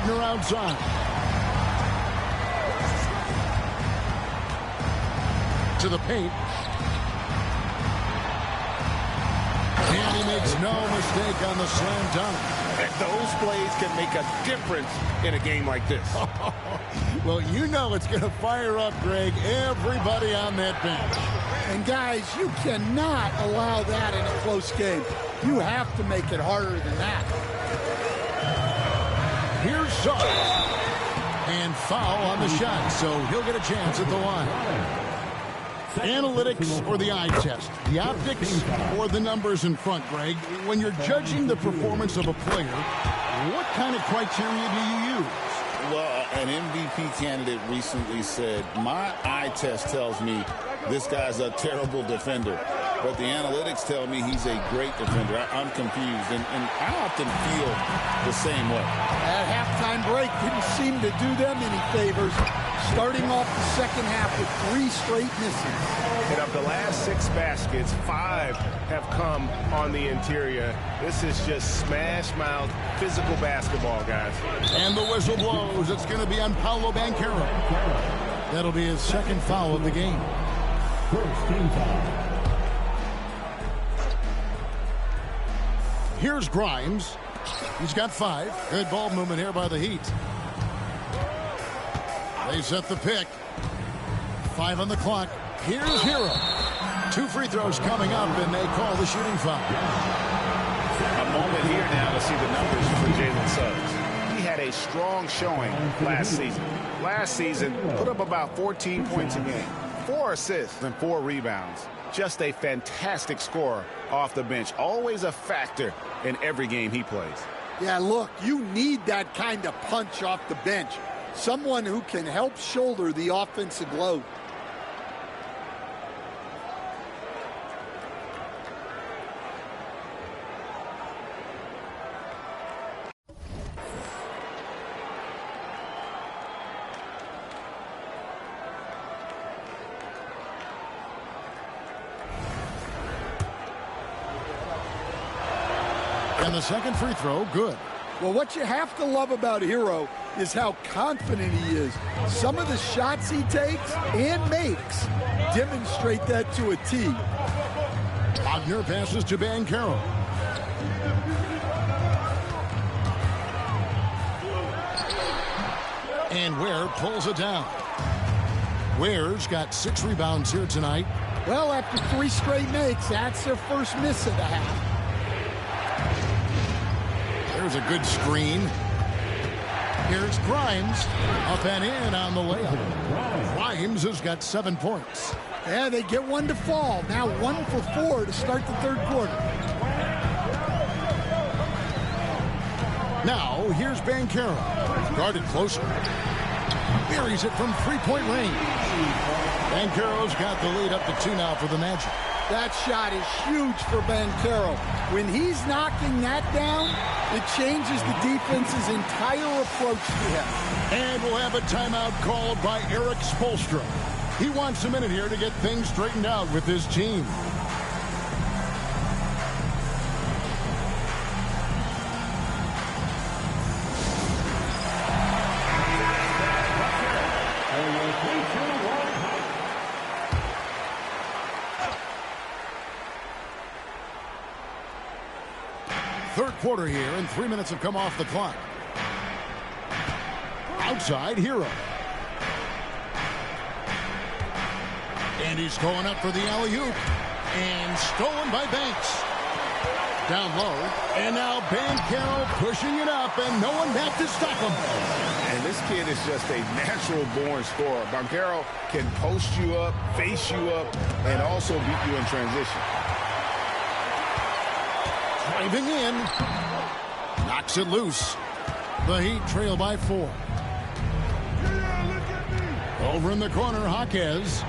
Wagner outside. To the paint. And he makes no mistake on the slam dunk. And those plays can make a difference in a game like this. Well, you know it's going to fire up, Greg, everybody on that bench. And guys, you cannot allow that in a close game. You have to make it harder than that. Here's Suggs. And foul on the shot, so he'll get a chance at the line. Analytics or the eye test? The optics or the numbers in front, Greg? When you're judging the performance of a player, what kind of criteria do you use? Well, an MVP candidate recently said, my eye test tells me this guy's a terrible defender, but the analytics tell me he's a great defender. I'm confused, and I often feel the same way. That halftime break didn't seem to do them any favors, starting off the second half with 3 straight misses. And of the last 6 baskets, 5 have come on the interior. This is just smash-mouth physical basketball, guys. And the whistle blows. It's going to be on Paolo Banchero. That'll be his second foul of the game. First team foul. Here's Grimes. He's got 5. Good ball movement here by the Heat. They set the pick. 5 on the clock. Here's Hero. 2 free throws coming up, and they call the shooting foul. A moment here now to see the numbers for Jalen Suggs. He had a strong showing last season. Last season, put up about 14 points a game, 4 assists and 4 rebounds. Just a fantastic scorer off the bench. Always a factor in every game he plays. Yeah, look, you need that kind of punch off the bench. Someone who can help shoulder the offensive load. And the second free throw, good. Well, what you have to love about Herro is how confident he is. Some of the shots he takes and makes demonstrate that to a T. Wagner passes to Banchero. And Ware pulls it down. Ware's got 6 rebounds here tonight. Well, after 3 straight makes, that's their first miss of the half. There's a good screen. Here's Grimes. Up and in on the layup. Grimes has got 7 points. Yeah, they get 1 to fall. Now 1 for 4 to start the third quarter. Now, here's Banchero. Guarded closer. Buries it from 3-point range. Banchero's got the lead up to 2 now for the Magic. That shot is huge for Banchero. When he's knocking that down, it changes the defense's entire approach to him. And we'll have a timeout called by Eric Spoelstra. He wants a minute here to get things straightened out with his team. Third quarter here, and 3 minutes have come off the clock. Outside, Herro. And he's going up for the alley-oop. And stolen by Banks. Down low. And now Banchero pushing it up, and no one back to stop him. And this kid is just a natural-born scorer. Banchero can post you up, face you up, and also beat you in transition. Driving in. Knocks it loose. The Heat trail by 4. Over in the corner, Jaquez.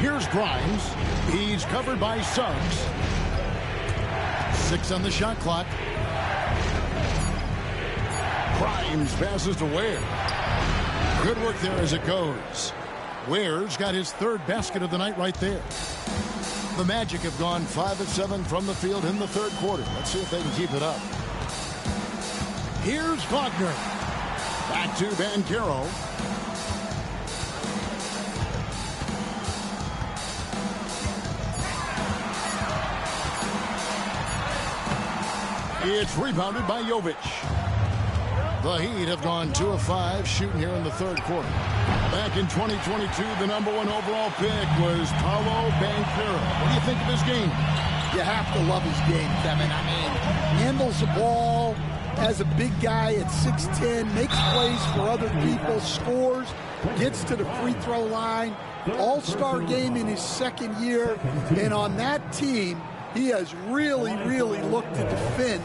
Here's Grimes. He's covered by Suggs. 6 on the shot clock. Grimes passes to Ware. Good work there as it goes. Ware's got his 3rd basket of the night right there. The Magic have gone 5 of 7 from the field in the third quarter. Let's see if they can keep it up. Here's Wagner. Back to Banchero. It's rebounded by Jovic. The Heat have gone 2 of 5 shooting here in the third quarter. Back in 2022, the number 1 overall pick was Paolo Banchero. What do you think of his game? You have to love his game, Kevin. I mean, handles the ball as a big guy at 6'10", makes plays for other people, scores, gets to the free throw line. All-star game in his 2nd year. And on that team, he has really, really looked to defend.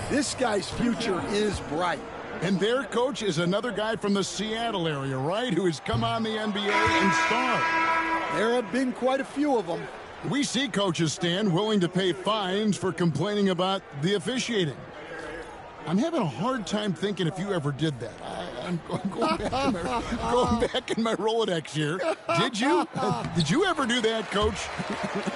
This guy's future is bright. And their coach is another guy from the Seattle area, right? Who has come on the NBA and starred. There have been quite a few of them. We see coaches, Stan, willing to pay fines for complaining about the officiating. I'm having a hard time thinking if you ever did that. I'm going back in my Rolodex here. Did you? Did you ever do that, Coach?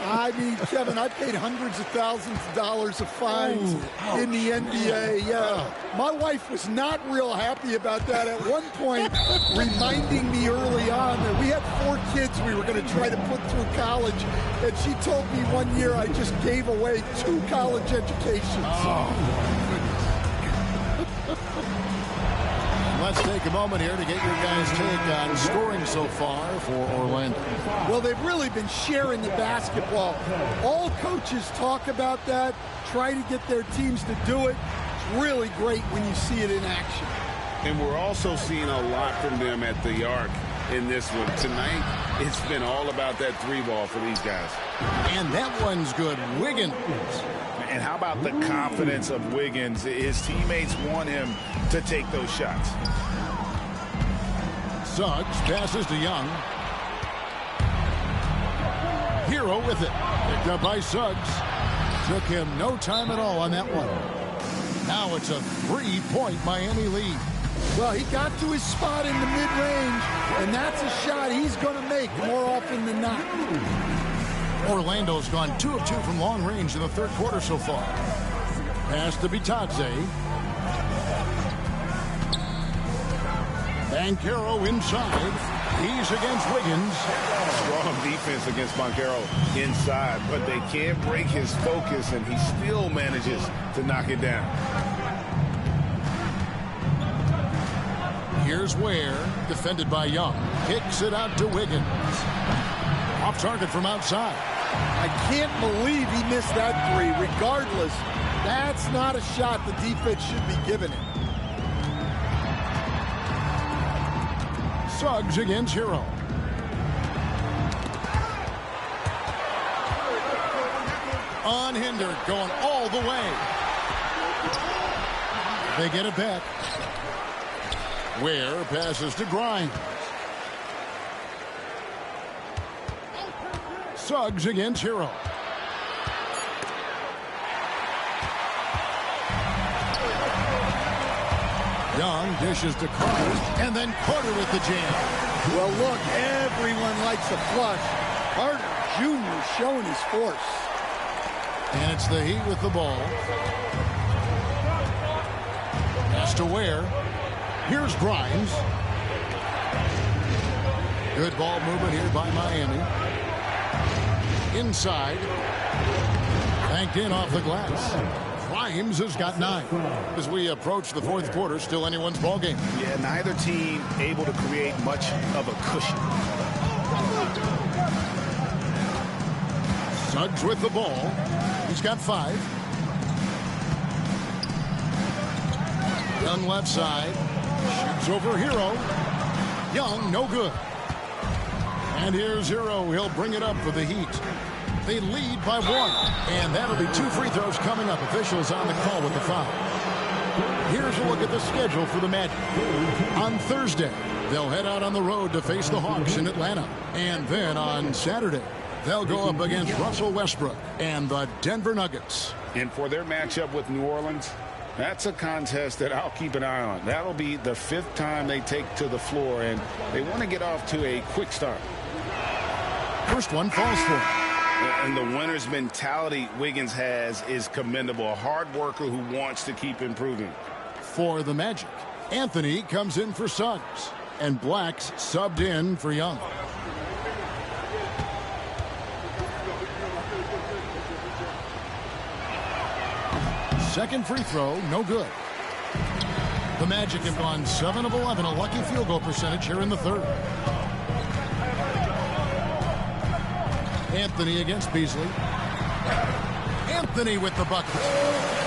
I mean, Kevin, I paid hundreds of thousands of dollars of fines in the NBA. Yeah, my wife was not real happy about that at one point, reminding me early on that we had 4 kids we were going to try to put through college, and she told me one year I just gave away 2 college educations. let's take a moment here to get your guys' take on scoring so far for Orlando. Well, they've really been sharing the basketball. All coaches talk about that, try to get their teams to do it. It's really great when you see it in action. And we're also seeing a lot from them at the arc in this one. Tonight, it's been all about that three ball for these guys. And that one's good. Wiggins. And how about the confidence of Wiggins? His teammates want him to take those shots. Suggs passes to Young. Hero with it. Picked up by Suggs. Took him no time at all on that one. Now it's a 3-point Miami lead. Well, he got to his spot in the mid-range, and that's a shot he's going to make more often than not. Orlando's gone 2 of 2 from long range in the third quarter so far. Pass to Bitadze. Banchero inside. He's against Wiggins. Strong defense against Banchero inside, but they can't break his focus, and he still manages to knock it down. Here's Ware, defended by Young. Kicks it out to Wiggins. Off target from outside. I can't believe he missed that three. Regardless, that's not a shot the defense should be giving him. Suggs against Hero. Unhindered, going all the way. They get it back. Ware passes to Grimes. Suggs against Hero. Young dishes to Carter, and then Carter with the jam. Well, look, everyone likes a flush. Carter Jr. showing his force. And it's the Heat with the ball. Pass to Ware. Here's Grimes. Good ball movement here by Miami. Inside. Banked in off the glass. Grimes has got 9. As we approach the fourth quarter, still anyone's ball game. Yeah, neither team able to create much of a cushion. Suggs with the ball. He's got 5. Young left side. Shoots over Hero. Young, no good. And here's Hero. He'll bring it up for the Heat. They lead by 1. And that'll be 2 free throws coming up. Officials on the call with the foul. Here's a look at the schedule for the Magic. On Thursday, they'll head out on the road to face the Hawks in Atlanta. And then on Saturday, they'll go up against Russell Westbrook and the Denver Nuggets. And for their matchup with New Orleans, that's a contest that I'll keep an eye on. That'll be the 5th time they take to the floor, and they want to get off to a quick start. First one falls for him. And the winner's mentality Wiggins has is commendable. A hard worker who wants to keep improving. For the Magic, Anthony comes in for Suggs, and Black's subbed in for Young. Second free throw, no good. The Magic have gone 7 of 11, a lucky field goal percentage here in the third. Anthony against Beasley. Anthony with the bucket.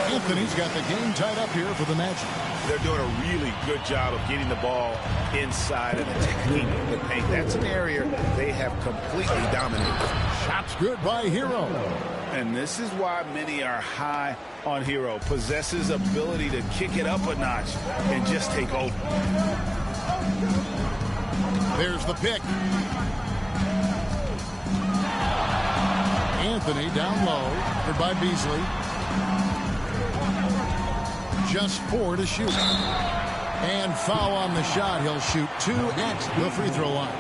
Anthony's got the game tied up here for the Magic. They're doing a really good job of getting the ball inside and attacking the paint. That's an area they have completely dominated. Shots good by Hero. And this is why many are high on Hero. Possesses ability to kick it up a notch and just take over. There's the pick. Anthony down low, covered by Beasley. Just 4 to shoot. And foul on the shot. He'll shoot 2 at the free throw line.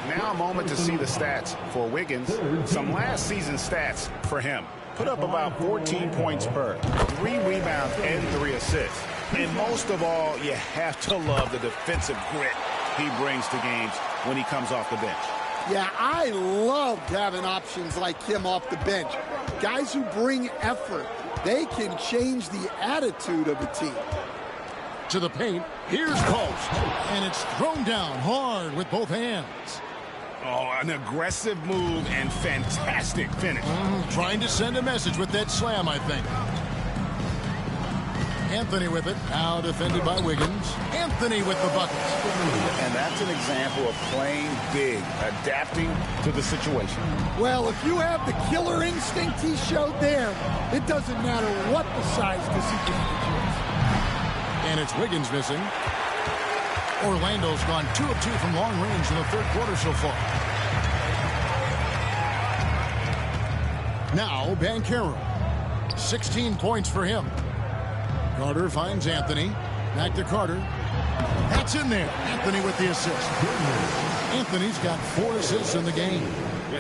Now a moment to see the stats for Wiggins. Some last season stats for him. Put up about 14 points per, 3 rebounds and 3 assists. And most of all, you have to love the defensive grit he brings to games when he comes off the bench. Yeah, I loved having options like him off the bench. Guys who bring effort. They can change the attitude of a team. to the paint. Here's post. And it's thrown down hard with both hands. Oh, an aggressive move and fantastic finish. Trying to send a message with that slam, I think. Anthony with it. Now defended by Wiggins. Anthony with the buckets. And that's an example of playing big, adapting to the situation. Well, if you have the killer instinct he showed there, it doesn't matter what the size disadvantage is. And it's Wiggins missing. Orlando's gone 2 of 2 from long range in the third quarter so far. Now, Banchero. 16 points for him. Carter finds Anthony. Back to Carter. That's in there. Anthony with the assist. Anthony's got 4 assists in the game.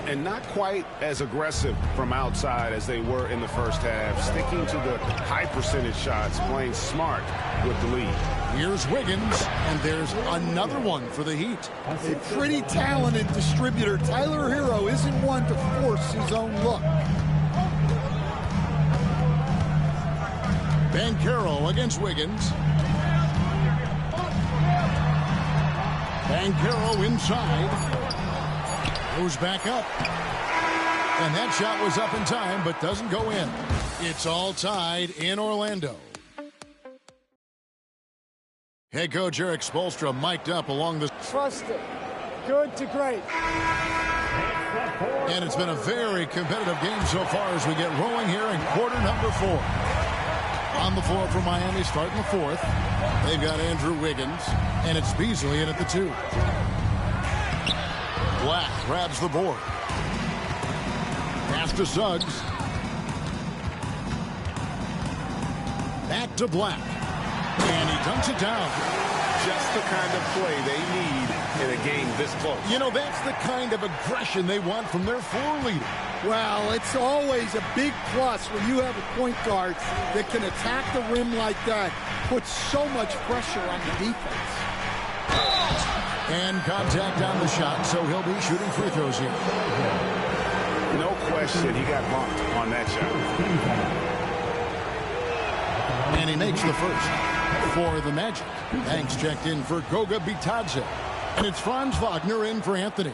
And not quite as aggressive from outside as they were in the first half. Sticking to the high percentage shots, playing smart with the lead. Here's Wiggins, and there's another one for the Heat. A pretty talented distributor. Tyler Hero isn't one to force his own look. Banchero against Wiggins. Banchero inside. Goes back up. And that shot was up in time, but doesn't go in. It's all tied in Orlando. Head coach Eric Spoelstra mic'd up along the... Trust it. Good to great. And it's been a very competitive game so far as we get rolling here in quarter number 4. On the floor for Miami starting the 4th. They've got Andrew Wiggins, and it's Beasley in at the 2. Black grabs the board. Pass to Suggs. Back to Black. And he dunks it down. Just the kind of play they need in a game this close. You know, that's the kind of aggression they want from their floor leader. Well, it's always a big plus when you have a point guard that can attack the rim like that, puts so much pressure on the defense. And contact on the shot, so he'll be shooting free throws here. No question he got bumped on that shot. And he makes the first for the Magic. Banks checked in for Goga Bitadze. And it's Franz Wagner in for Anthony.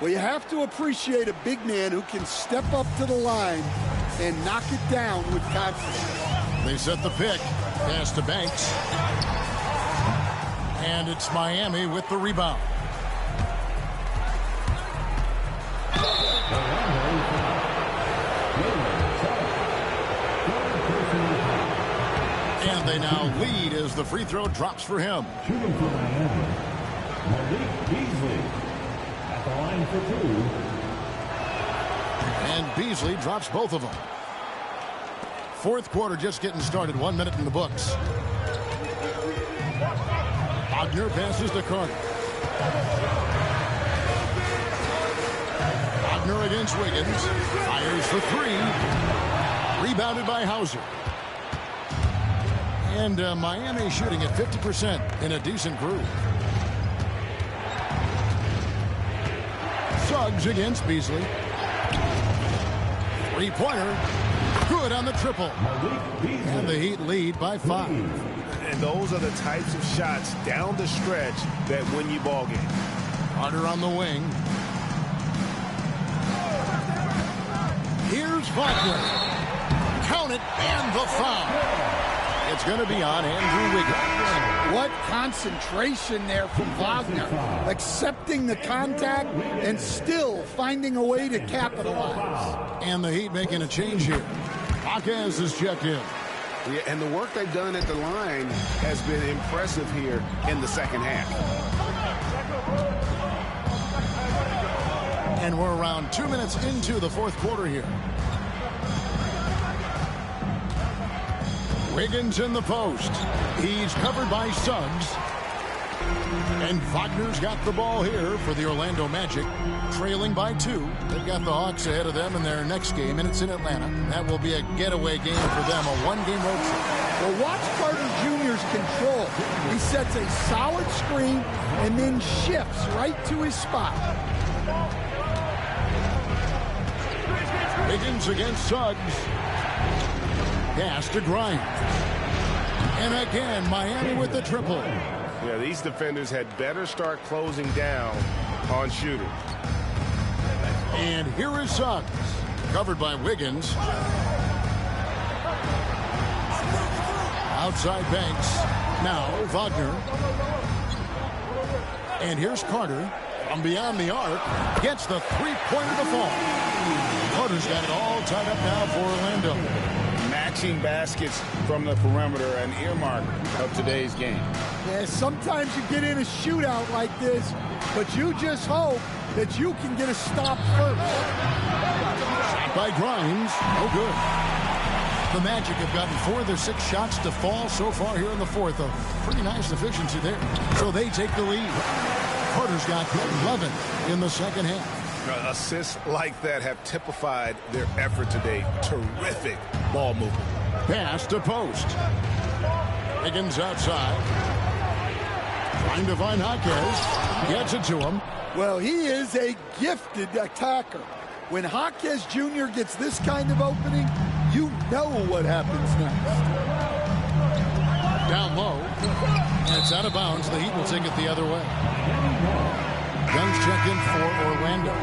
Well, you have to appreciate a big man who can step up to the line and knock it down with confidence. They set the pick. Pass to Banks. And it's Miami with the rebound. And they now lead as the free throw drops for him. Shooting for Miami, Malik Beasley at the line for 2. And Beasley drops both of them. Fourth quarter just getting started. 1 minute in the books. Wagner passes to Carter. Wagner against Wiggins. Fires for 3. Rebounded by Hauser. And Miami shooting at 50% in a decent groove. Suggs against Beasley. Three-pointer. Good on the triple. And the Heat lead by 5. And those are the types of shots down the stretch that win you ball games. Carter on the wing. Here's Wagner. Count it, and the foul. It's going to be on Andrew Wiggins. What concentration there from Wagner. Accepting the contact and still finding a way to capitalize. And the Heat making a change here. Hawkins is checked in. Yeah, and the work they've done at the line has been impressive here in the second half. And we're around 2 minutes into the fourth quarter here. Wiggins in the post. He's covered by Suggs. And Wagner's got the ball here for the Orlando Magic, trailing by 2. They've got the Hawks ahead of them in their next game, and it's in Atlanta. That will be a getaway game for them, a one-game road trip. Well, watch Carter Jr.'s control. He sets a solid screen and then shifts right to his spot. Wiggins against Suggs. Pass to Grimes. And again, Miami with the triple. Yeah, these defenders had better start closing down on shooters. And here is Suggs, covered by Wiggins. Outside Banks. Now Wagner. And here's Carter from beyond the arc. Gets the three-pointer to fall. Carter's got it all tied up now for Orlando. Matching baskets from the perimeter, an earmark of today's game. Yeah, sometimes you get in a shootout like this, but you just hope that you can get a stop first. Shot by Grimes. No good. The Magic have gotten 4 of their 6 shots to fall so far here in the fourth. A pretty nice efficiency there. So they take the lead. Carter's got 11 in the second half. Assists like that have typified their effort today. Terrific ball movement. Pass to post. Higgins outside. Trying to find Jaquez. Gets it to him. Well, he is a gifted attacker. When Jaquez Jr. gets this kind of opening, you know what happens next. Down low. And it's out of bounds. The Heat will take it the other way. Young's check in for Orlando.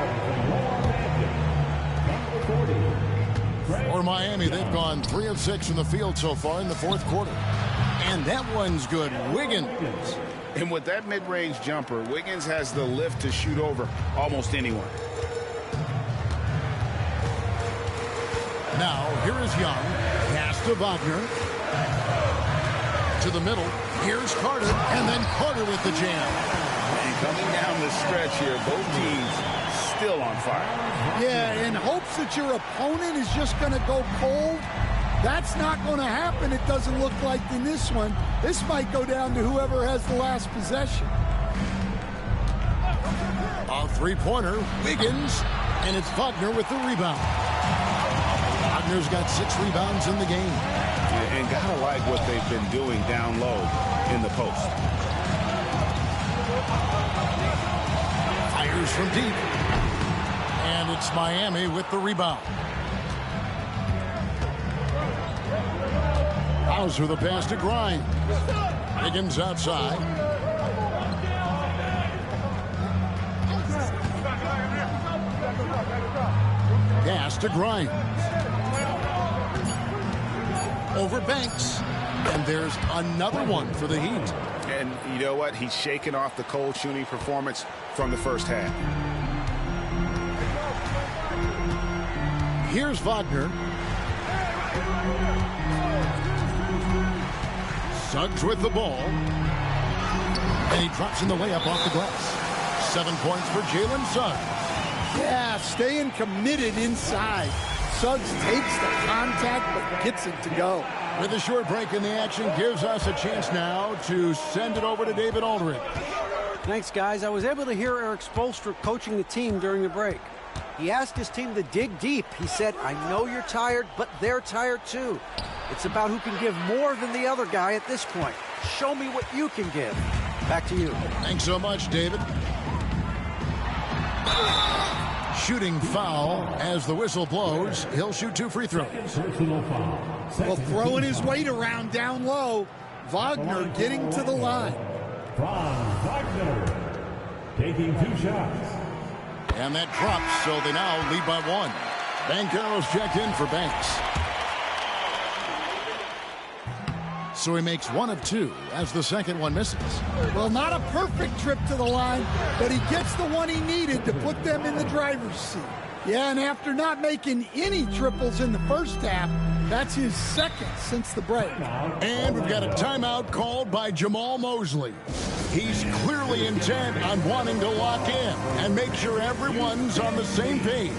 For Miami, they've gone 3 of 6 from the field so far in the fourth quarter. And that one's good. Wiggins. And with that mid-range jumper, Wiggins has the lift to shoot over almost anyone. Now, here is Young. Pass to Wagner. To the middle. Here's Carter. And then Carter with the jam. And coming down the stretch here, both teams still on fire. Yeah, in hopes that your opponent is just going to go cold. That's not going to happen, it doesn't look like in this one. This might go down to whoever has the last possession. A three-pointer. Wiggins. And it's Wagner with the rebound. Wagner's got 6 rebounds in the game. And gotta like what they've been doing down low in the post. Fires from deep. And it's Miami with the rebound. Hauser the pass to Grimes. Higgins outside. Pass to Grimes. Over Banks. And there's another one for the Heat. And you know what? He's shaking off the cold shooting performance from the first half. Here's Wagner. Suggs with the ball. And he drops in the layup off the glass. 7 points for Jalen Suggs. Yeah, staying committed inside. Suggs takes the contact but gets it to go. With a short break in the action, gives us a chance now to send it over to David Aldridge. Thanks, guys. I was able to hear Eric Spoelstra coaching the team during the break. He asked his team to dig deep. He said, I know you're tired, but they're tired too. It's about who can give more than the other guy at this point. Show me what you can give. Back to you. Thanks so much, David. Shooting foul as the whistle blows. He'll shoot 2 free throws. Well, throwing his weight around down low. Wagner getting to the line. Franz Wagner taking 2 shots. And that drops, so they now lead by 1. Banchero's checked in for Banks. So he makes 1 of 2 as the second one misses. Well, not a perfect trip to the line, but he gets the one he needed to put them in the driver's seat. Yeah, and after not making any triples in the first half, that's his second since the break. And we've got a timeout called by Jamal Mosley. He's clearly intent on wanting to lock in and make sure everyone's on the same page.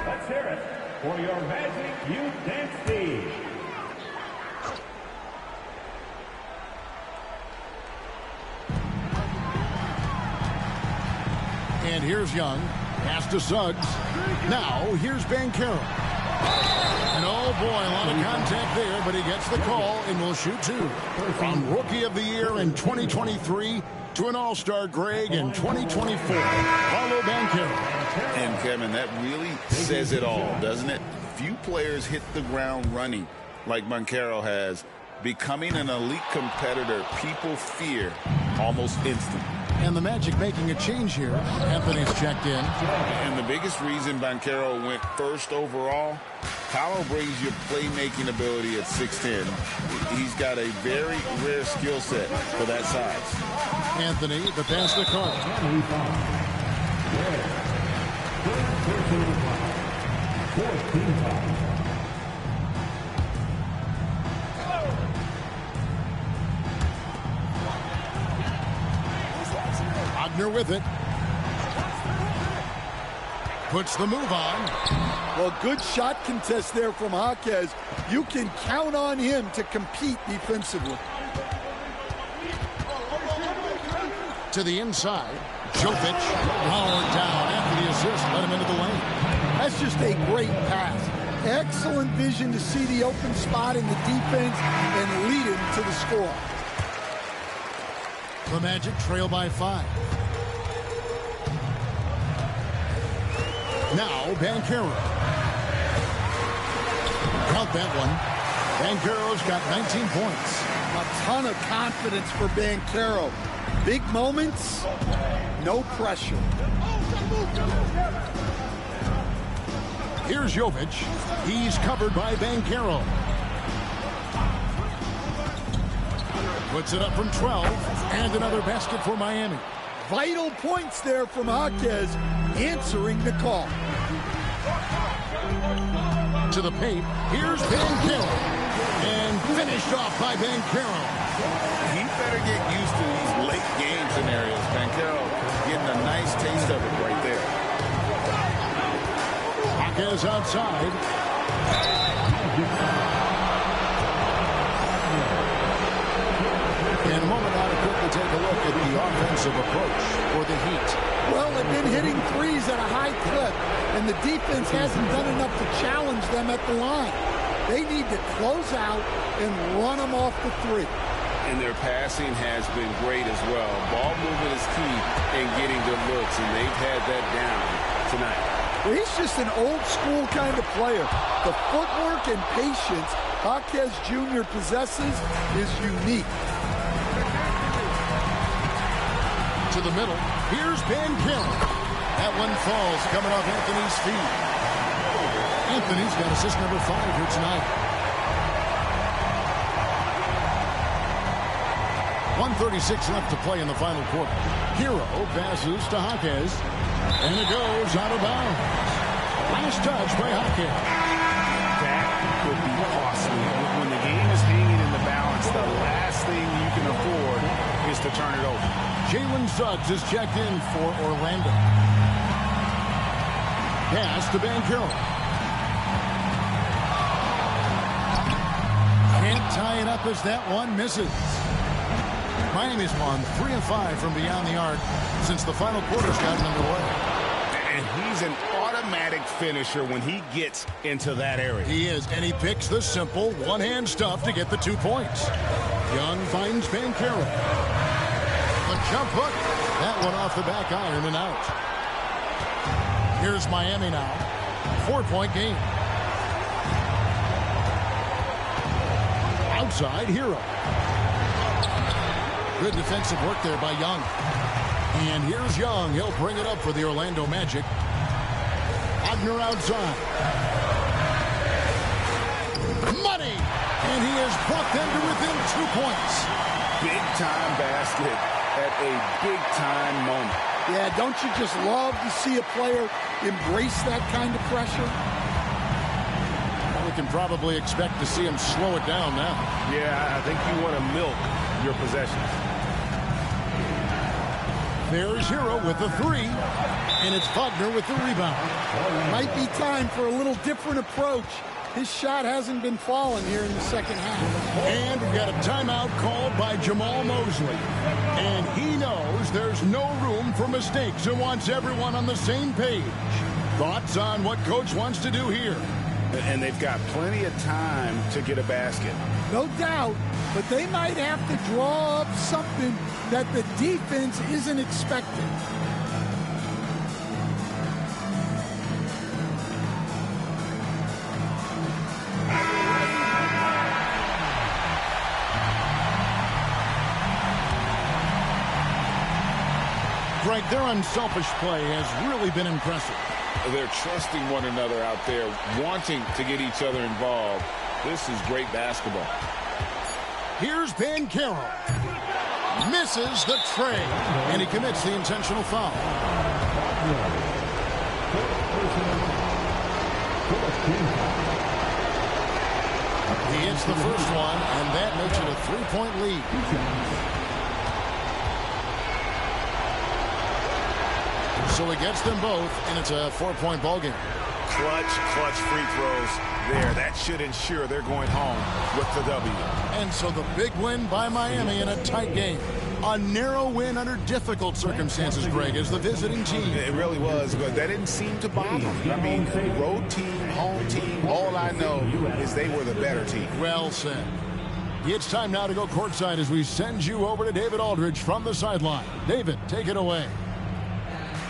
Let's hear it for your Magic Youth Dance Team. And here's Young. Pass to Suggs. Now, here's Banchero. And oh boy, a lot of contact there, but he gets the call and will shoot two. From Rookie of the Year in 2023 to an All-Star Greg in 2024, Paolo Banchero. And Kevin, that really says it all, doesn't it? Few players hit the ground running like Banchero has. Becoming an elite competitor, people fear almost instantly. And the Magic making a change here. Anthony's checked in. And the biggest reason Banchero went first overall, Paolo brings you playmaking ability at 6'10". He's got a very rare skill set for that size. Anthony, the pass to Carter. Wagner with it. Puts the move on. Well, good shot contest there from Jaquez. You can count on him to compete defensively. To the inside. Jovic powered down after the assist. Let him into the lane. That's just a great pass. Excellent vision to see the open spot in the defense and lead him to the score. The Magic trail by 5. Now Banchero. Count that one. Banchero's got 19 points. A ton of confidence for Banchero. Big moments, no pressure. Here's Jovic. He's covered by Banchero. Puts it up from 12, and another basket for Miami. Vital points there from Jaquez, answering the call. To the paint, here's Banchero. And finished off by Banchero. He better get used to these late game scenarios. Banchero getting a nice taste of it right there. Jaquez outside. In a moment now to quickly take a look at the offensive approach for the Heat. Well, they've been hitting threes at a high clip, and the defense hasn't done enough to challenge them at the line. They need to close out and run them off the three. And their passing has been great as well. Ball movement is key in getting good looks, and they've had that down tonight. Well, he's just an old-school kind of player. The footwork and patience Jaquez Jr. possesses is unique. To the middle. Here's Banchero. That one falls coming off Anthony's feet. Anthony's got assist number 5 here tonight. 1:36 left to play in the final quarter. Hero passes to Jaquez. And it goes out of bounds. Last touch by Jaquez. That could be costly. When the game is hanging in the balance, the last thing you can afford is to turn it over. Jalen Suggs is checked in for Orlando. Pass to Banchero. Can't tie it up as that one misses. Miami's won 3 of 5 from beyond the arc since the final quarter's gotten underway. And he's an automatic finisher when he gets into that area. He is, and he picks the simple one-hand stuff to get the 2 points. Young finds Banchero. The jump hook. That one off the back iron and out. Here's Miami now. 4-point game. Outside, Hero. Good defensive work there by Young. And here's Young. He'll bring it up for the Orlando Magic. Wagner outside. Money! And he has brought them to within 2 points. Big-time basket at a big-time moment. Yeah, don't you just love to see a player embrace that kind of pressure? Well, we can probably expect to see him slow it down now. Yeah, I think you want to milk your possessions. There's Hero with the 3, and it's Wagner with the rebound. Might be time for a little different approach. His shot hasn't been falling here in the second half. And we've got a timeout called by Jamal Mosley. And he knows there's no room for mistakes and wants everyone on the same page. Thoughts on what Coach wants to do here? And they've got plenty of time to get a basket. No doubt, but they might have to draw up something that the defense isn't expecting. Greg, their unselfish play has really been impressive. They're trusting one another out there, wanting to get each other involved. This is great basketball. Here's Banchero. Misses the tray, and he commits the intentional foul. He hits the first one, and that makes it a 3-point lead. So he gets them both, and it's a 4-point ballgame. Clutch free throws there. That should ensure they're going home with the W. And so the big win by Miami in a tight game. A narrow win under difficult circumstances, Greg, as the visiting team. It really was, but that didn't seem to bother them. I mean, road team, home team, all I know is they were the better team. Well said. It's time now to go courtside as we send you over to David Aldridge from the sideline. David, take it away.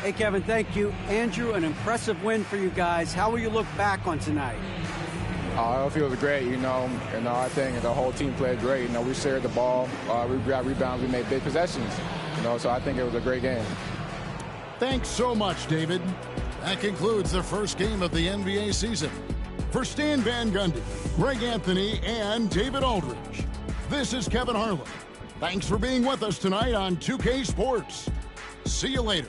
Hey, Kevin, thank you. Andrew, an impressive win for you guys. How will you look back on tonight? It feels great, I think the whole team played great. We shared the ball, we got rebounds, we made big possessions, so I think it was a great game. Thanks so much, David. That concludes the first game of the NBA season. For Stan Van Gundy, Greg Anthony, and David Aldridge, this is Kevin Harlan. Thanks for being with us tonight on 2K Sports. See you later.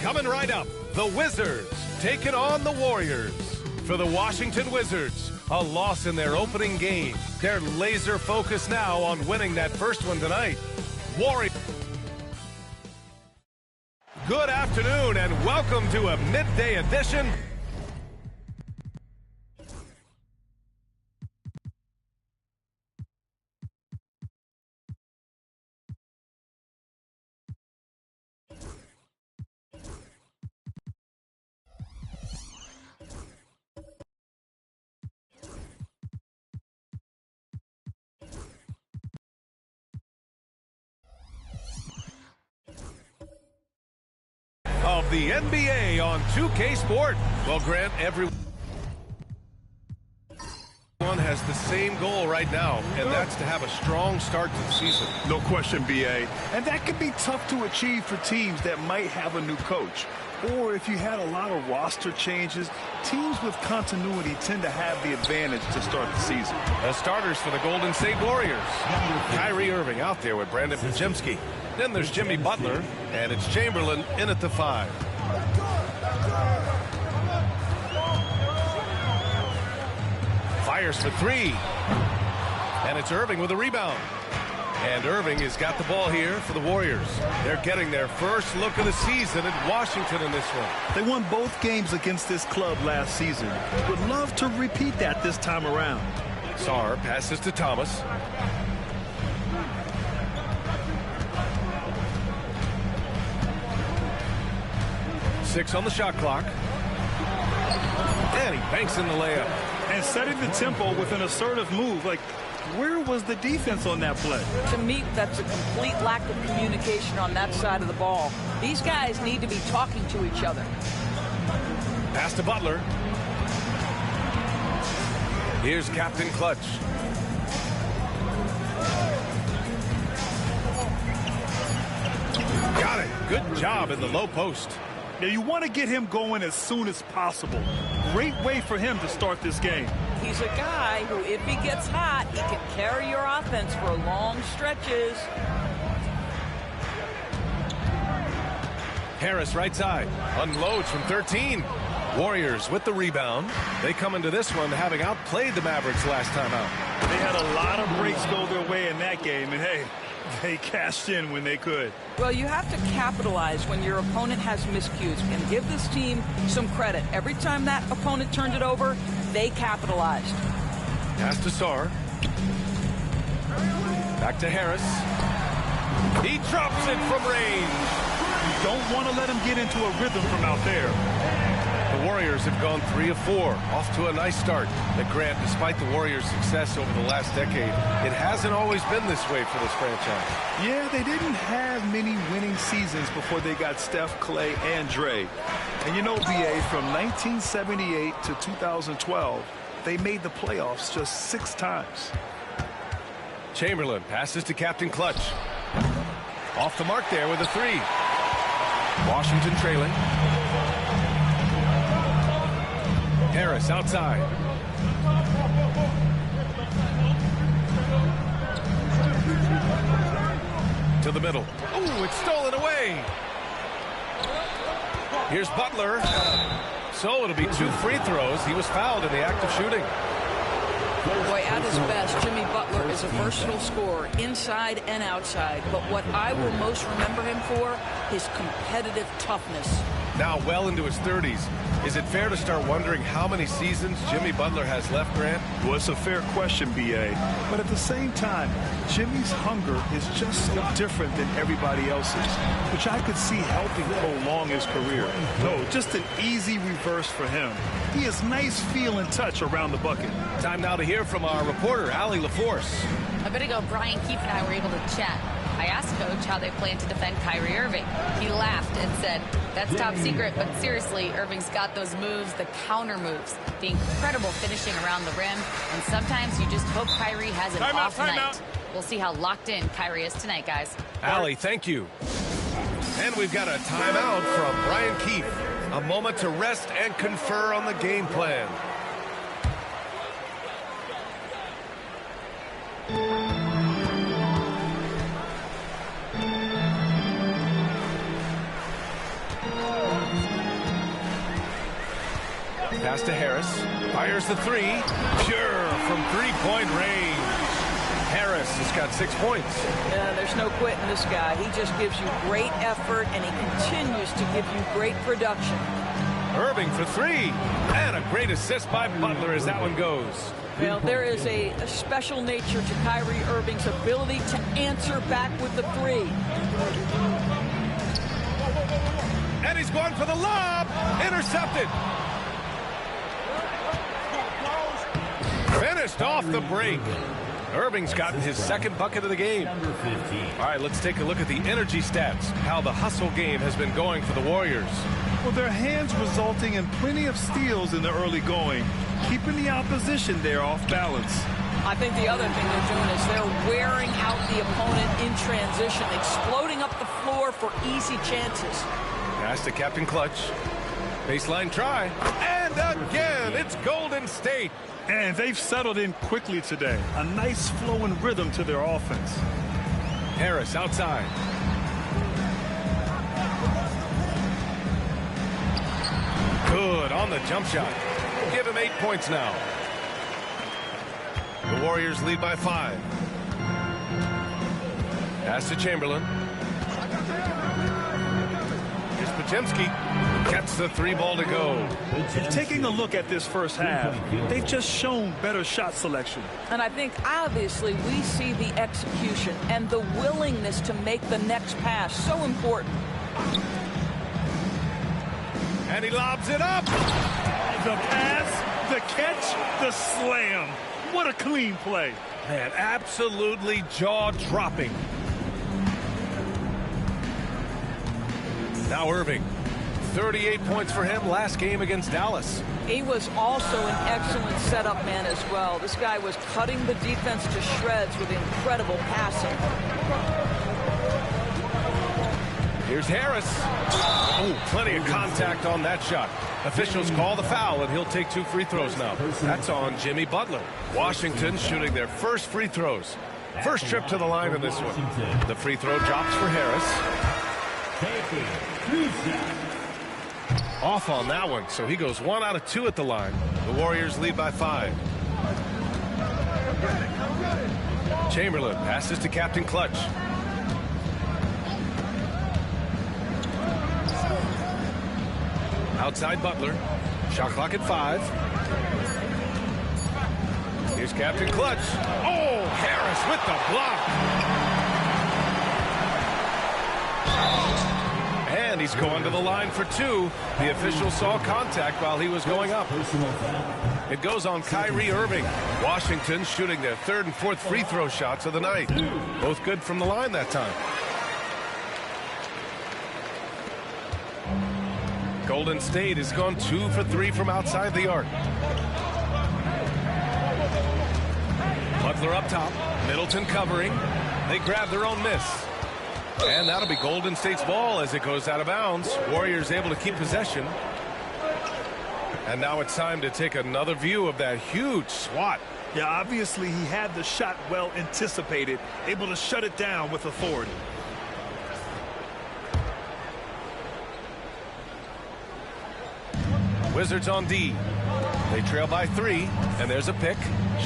Coming right up, the Wizards taking on the Warriors. For the Washington Wizards, a loss in their opening game. They're laser focused now on winning that first one tonight. Warriors. Good afternoon and welcome to a midday edition of the NBA on 2K Sport. Well, Grant, everyone has the same goal right now, and that's to have a strong start to the season. No question, B.A. And that can be tough to achieve for teams that might have a new coach. Or if you had a lot of roster changes, teams with continuity tend to have the advantage to start the season. The starters for the Golden State Warriors. Kyrie Irving out there with Brandon Podziemski. Then there's Jimmy Butler, and it's Chamberlain in at the 5. Fires for 3. And it's Irving with a rebound. And Irving has got the ball here for the Warriors. They're getting their first look of the season at Washington in this one. They won both games against this club last season. Would love to repeat that this time around. Sarr passes to Thomas. Six on the shot clock. And he banks in the layup. And setting the tempo with an assertive move. Like, where was the defense on that play? To me, that's a complete lack of communication on that side of the ball. These guys need to be talking to each other. Pass to Butler. Here's Captain Clutch. Got it. Good job in the low post. Now, you want to get him going as soon as possible. Great way for him to start this game. He's a guy who, if he gets hot, he can carry your offense for long stretches. Harris right side. Unloads from 13. Warriors with the rebound. They come into this one having outplayed the Mavericks last time out. They had a lot of breaks go their way in that game, and hey, they cashed in when they could. Well, you have to capitalize when your opponent has miscues and give this team some credit. Every time that opponent turned it over, they capitalized. Pass to Sarr. Back to Harris. He drops it from range. You don't want to let him get into a rhythm from out there. The Warriors have gone 3 of 4, off to a nice start. But Grant, despite the Warriors' success over the last decade, it hasn't always been this way for this franchise. Yeah, they didn't have many winning seasons before they got Steph, Clay, and Dre. And you know, B.A., from 1978 to 2012, they made the playoffs just 6 times. Chamberlain passes to Captain Clutch. Off the mark there with a 3. Washington trailing. Harris outside. To the middle. Ooh, it's stolen away. Here's Butler. So it'll be 2 free throws. He was fouled in the act of shooting. Boy, at his best, Jimmy Butler is a versatile scorer, inside and outside. But what I will most remember him for, his competitive toughness. Now well into his 30s. Is it fair to start wondering how many seasons Jimmy Butler has left, Grant? Well, it's a fair question, B.A. But at the same time, Jimmy's hunger is just so different than everybody else's, which I could see helping prolong his career. No, just an easy reverse for him. He has nice feel and touch around the bucket. Time now to hear from our reporter, Allie LaForce. A bit ago, Brian Keefe and I were able to chat. I asked Coach how they plan to defend Kyrie Irving. He laughed and said, that's top secret, but seriously, Irving's got those moves, the counter moves, the incredible finishing around the rim, and sometimes you just hope Kyrie has an off night. We'll see how locked in Kyrie is tonight, guys. Allie, thank you. And we've got a timeout from Brian Keefe. A moment to rest and confer on the game plan. pass to Harris. Fires the three. Pure from three-point range. Harris has got 6 points. Yeah, there's no quitting this guy. He just gives you great effort, and he continues to give you great production. Irving for three. And a great assist by Butler as that one goes. Well, there is a special nature to Kyrie Irving's ability to answer back with the three. And he's going for the lob. Intercepted. Finished off the break. Irving's gotten his second bucket of the game. All right, let's take a look at the energy stats, how the hustle game has been going for the Warriors. Well, their hands resulting in plenty of steals in the early going, keeping the opposition there off balance. I think the other thing they're doing is they're wearing out the opponent in transition, exploding up the floor for easy chances. Pass to Captain Clutch. Baseline try. And again, it's Golden State. And they've settled in quickly today. A nice flowing rhythm to their offense. Harris outside. Good on the jump shot. Give him 8 points now. The Warriors lead by 5. Pass to Chamberlain. Here's Podziemski. Gets the three ball to go. Taking a look at this first half, they've just shown better shot selection. And I think obviously we see the execution and the willingness to make the next pass so important. And he lobs it up. The pass, the catch, the slam. What a clean play. Man, absolutely jaw-dropping. Now Irving. 38 points for him last game against Dallas. He was also an excellent setup man as well. This guy was cutting the defense to shreds with incredible passing. Here's Harris. Oh, plenty of contact on that shot. Officials call the foul, and he'll take 2 free throws now. That's on Jimmy Butler. Washington shooting their first free throws. First trip to the line in this one. The free throw drops for Harris. Off on that one, so he goes 1 out of 2 at the line. The Warriors lead by 5. Chamberlain passes to Captain Clutch. Outside Butler. Shot clock at 5. Here's Captain Clutch. Oh, Harris with the block. And he's going to the line for 2. The official saw contact while he was going up. It goes on Kyrie Irving. Washington shooting their 3rd and 4th free throw shots of the night. Both good from the line that time. Golden State has gone 2 for 3 from outside the arc. Butler up top. Middleton covering. They grab their own miss. And that'll be Golden State's ball as it goes out of bounds. Warriors able to keep possession. And now it's time to take another view of that huge swat. Yeah, obviously he had the shot well anticipated, able to shut it down with authority. Wizards on D. They trail by 3, and there's a pick.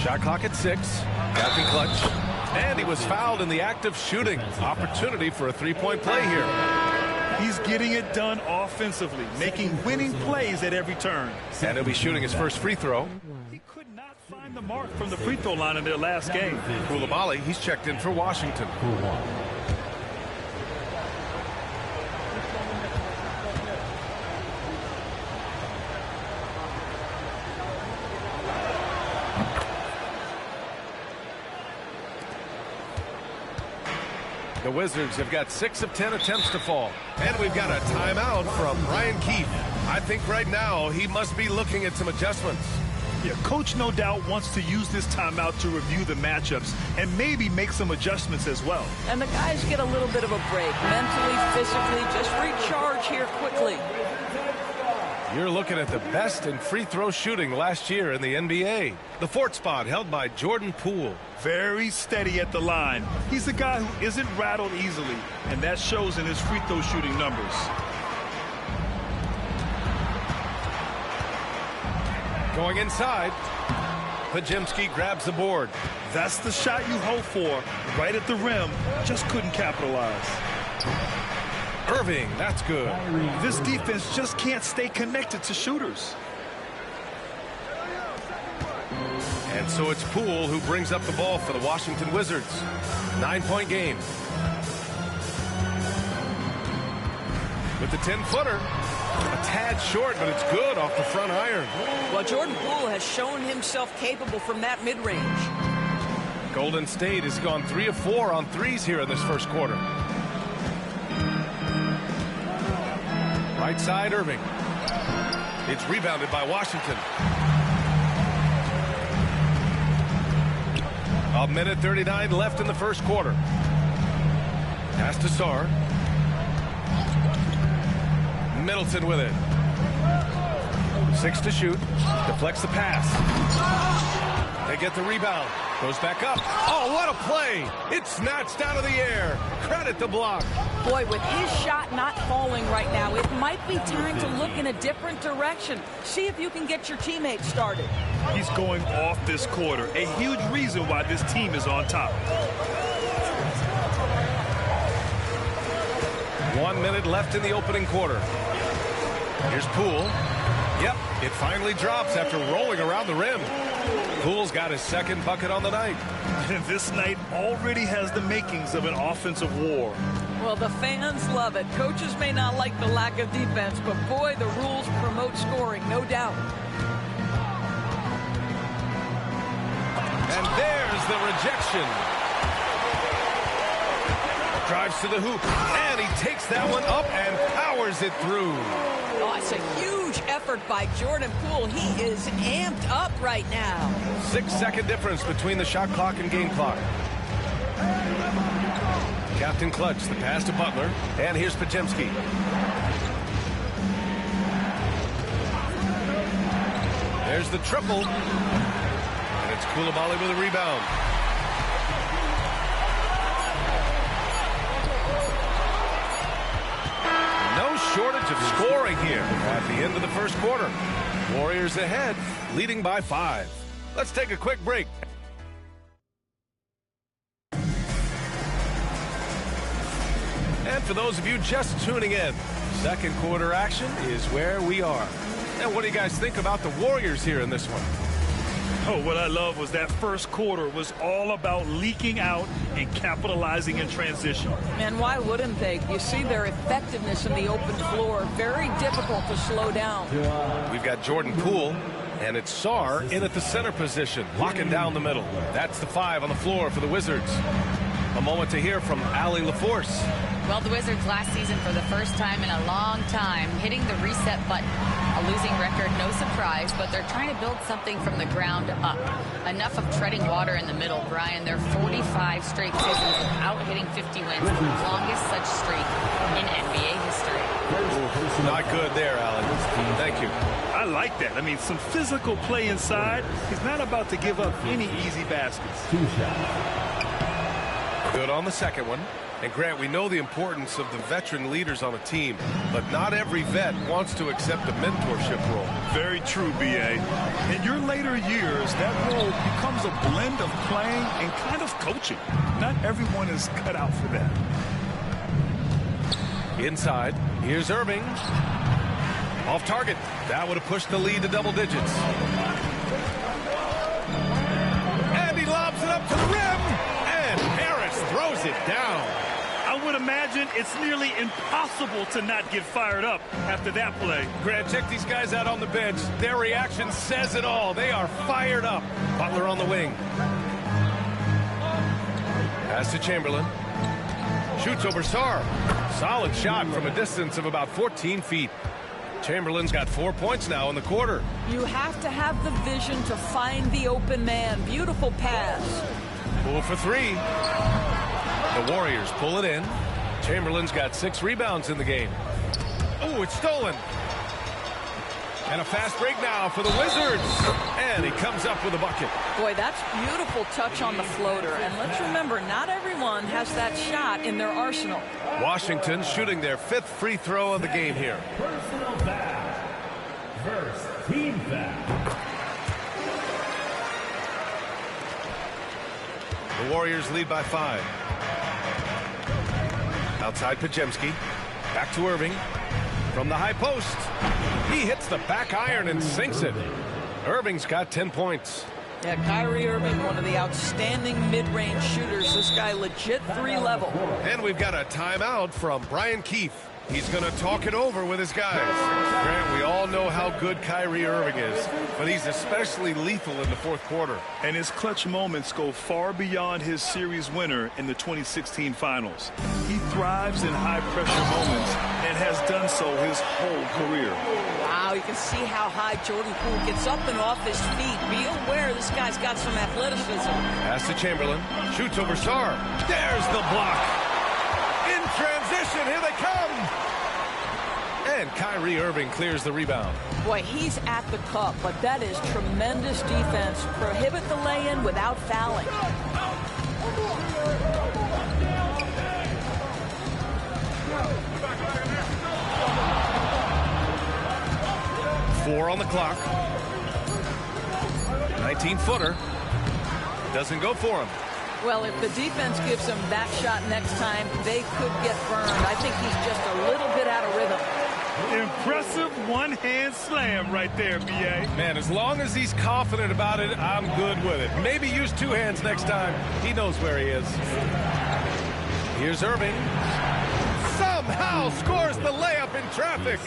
Shot clock at 6. Captain Clutch. And he was fouled in the act of shooting. Opportunity for a 3-point play here. He's getting it done offensively, making winning plays at every turn. And he'll be shooting his first free throw. He could not find the mark from the free throw line in their last game. Koulibaly, he's checked in for Washington. The Wizards have got 6 of 10 attempts to fall. And we've got a timeout from Brian Keefe. I think right now he must be looking at some adjustments. Yeah, coach no doubt wants to use this timeout to review the matchups and maybe make some adjustments as well. And the guys get a little bit of a break, mentally, physically, just recharge here quickly. You're looking at the best in free throw shooting last year in the NBA. The 4th spot held by Jordan Poole. Very steady at the line. He's a guy who isn't rattled easily, and that shows in his free throw shooting numbers. Going inside. Podziemski grabs the board. That's the shot you hope for. Right at the rim. Just couldn't capitalize. Irving, that's good. This defense just can't stay connected to shooters. And so it's Poole who brings up the ball for the Washington Wizards. 9-point game. With the 10-footer. A tad short, but it's good off the front iron. Well, Jordan Poole has shown himself capable from that mid-range. Golden State has gone 3 of 4 on threes here in this first quarter. Right side, Irving. It's rebounded by Washington. A minute 39 left in the first quarter. Pass to Sarr. Middleton with it. 6 to shoot. Deflects the pass. They get the rebound. Goes back up. Oh, what a play. It's snatched out of the air. Credit the block. Boy, with his shot not falling right now, it might be time to look in a different direction. See if you can get your teammates started. He's going off this quarter. A huge reason why this team is on top. 1 minute left in the opening quarter. Here's Poole. Yep, it finally drops after rolling around the rim. Poole's got his second bucket on the night. And this night already has the makings of an offensive war. Well, the fans love it. Coaches may not like the lack of defense, but boy, the rules promote scoring, no doubt. And there's the rejection. Drives to the hoop, and he takes that one up and powers it through. Oh, it's a huge effort by Jordan Poole. He is amped up right now. 6-second difference between the shot clock and game clock. Captain Clutch, the pass to Butler, and here's Podziemski. There's the triple, and it's Coulibaly with a rebound. No shortage of scoring here at the end of the first quarter. Warriors ahead, leading by 5. Let's take a quick break. And for those of you just tuning in, second quarter action is where we are. And what do you guys think about the Warriors here in this one? Oh, what I love was that first quarter was all about leaking out and capitalizing in transition. And why wouldn't they? You see their effectiveness in the open floor. Very difficult to slow down. We've got Jordan Poole, and it's Sarr in at the center position, locking down the middle. That's the 5 on the floor for the Wizards. A moment to hear from Allie LaForce. Well, the Wizards last season, for the first time in a long time, hitting the reset button. A losing record, no surprise, but they're trying to build something from the ground up. Enough of treading water in the middle, Brian. They're 45 straight seasons without hitting 50 wins, the longest such streak in NBA history. Not good there, Allen. Thank you. I like that. I mean, some physical play inside. He's not about to give up any easy baskets. Good on the second one. And Grant, we know the importance of the veteran leaders on a team, but not every vet wants to accept a mentorship role. Very true, B.A. In your later years, that role becomes a blend of playing and kind of coaching. Not everyone is cut out for that. Inside, here's Irving. Off target. That would have pushed the lead to double digits. And he lobs it up to the rim. And Harris throws it down. I would imagine it's nearly impossible to not get fired up after that play. Grant, check these guys out on the bench. Their reaction says it all. They are fired up. Butler on the wing. Pass to Chamberlain. Shoots over Sarr. Solid shot from a distance of about 14 feet. Chamberlain's got 4 points now in the quarter. You have to have the vision to find the open man. Beautiful pass. Poole for 3. The Warriors pull it in. Chamberlain's got 6 rebounds in the game. Oh, it's stolen. And a fast break now for the Wizards. And he comes up with a bucket. Boy, that's beautiful touch on the floater. And let's remember, not everyone has that shot in their arsenal. Washington shooting their 5th free throw of the game here. Personal foul. First team foul. The Warriors lead by 5. Outside Podziemski. Back to Irving. From the high post. He hits the back iron and sinks it. Irving's got 10 points. Yeah, Kyrie Irving, one of the outstanding mid-range shooters. This guy legit 3-level. And we've got a timeout from Brian Keefe. He's going to talk it over with his guys. Grant, we all know how good Kyrie Irving is, but he's especially lethal in the fourth quarter. And his clutch moments go far beyond his series winner in the 2016 finals. He thrives in high-pressure moments and has done so his whole career. Wow, you can see how high Jordan Poole gets up and off his feet. Be aware this guy's got some athleticism. Pass to Chamberlain. Shoots over Sarr. There's the block. In transition, here they come. And Kyrie Irving clears the rebound. Boy, he's at the cup, but that is tremendous defense. Prohibit the lay-in without fouling. 4 on the clock. 19-footer. Doesn't go for him. Well, if the defense gives him that shot next time, they could get burned. I think he's just a little bit out of rhythm. Impressive one-hand slam right there, B.A. Man, as long as he's confident about it, I'm good with it. Maybe use 2 hands next time. He knows where he is. Here's Irving. Somehow scores the layup in traffic.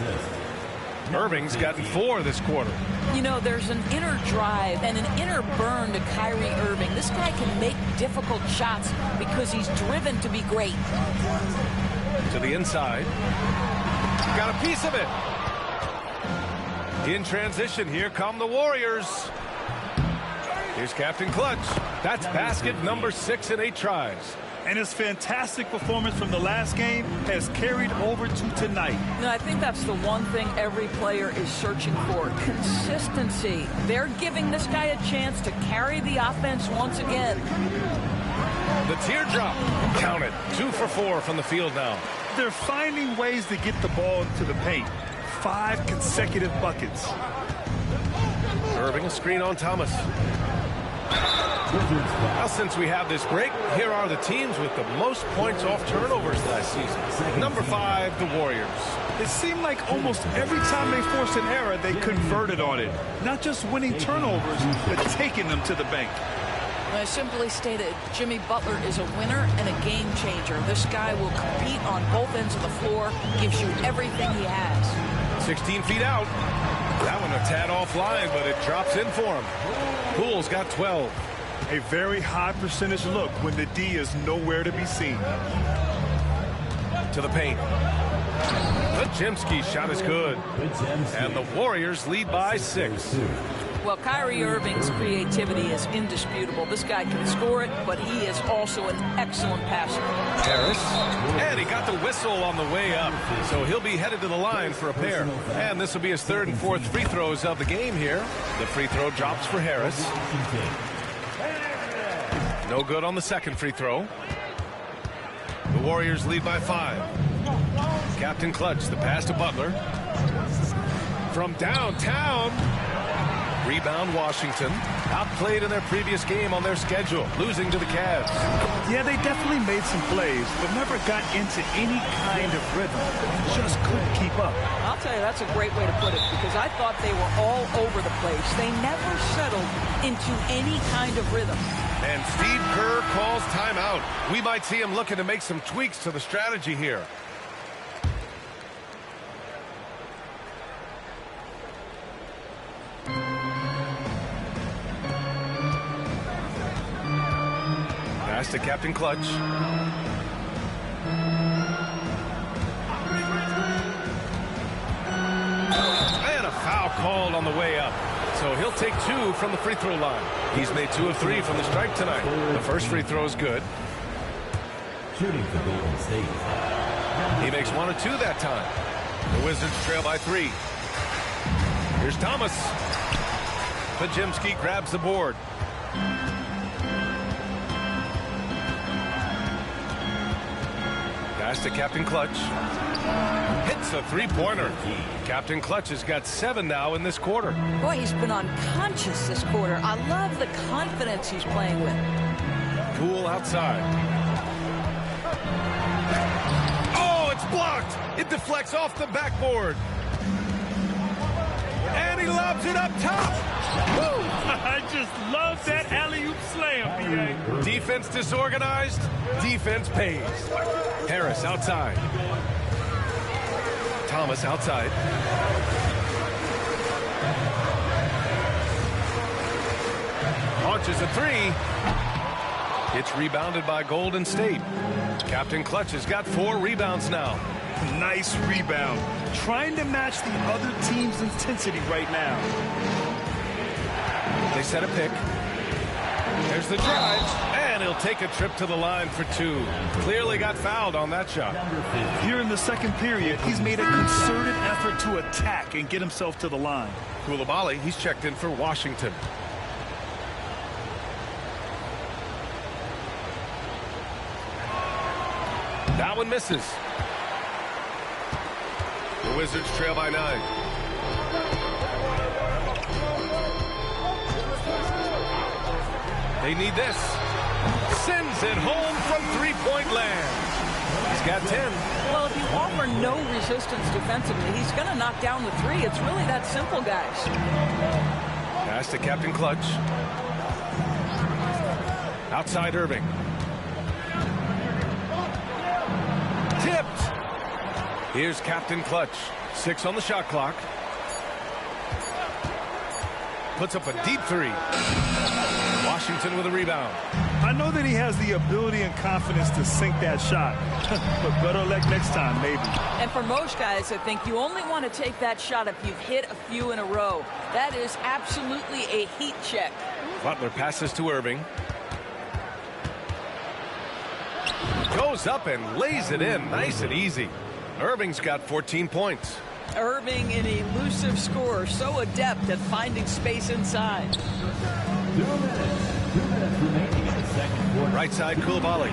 Irving's gotten 4 this quarter. You know, there's an inner drive and an inner burn to Kyrie Irving. This guy can make difficult shots because he's driven to be great. To the inside. Got a piece of it. In transition, here come the Warriors. Here's Captain Clutch. That's basket number 6 in 8 tries. And his fantastic performance from the last game has carried over to tonight. No, I think that's the one thing every player is searching for, consistency. They're giving this guy a chance to carry the offense once again. The teardrop. Count it. 2 for 4 from the field now. They're finding ways to get the ball into the paint. 5 consecutive buckets. Irving a screen on Thomas. Now, since we have this break, here are the teams with the most points off turnovers last season. Number 5, the Warriors. It seemed like almost every time they forced an error, they converted on it. Not just winning turnovers, but taking them to the bank. I simply stated, Jimmy Butler is a winner and a game changer. This guy will compete on both ends of the floor, gives you everything he has. 16 feet out. That one a tad offline, but it drops in for him. Poole's got 12. A very high percentage look when the D is nowhere to be seen. To the paint. Podziemski's shot is good. And the Warriors lead by 6. Well, Kyrie Irving's creativity is indisputable. This guy can score it, but he is also an excellent passer. Harris. And he got the whistle on the way up. So he'll be headed to the line for a pair. And this will be his 3rd and 4th free throws of the game here. The free throw drops for Harris. No good on the 2nd free throw. The Warriors lead by 5. Captain Clutch, the pass to Butler. From downtown. Rebound Washington. Outplayed in their previous game on their schedule, losing to the Cavs. Yeah, they definitely made some plays, but never got into any kind of rhythm. Just couldn't keep up. I'll tell you, that's a great way to put it, because I thought they were all over the place. They never settled into any kind of rhythm. And Steve Kerr calls timeout. We might see him looking to make some tweaks to the strategy here. Pass to Captain Clutch. And a foul called on the way up. So he'll take 2 from the free throw line. He's made 2 of 3 from the stripe tonight. The first free throw is good. Shooting for Golden State. He makes 1 of 2 that time. The Wizards trail by 3. Here's Thomas. Podziemski grabs the board. Pass to Captain Clutch. Hits a 3-pointer. Captain Clutch has got 7 now in this quarter. Boy, he's been unconscious this quarter. I love the confidence he's playing with. Poole outside. Oh, it's blocked. It deflects off the backboard. And he lobs it up top. Woo! I just love that alley-oop slam, Defense disorganized. Defense pays. Harris outside. Thomas outside. Launches a three. It's rebounded by Golden State. Captain Clutch has got 4 rebounds now. Nice rebound. Trying to match the other team's intensity right now. They set a pick. There's the drive. And he'll take a trip to the line for 2. Clearly got fouled on that shot. Here in the second period, he's made a concerted effort to attack and get himself to the line. Coulibaly, he's checked in for Washington. That one misses. The Wizards trail by 9. They need this. Sends it home from three-point land. He's got 10. Well, if you offer no resistance defensively, he's going to knock down the 3. It's really that simple, guys. Pass to Captain Clutch. Outside Irving. Tipped. Here's Captain Clutch. 6 on the shot clock. Puts up a deep 3. Washington with a rebound. I know that he has the ability and confidence to sink that shot, but better luck next time, maybe. And for most guys, I think you only want to take that shot if you've hit a few in a row. That is absolutely a heat check. Butler passes to Irving. Goes up and lays it in nice and easy. Irving's got 14 points. Irving, an elusive scorer, so adept at finding space inside. 2 minutes remaining in the second quarter. Right side, Coulibaly.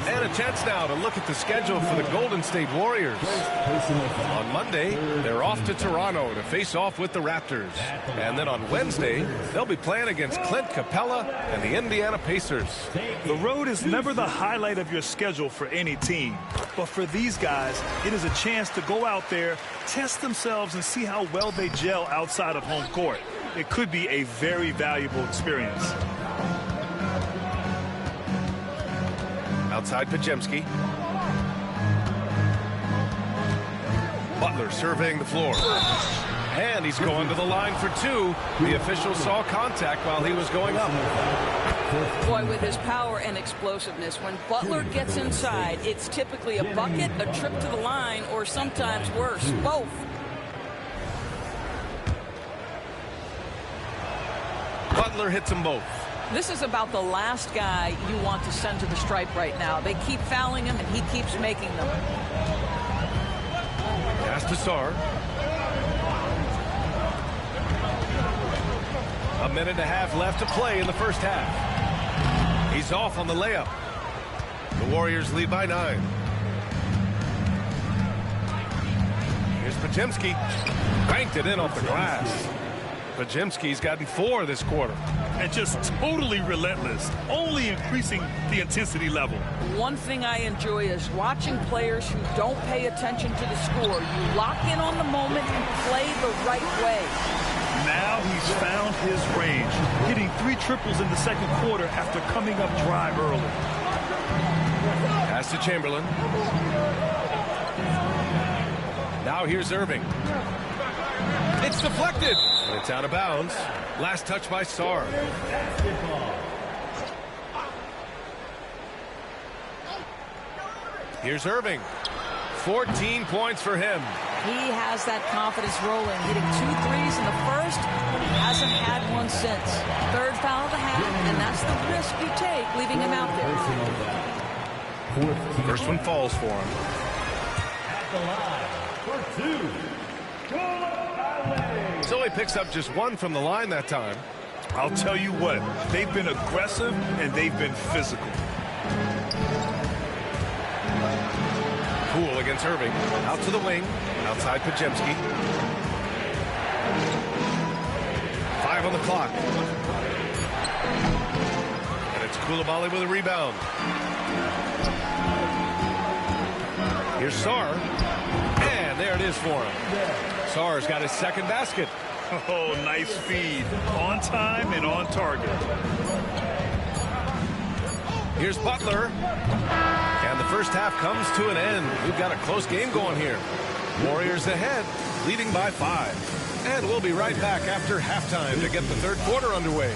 And a chance now to look at the schedule for the Golden State Warriors. On Monday, they're off to Toronto to face off with the Raptors. And then on Wednesday, they'll be playing against Clint Capella and the Indiana Pacers. The road is never the highlight of your schedule for any team. But for these guys, it is a chance to go out there, test themselves, and see how well they gel outside of home court. It could be a very valuable experience. Outside Podziemski. Butler surveying the floor. And he's going to the line for 2. The official saw contact while he was going up. Boy, with his power and explosiveness, when Butler gets inside, it's typically a bucket, a trip to the line, or sometimes worse, both. Butler hits them both. This is about the last guy you want to send to the stripe right now. They keep fouling him, and he keeps making them. Pass to Sarr. A minute and a half left to play in the first half. He's off on the layup. The Warriors lead by 9. Here's Podziemski. Banked it in off the glass. Podziemski's gotten 4 this quarter. And just totally relentless, only increasing the intensity level. One thing I enjoy is watching players who don't pay attention to the score. You lock in on the moment and play the right way. Now he's found his range, hitting 3 triples in the second quarter after coming up dry early. Pass to Chamberlain. Now here's Irving. It's deflected. And it's out of bounds. Last touch by Sarr. Here's Irving. 14 points for him. He has that confidence rolling, hitting 2 threes in the first, but he hasn't had one since. 3rd foul of the half, and that's the risk you take, leaving him out there. First one falls for him. At the line for 2. So he picks up just 1 from the line that time. I'll tell you what, they've been aggressive and they've been physical. Poole against Irving. Out to the wing. Outside Podziemski. 5 on the clock. It's Coulibaly with a rebound. Here's Sarr. And there it is for him. Sarr's got his second basket. Oh, nice feed. On time and on target. Here's Butler. And the first half comes to an end. We've got a close game going here. Warriors ahead, leading by 5. And we'll be right back after halftime to get the third quarter underway.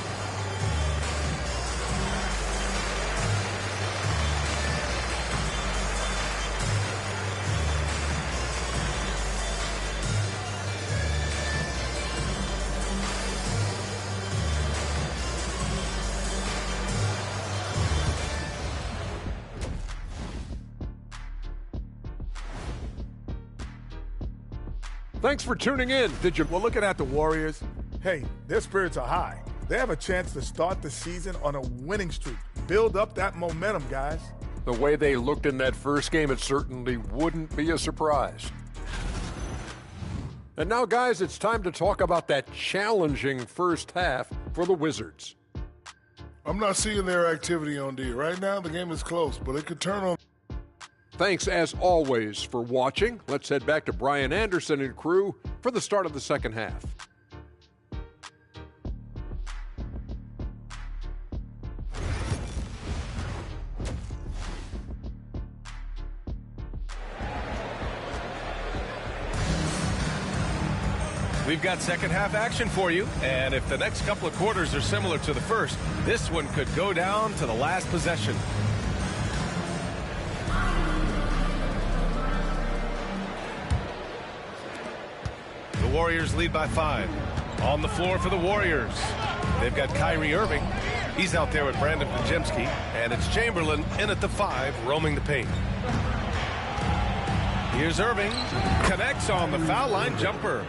Thanks for tuning in. Well, looking at the Warriors, hey, their spirits are high. They have a chance to start the season on a winning streak. Build up that momentum, guys. The way they looked in that first game, it certainly wouldn't be a surprise. And now, guys, it's time to talk about that challenging first half for the Wizards. I'm not seeing their activity on D. Right now, the game is close, but it could turn on. Thanks, as always, for watching. Let's head back to Brian Anderson and crew for the start of the second half. We've got second half action for you, and if the next couple of quarters are similar to the first, this one could go down to the last possession. The Warriors lead by 5. On the floor for the Warriors, they've got Kyrie Irving. He's out there with Brandon Podziemski, and it's Chamberlain in at the 5, roaming the paint. Here's Irving. Connects on the foul line jumper.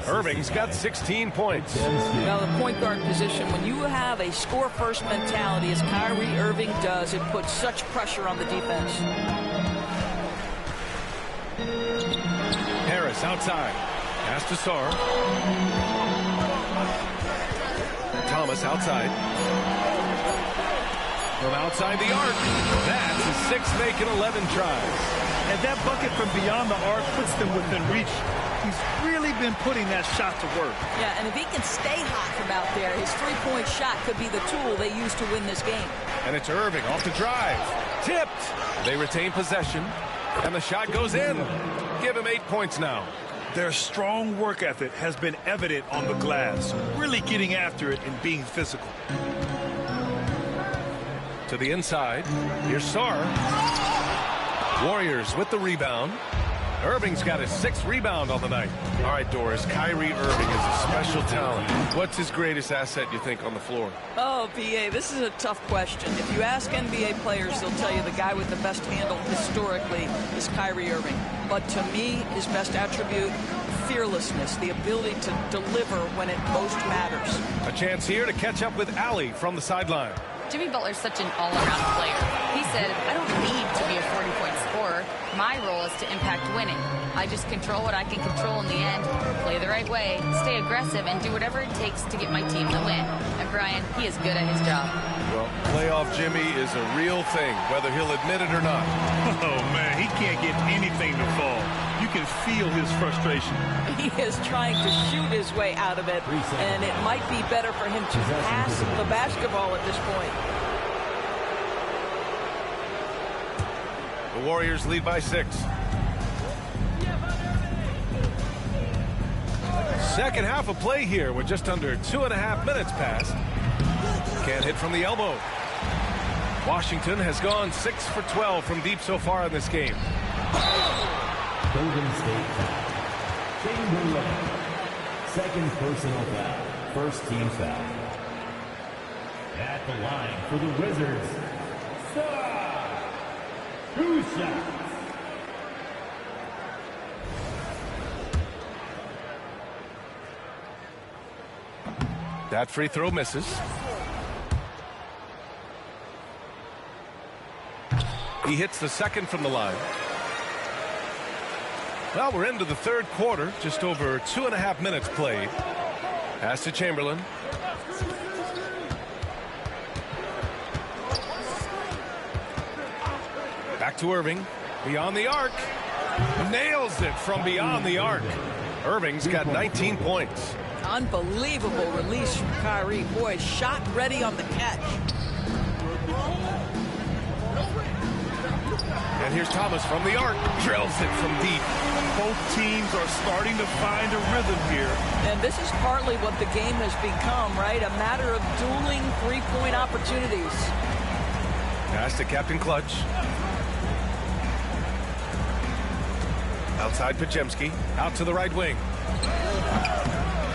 Irving's got 16 points. Now, the point guard position, when you have a score-first mentality, as Kyrie Irving does, it puts such pressure on the defense. Harris outside. Pass to Sarr. Thomas outside. From outside the arc. That's his 6th make in 11 tries. And that bucket from beyond the arc puts them within reach. He's really been putting that shot to work. Yeah, and if he can stay hot from out there, his three-point shot could be the tool they use to win this game. And it's Irving off the drive. Tipped. They retain possession. And the shot goes in. Give him 8 points now. Their strong work ethic has been evident on the glass, really getting after it and being physical. To the inside, here's Sarr. Warriors with the rebound. Irving's got his 6th rebound on the night. All right, Doris, Kyrie Irving is a special talent. What's his greatest asset, you think, on the floor? Oh, B.A., this is a tough question. If you ask NBA players, they'll tell you the guy with the best handle historically is Kyrie Irving. But to me, his best attribute, fearlessness, the ability to deliver when it most matters. A chance here to catch up with Allie from the sideline. Jimmy Butler's such an all-around player. He said, I don't need to be a 40-point scorer. My role is to impact winning. I just control what I can control in the end, play the right way, stay aggressive, and do whatever it takes to get my team to win. And Brian, he is good at his job. Well, playoff Jimmy is a real thing, whether he'll admit it or not. Oh, man, he can't get anything to fall. You can feel his frustration. He is trying to shoot his way out of it, and it might be better for him to pass the basketball at this point. The Warriors lead by 6. Second half of play here with just under 2.5 minutes passed. Can't hit from the elbow. Washington has gone 6 for 12 from deep so far in this game. Golden State foul. Chamberlain. Second personal foul. First team foul. At the line for the Wizards. 2 shots. That free throw misses. He hits the second from the line. Well, we're into the third quarter, just over 2.5 minutes played. Pass to Chamberlain. Back to Irving. Beyond the arc. Nails it from beyond the arc. Irving's got 19 points. Unbelievable release from Kyrie. Boy, shot ready on the catch. And here's Thomas from the arc. Drills it from deep. Both teams are starting to find a rhythm here. And this is partly what the game has become, right? A matter of dueling three-point opportunities. Pass to Captain Clutch. Outside Podziemski. Out to the right wing.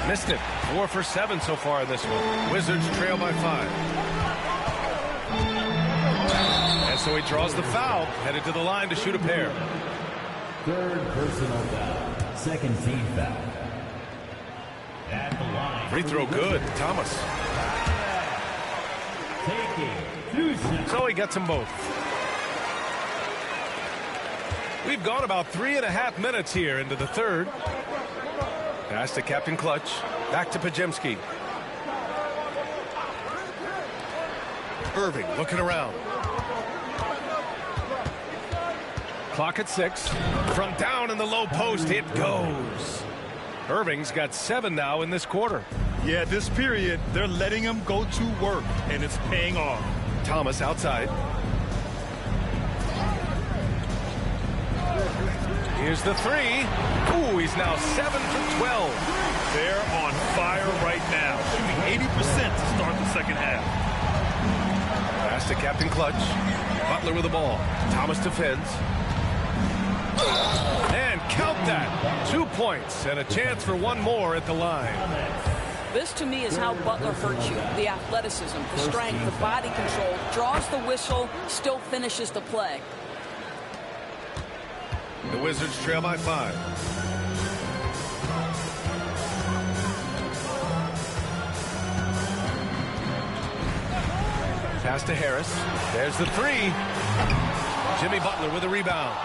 Missed it. 4 for 7 so far in this one. Wizards trail by 5. And so he draws the foul. Headed to the line to shoot a pair. Third personal foul. Second team foul. At the line. Free throw good. Thomas. So he gets them both. We've gone about 3.5 minutes here into the third. Pass to Captain Clutch. Back to Podziemski. Irving looking around. Clock at 6. From down in the low post, it goes. Irving's got 7 now in this quarter. Yeah, this period, they're letting him go to work, and it's paying off. Thomas outside. Here's the 3. Ooh, he's now 7 for 12. They're on fire right now, shooting 80% to start the second half. Pass to Captain Clutch. Butler with the ball. Thomas defends. And count that. 2 points and a chance for one more at the line. This, to me, is how Butler hurts you. The athleticism, the strength, the body control, draws the whistle, still finishes the play. The Wizards trail by 5. Pass to Harris. There's the 3. Jimmy Butler with a rebound.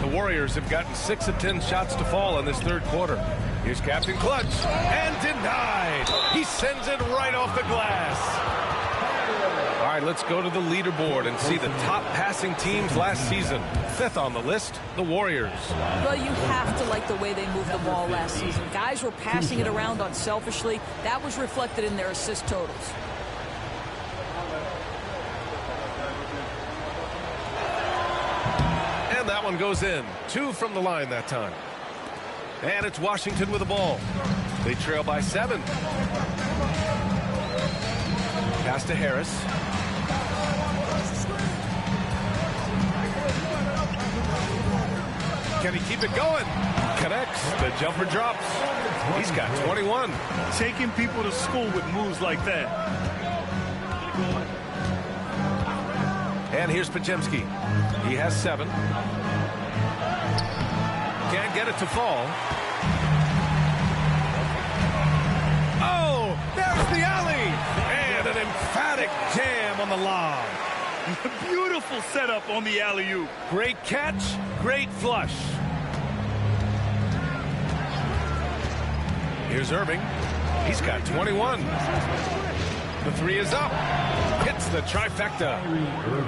The Warriors have gotten 6 of 10 shots to fall in this third quarter. Here's Captain Clutch. And denied. He sends it right off the glass. All right, let's go to the leaderboard and see the top passing teams last season. 5th on the list, the Warriors. Well, you have to like the way they moved the ball last season. Guys were passing it around unselfishly. That was reflected in their assist totals. And that one goes in. 2 from the line that time. And it's Washington with the ball. They trail by 7. Pass to Harris. Can he keep it going? Connects. The jumper drops. He's got 21. Taking people to school with moves like that. And here's Podziemski. He has 7. Can't get it to fall. Oh, there's the alley. And an emphatic jam on the lob. Beautiful setup on the alley-oop. Great catch, great flush. Here's Irving. He's got 21. The 3 is up. Hits the trifecta.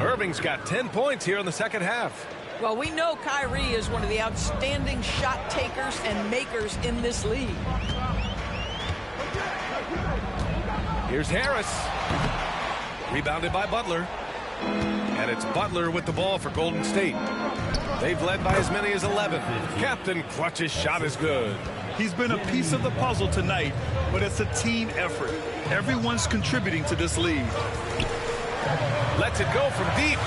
Irving's got 10 points here in the second half. Well, we know Kyrie is one of the outstanding shot takers and makers in this league. Here's Harris. Rebounded by Butler. And it's Butler with the ball for Golden State. They've led by as many as 11. Captain Clutch's shot is good. He's been a piece of the puzzle tonight, but it's a team effort. Everyone's contributing to this lead. Lets it go from deep.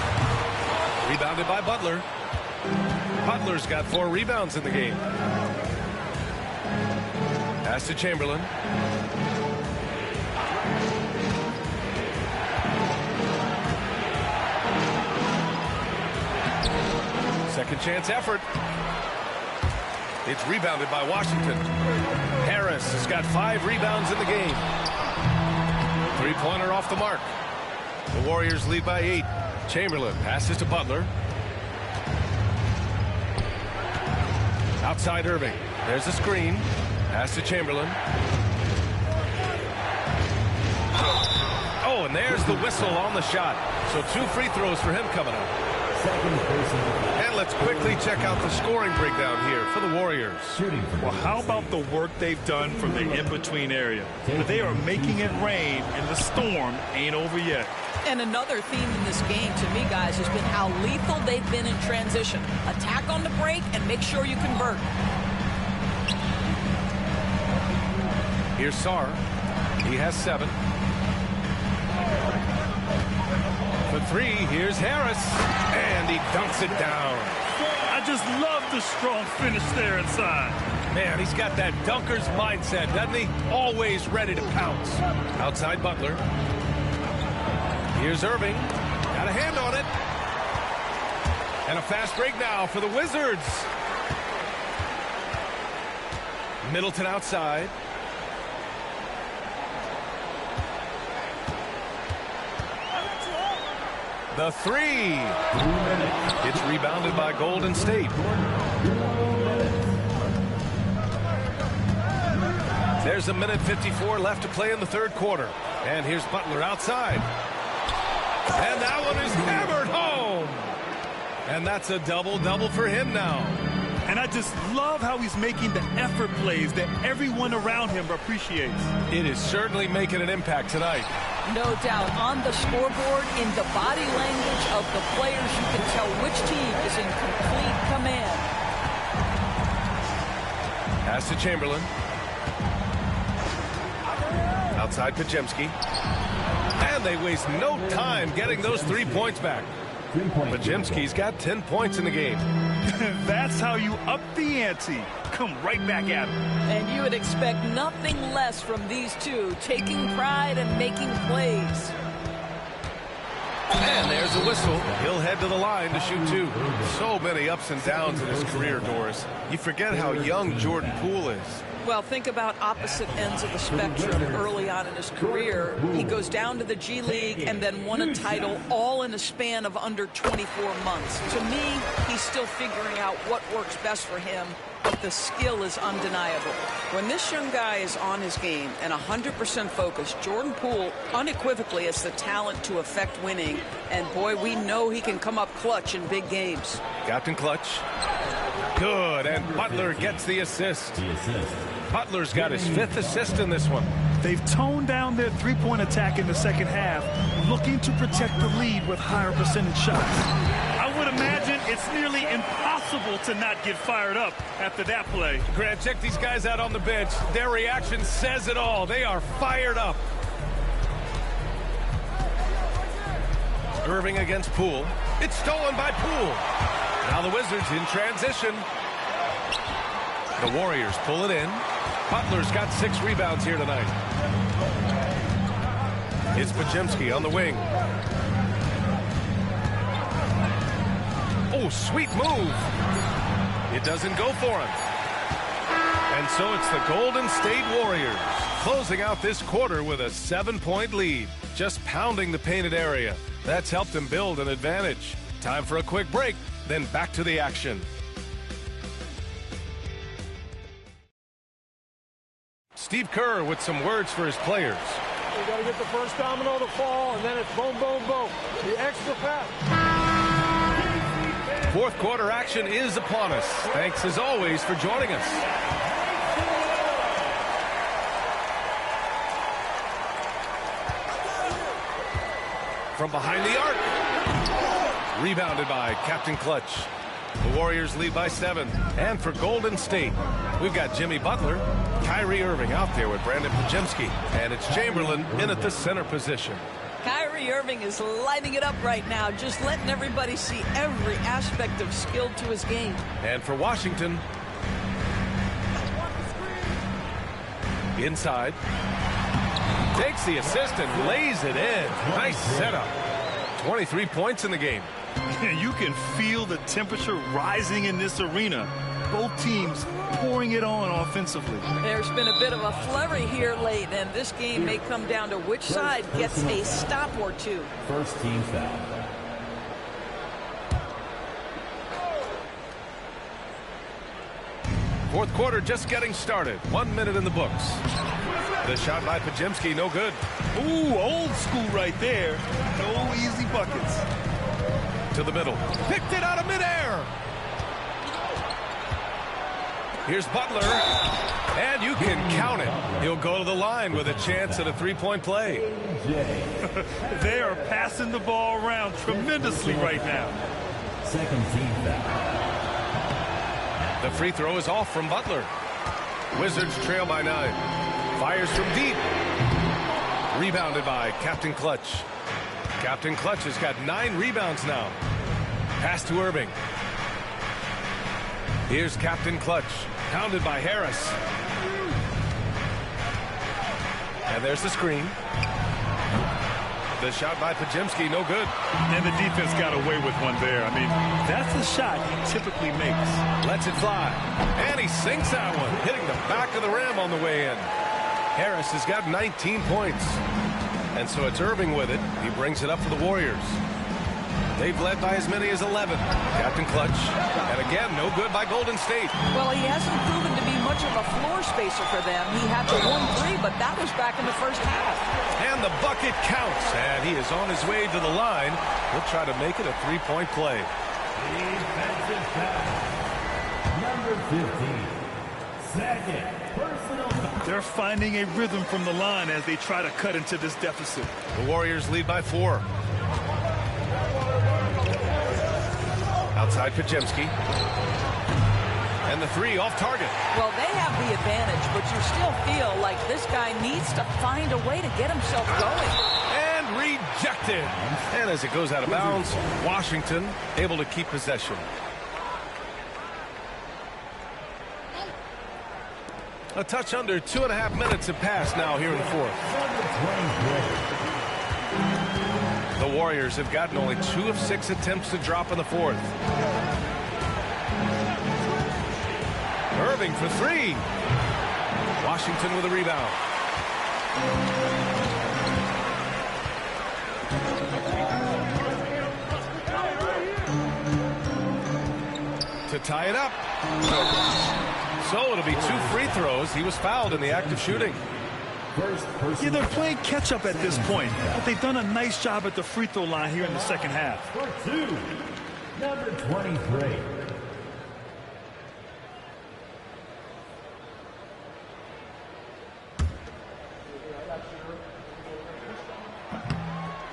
Rebounded by Butler. Butler's got 4 rebounds in the game. Pass to Chamberlain. Second chance effort. It's rebounded by Washington. Harris has got 5 rebounds in the game. 3-pointer off the mark. The Warriors lead by 8. Chamberlain passes to Butler. Outside Irving. There's a screen. Pass to Chamberlain. Oh, and there's the whistle on the shot. So 2 free throws for him coming up. And let's quickly check out the scoring breakdown here for the Warriors. Well, how about the work they've done from the in-between area? They are making it rain, and the storm ain't over yet. And another theme in this game to me, guys, has been how lethal they've been in transition. Attack on the break and make sure you convert. Here's Sarr. He has 7. For 3, here's Harris. And he dunks it down. I just love the strong finish there inside. Man, he's got that dunker's mindset, doesn't he? Always ready to pounce. Outside Butler. Here's Irving. Got a hand on it. And a fast break now for the Wizards. Middleton outside. The 3. It's rebounded by Golden State. There's 1:54 left to play in the third quarter. And here's Butler outside. And that one is hammered home. And that's a double-double for him now. And I just love how he's making the effort plays that everyone around him appreciates. It is certainly making an impact tonight. No doubt. On the scoreboard, in the body language of the players, you can tell which team is in complete command. Pass to Chamberlain. Outside Podziemski. And they waste no time getting those 3 points back. Podziemski's got 10 points in the game. That's how you up the ante. Come right back at him. And you would expect nothing less from these two, taking pride and making plays. And there's a whistle. He'll head to the line to shoot 2. So many ups and downs in his career, Doris. You forget how young Jordan Poole is. Well, think about opposite ends of the spectrum early on in his career. He goes down to the G League and then won a title all in a span of under 24 months. To me, he's still figuring out what works best for him, but the skill is undeniable. When this young guy is on his game and 100% focused, Jordan Poole unequivocally has the talent to affect winning. And boy, we know he can come up clutch in big games. Captain Clutch. Good, and Butler gets the assist. Butler's got his 5th assist in this one. They've toned down their three-point attack in the second half, looking to protect the lead with higher percentage shots. I would imagine it's nearly impossible to not get fired up after that play. Grant, check these guys out on the bench. Their reaction says it all. They are fired up. Irving against Poole. It's stolen by Poole. Now the Wizards in transition. The Warriors pull it in. Butler's got 6 rebounds here tonight. It's Podziemski on the wing. Oh, sweet move. It doesn't go for him. And so it's the Golden State Warriors closing out this quarter with a 7-point lead. Just pounding the painted area. That's helped them build an advantage. Time for a quick break, then back to the action. Steve Kerr with some words for his players. We got to get the first domino to fall, and then it's boom, boom, boom. The extra pass. Fourth quarter action is upon us. Thanks as always for joining us. From behind the arc. Rebounded by Captain Clutch. The Warriors lead by 7. And for Golden State, we've got Jimmy Butler, Kyrie Irving out there with Brandon Podziemski. And it's Chamberlain in at the center position. Kyrie Irving is lighting it up right now, just letting everybody see every aspect of skill to his game. And for Washington, inside. Takes the assist and lays it in. Nice setup. 23 points in the game. You can feel the temperature rising in this arena. Both teams pouring it on offensively. There's been a bit of a flurry here late, and this game may come down to which side gets a stop or two. First team foul. Fourth quarter just getting started. 1 minute in the books. The shot by Podziemski, no good. Ooh, old school right there. No easy buckets. To the middle. Picked it out of midair. Here's Butler. And you can count it. He'll go to the line with a chance at a three-point play. They are passing the ball around tremendously right now. Second team foul. The free throw is off from Butler. Wizards trail by 9. Fires from deep. Rebounded by Captain Clutch. Captain Clutch has got 9 rebounds now. Pass to Irving. Here's Captain Clutch. Pounded by Harris. And there's the screen. The shot by Podziemski, no good. And the defense got away with one there. I mean, that's the shot he typically makes. Lets it fly. And he sinks that one, hitting the back of the rim on the way in. Harris has got 19 points. And so it's Irving with it. He brings it up for the Warriors. They've led by as many as 11. Captain Clutch. And again, no good by Golden State. Well, he hasn't proven to be much of a floor spacer for them. He had the 1-3, but that was back in the first half. And the bucket counts. And he is on his way to the line. He'll try to make it a three-point play. Defensive foul. Number 15. Second personal foul. They're finding a rhythm from the line as they try to cut into this deficit. The Warriors lead by 4. Outside Podziemski. And the 3 off target. Well, they have the advantage, but you still feel like this guy needs to find a way to get himself going. And rejected. And as it goes out of bounds, Washington able to keep possession. A touch under 2.5 minutes have passed now here in the fourth. The Warriors have gotten only 2 of 6 attempts to drop in the fourth. Irving for 3. Washington with a rebound. To tie it up. So it'll be 2 free throws. He was fouled in the act of shooting. Yeah, they're playing catch-up at this point, but they've done a nice job at the free throw line here in the second half. For 2, number 23.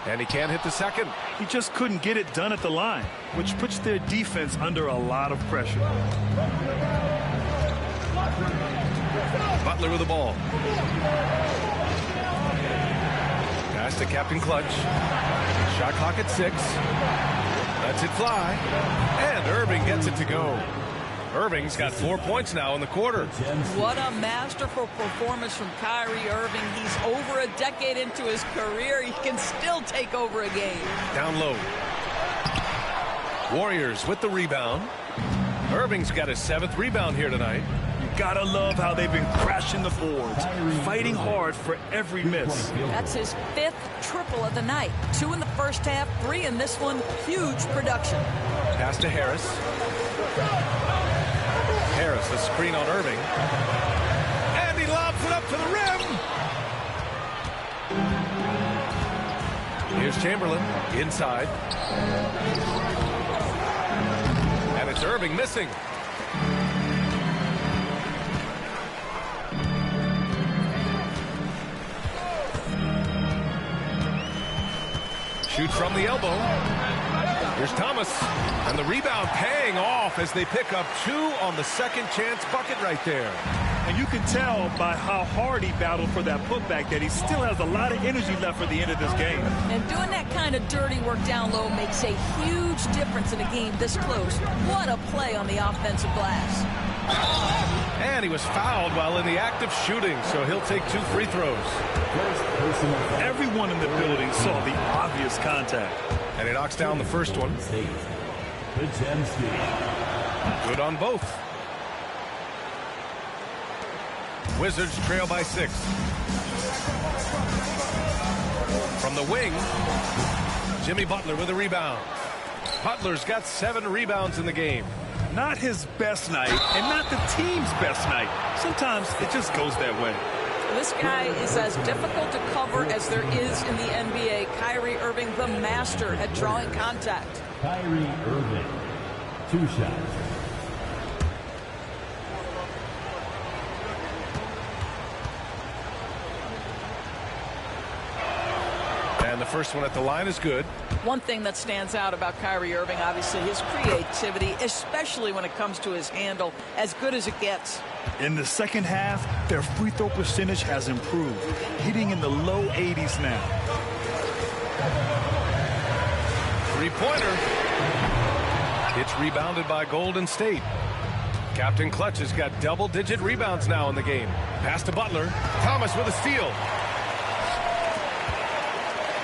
And he can't hit the second. He just couldn't get it done at the line, which puts their defense under a lot of pressure. Butler with the ball. Pass to Captain Clutch. Shot clock at 6. Lets it fly. And Irving gets it to go. Irving's got 4 points now in the quarter. What a masterful performance from Kyrie Irving. He's over a decade into his career. He can still take over a game. Down low. Warriors with the rebound. Irving's got his 7th rebound here tonight. Gotta love how they've been crashing the boards, fighting hard for every miss. That's his 5th triple of the night. 2 in the first half, 3 in this one. Huge production. Pass to Harris. Harris, the screen on Irving. And he lobs it up to the rim. Here's Chamberlain inside. And it's Irving missing. Shoots from the elbow. Here's Thomas. And the rebound paying off as they pick up 2 on the second chance bucket right there. And you can tell by how hard he battled for that putback that he still has a lot of energy left for the end of this game. And doing that kind of dirty work down low makes a huge difference in a game this close. What a play on the offensive glass. And he was fouled while in the act of shooting, so he'll take 2 free throws. Everyone in the building saw the obvious contact. And he knocks down the first one. Good on both. Wizards trail by 6. From the wing, Jimmy Butler with a rebound. Butler's got 7 rebounds in the game. Not his best night and not the team's best night. Sometimes it just goes that way. This guy is as difficult to cover as there is in the NBA. Kyrie Irving, the master at drawing contact. Kyrie Irving, 2 shots. And the first one at the line is good. One thing that stands out about Kyrie Irving, obviously, his creativity, especially when it comes to his handle, as good as it gets. In the second half, their free throw percentage has improved, hitting in the low 80s now. Three-pointer. It's rebounded by Golden State. Captain Clutch has got double-digit rebounds now in the game. Pass to Butler. Thomas with a steal.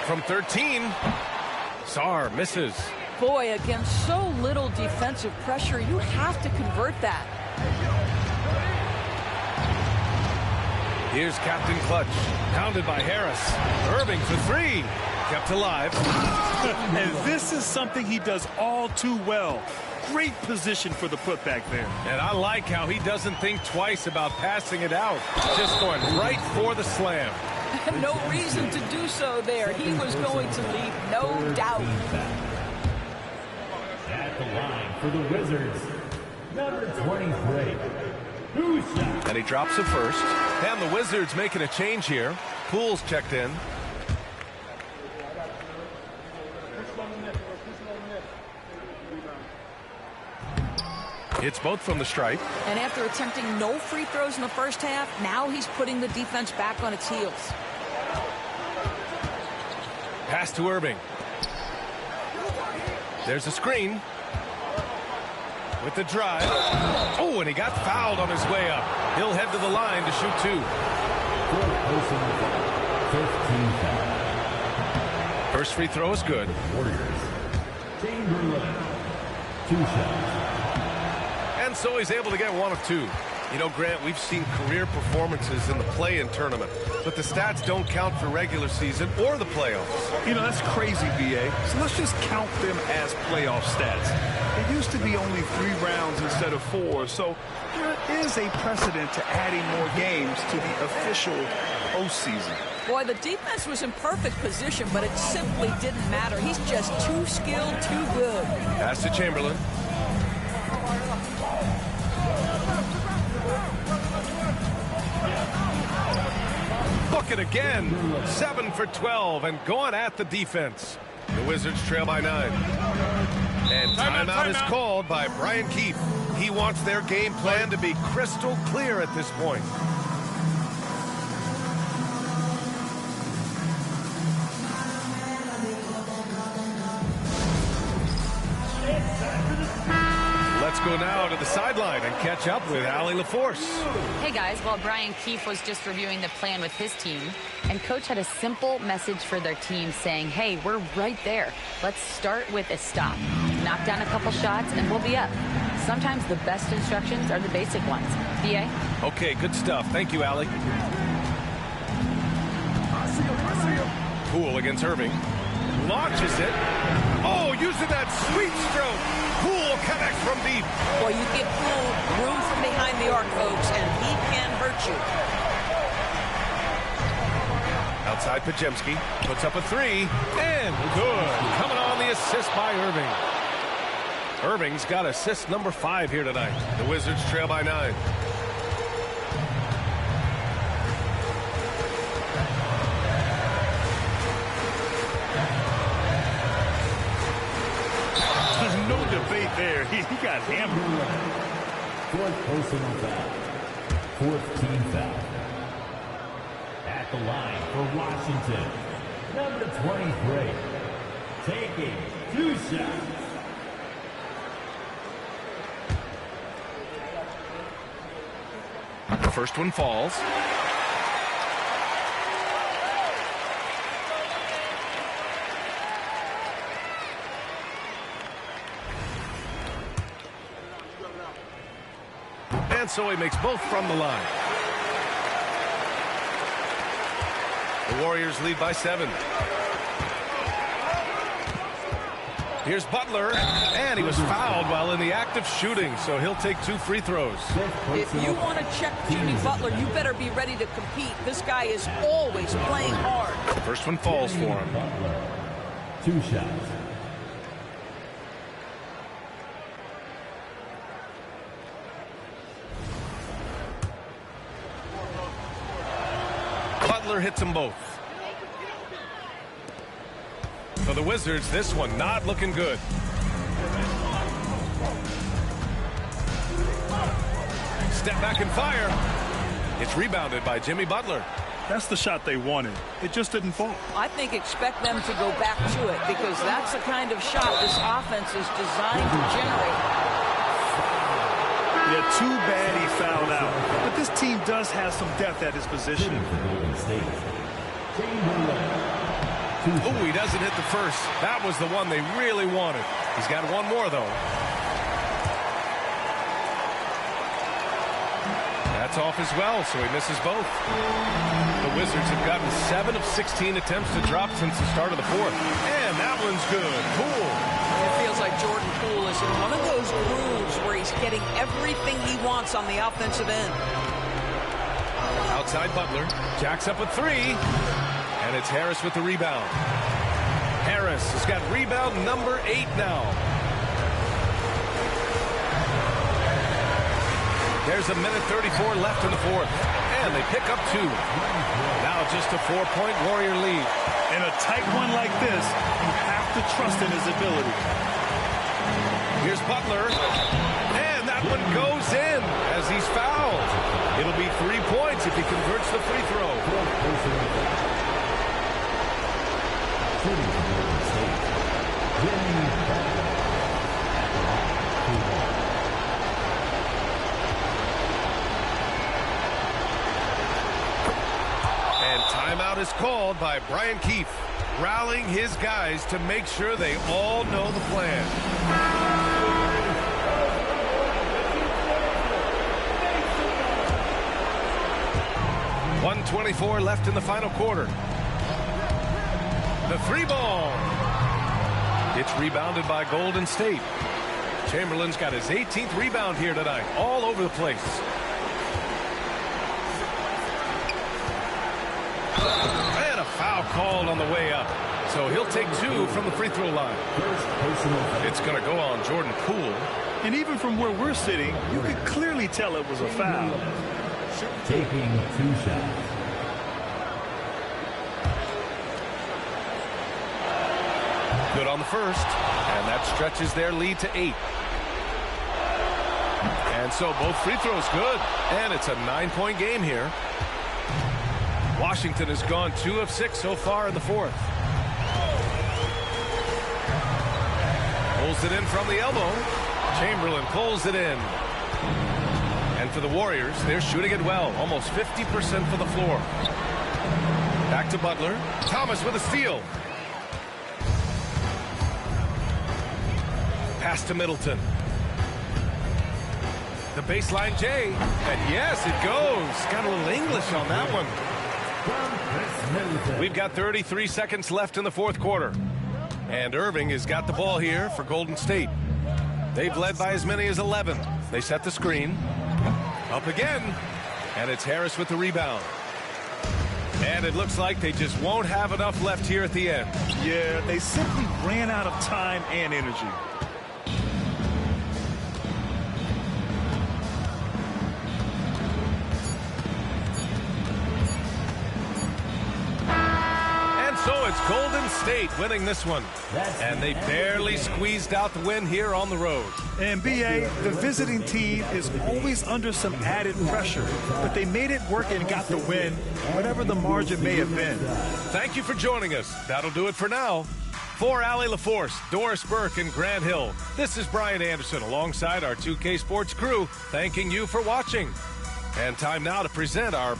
From 13, Sarr misses. Boy, against so little defensive pressure, you have to convert that. Here's Captain Clutch, pounded by Harris. Irving for 3, kept alive. And this is something he does all too well. Great position for the putback there. And I like how he doesn't think twice about passing it out. Just going right for the slam. No reason to do so there. He was going to leave, no doubt. At the line for the Wizards, number 23. And he drops it first. And the Wizards making a change here. Poole's checked in. It's both from the stripe. And after attempting no free throws in the first half, now he's putting the defense back on its heels. Pass to Irving. There's a screen. With the drive. Oh, and he got fouled on his way up. He'll head to the line to shoot 2. First free throw is good. Chamberlain, 2 shots. And so he's able to get 1 of 2. You know, Grant, we've seen career performances in the play-in tournament, but the stats don't count for regular season or the playoffs. You know, that's crazy, BA. So let's just count them as playoff stats. It used to be only 3 rounds instead of 4, so there is a precedent to adding more games to the official postseason. Boy, the defense was in perfect position, but it simply didn't matter. He's just too skilled, too good. Pass to Chamberlain. Bucket again. 7 for 12 and going at the defense. The Wizards trail by 9. And timeout is called by Brian Keefe. He wants their game plan to be crystal clear at this point. Let's go now to the sideline and catch up with Allie LaForce. Hey guys, well, Brian Keefe was just reviewing the plan with his team, and coach had a simple message for their team saying, hey, we're right there. Let's start with a stop. Knock down a couple shots and we'll be up. Sometimes the best instructions are the basic ones. BA? Okay, good stuff. Thank you, Allie. Poole against Irving. Launches it. Oh, using that sweet stroke. Poole connects from deep. Well, you give Poole room from behind the arc, folks, and he can hurt you. Outside Pajemski. Puts up a 3. And good. Coming on the assist by Irving. Irving's got assist number 5 here tonight. The Wizards trail by 9. No debate there. He got hammered. 4th personal foul. 4th team foul. At the line for Washington, number 23. Taking 2 shots. The first one falls. And so he makes both from the line. The Warriors lead by 7. Here's Butler, and he was fouled while in the act of shooting, so he'll take 2 free throws. If you want to check Jimmy Butler, you better be ready to compete. This guy is always playing hard. First one falls for him. 2 shots. Butler hits them both. For the Wizards, this one not looking good. Step back and fire. It's rebounded by Jimmy Butler. That's the shot they wanted. It just didn't fall. I think expect them to go back to it because that's the kind of shot this offense is designed to generate. Yeah, too bad he fouled out. But this team does have some depth at his position. Oh, he doesn't hit the first. That was the one they really wanted. He's got one more, though. That's off as well, so he misses both. The Wizards have gotten 7 of 16 attempts to drop since the start of the fourth. And that one's good. Poole. It feels like Jordan Poole is in one of those grooves where he's getting everything he wants on the offensive end. Outside Butler. Jacks up a 3. And it's Harris with the rebound. Harris has got rebound number 8 now. There's a minute 34 left in the fourth. And they pick up 2. Now just a 4-point Warrior lead. In a tight one like this, you have to trust in his ability. Here's Butler. And that one goes in as he's fouled. It'll be 3 points if he converts the free throw. And timeout is called by Brian Keefe, rallying his guys to make sure they all know the plan. 1:24 left in the final quarter. The 3 ball. It's rebounded by Golden State. Chamberlain's got his 18th rebound here tonight, all over the place. And a foul called on the way up. So he'll take 2 from the free throw line. It's going to go on Jordan Poole. And even from where we're sitting, you could clearly tell it was a foul. Taking 2 shots. Good on the first, and that stretches their lead to 8. And so both free throws good, and it's a 9-point game here. Washington has gone 2 of 6 so far in the fourth. Pulls it in from the elbow. Chamberlain pulls it in. And for the Warriors, they're shooting it well, almost 50% for the floor. Back to Butler. Thomas with a steal. Pass to Middleton. The baseline J. And yes, it goes. Got a little English on that one. We've got 33 seconds left in the fourth quarter. And Irving has got the ball here for Golden State. They've led by as many as 11. They set the screen. Up again. And it's Harris with the rebound. And it looks like they just won't have enough left here at the end. Yeah, they simply ran out of time and energy. So it's Golden State winning this one. And they barely squeezed out the win here on the road. And BA, the visiting team is always under some added pressure, but they made it work and got the win, whatever the margin may have been. Thank you for joining us. That'll do it for now. For Allie LaForce, Doris Burke, and Grant Hill, this is Brian Anderson alongside our 2K Sports crew, thanking you for watching. And time now to present our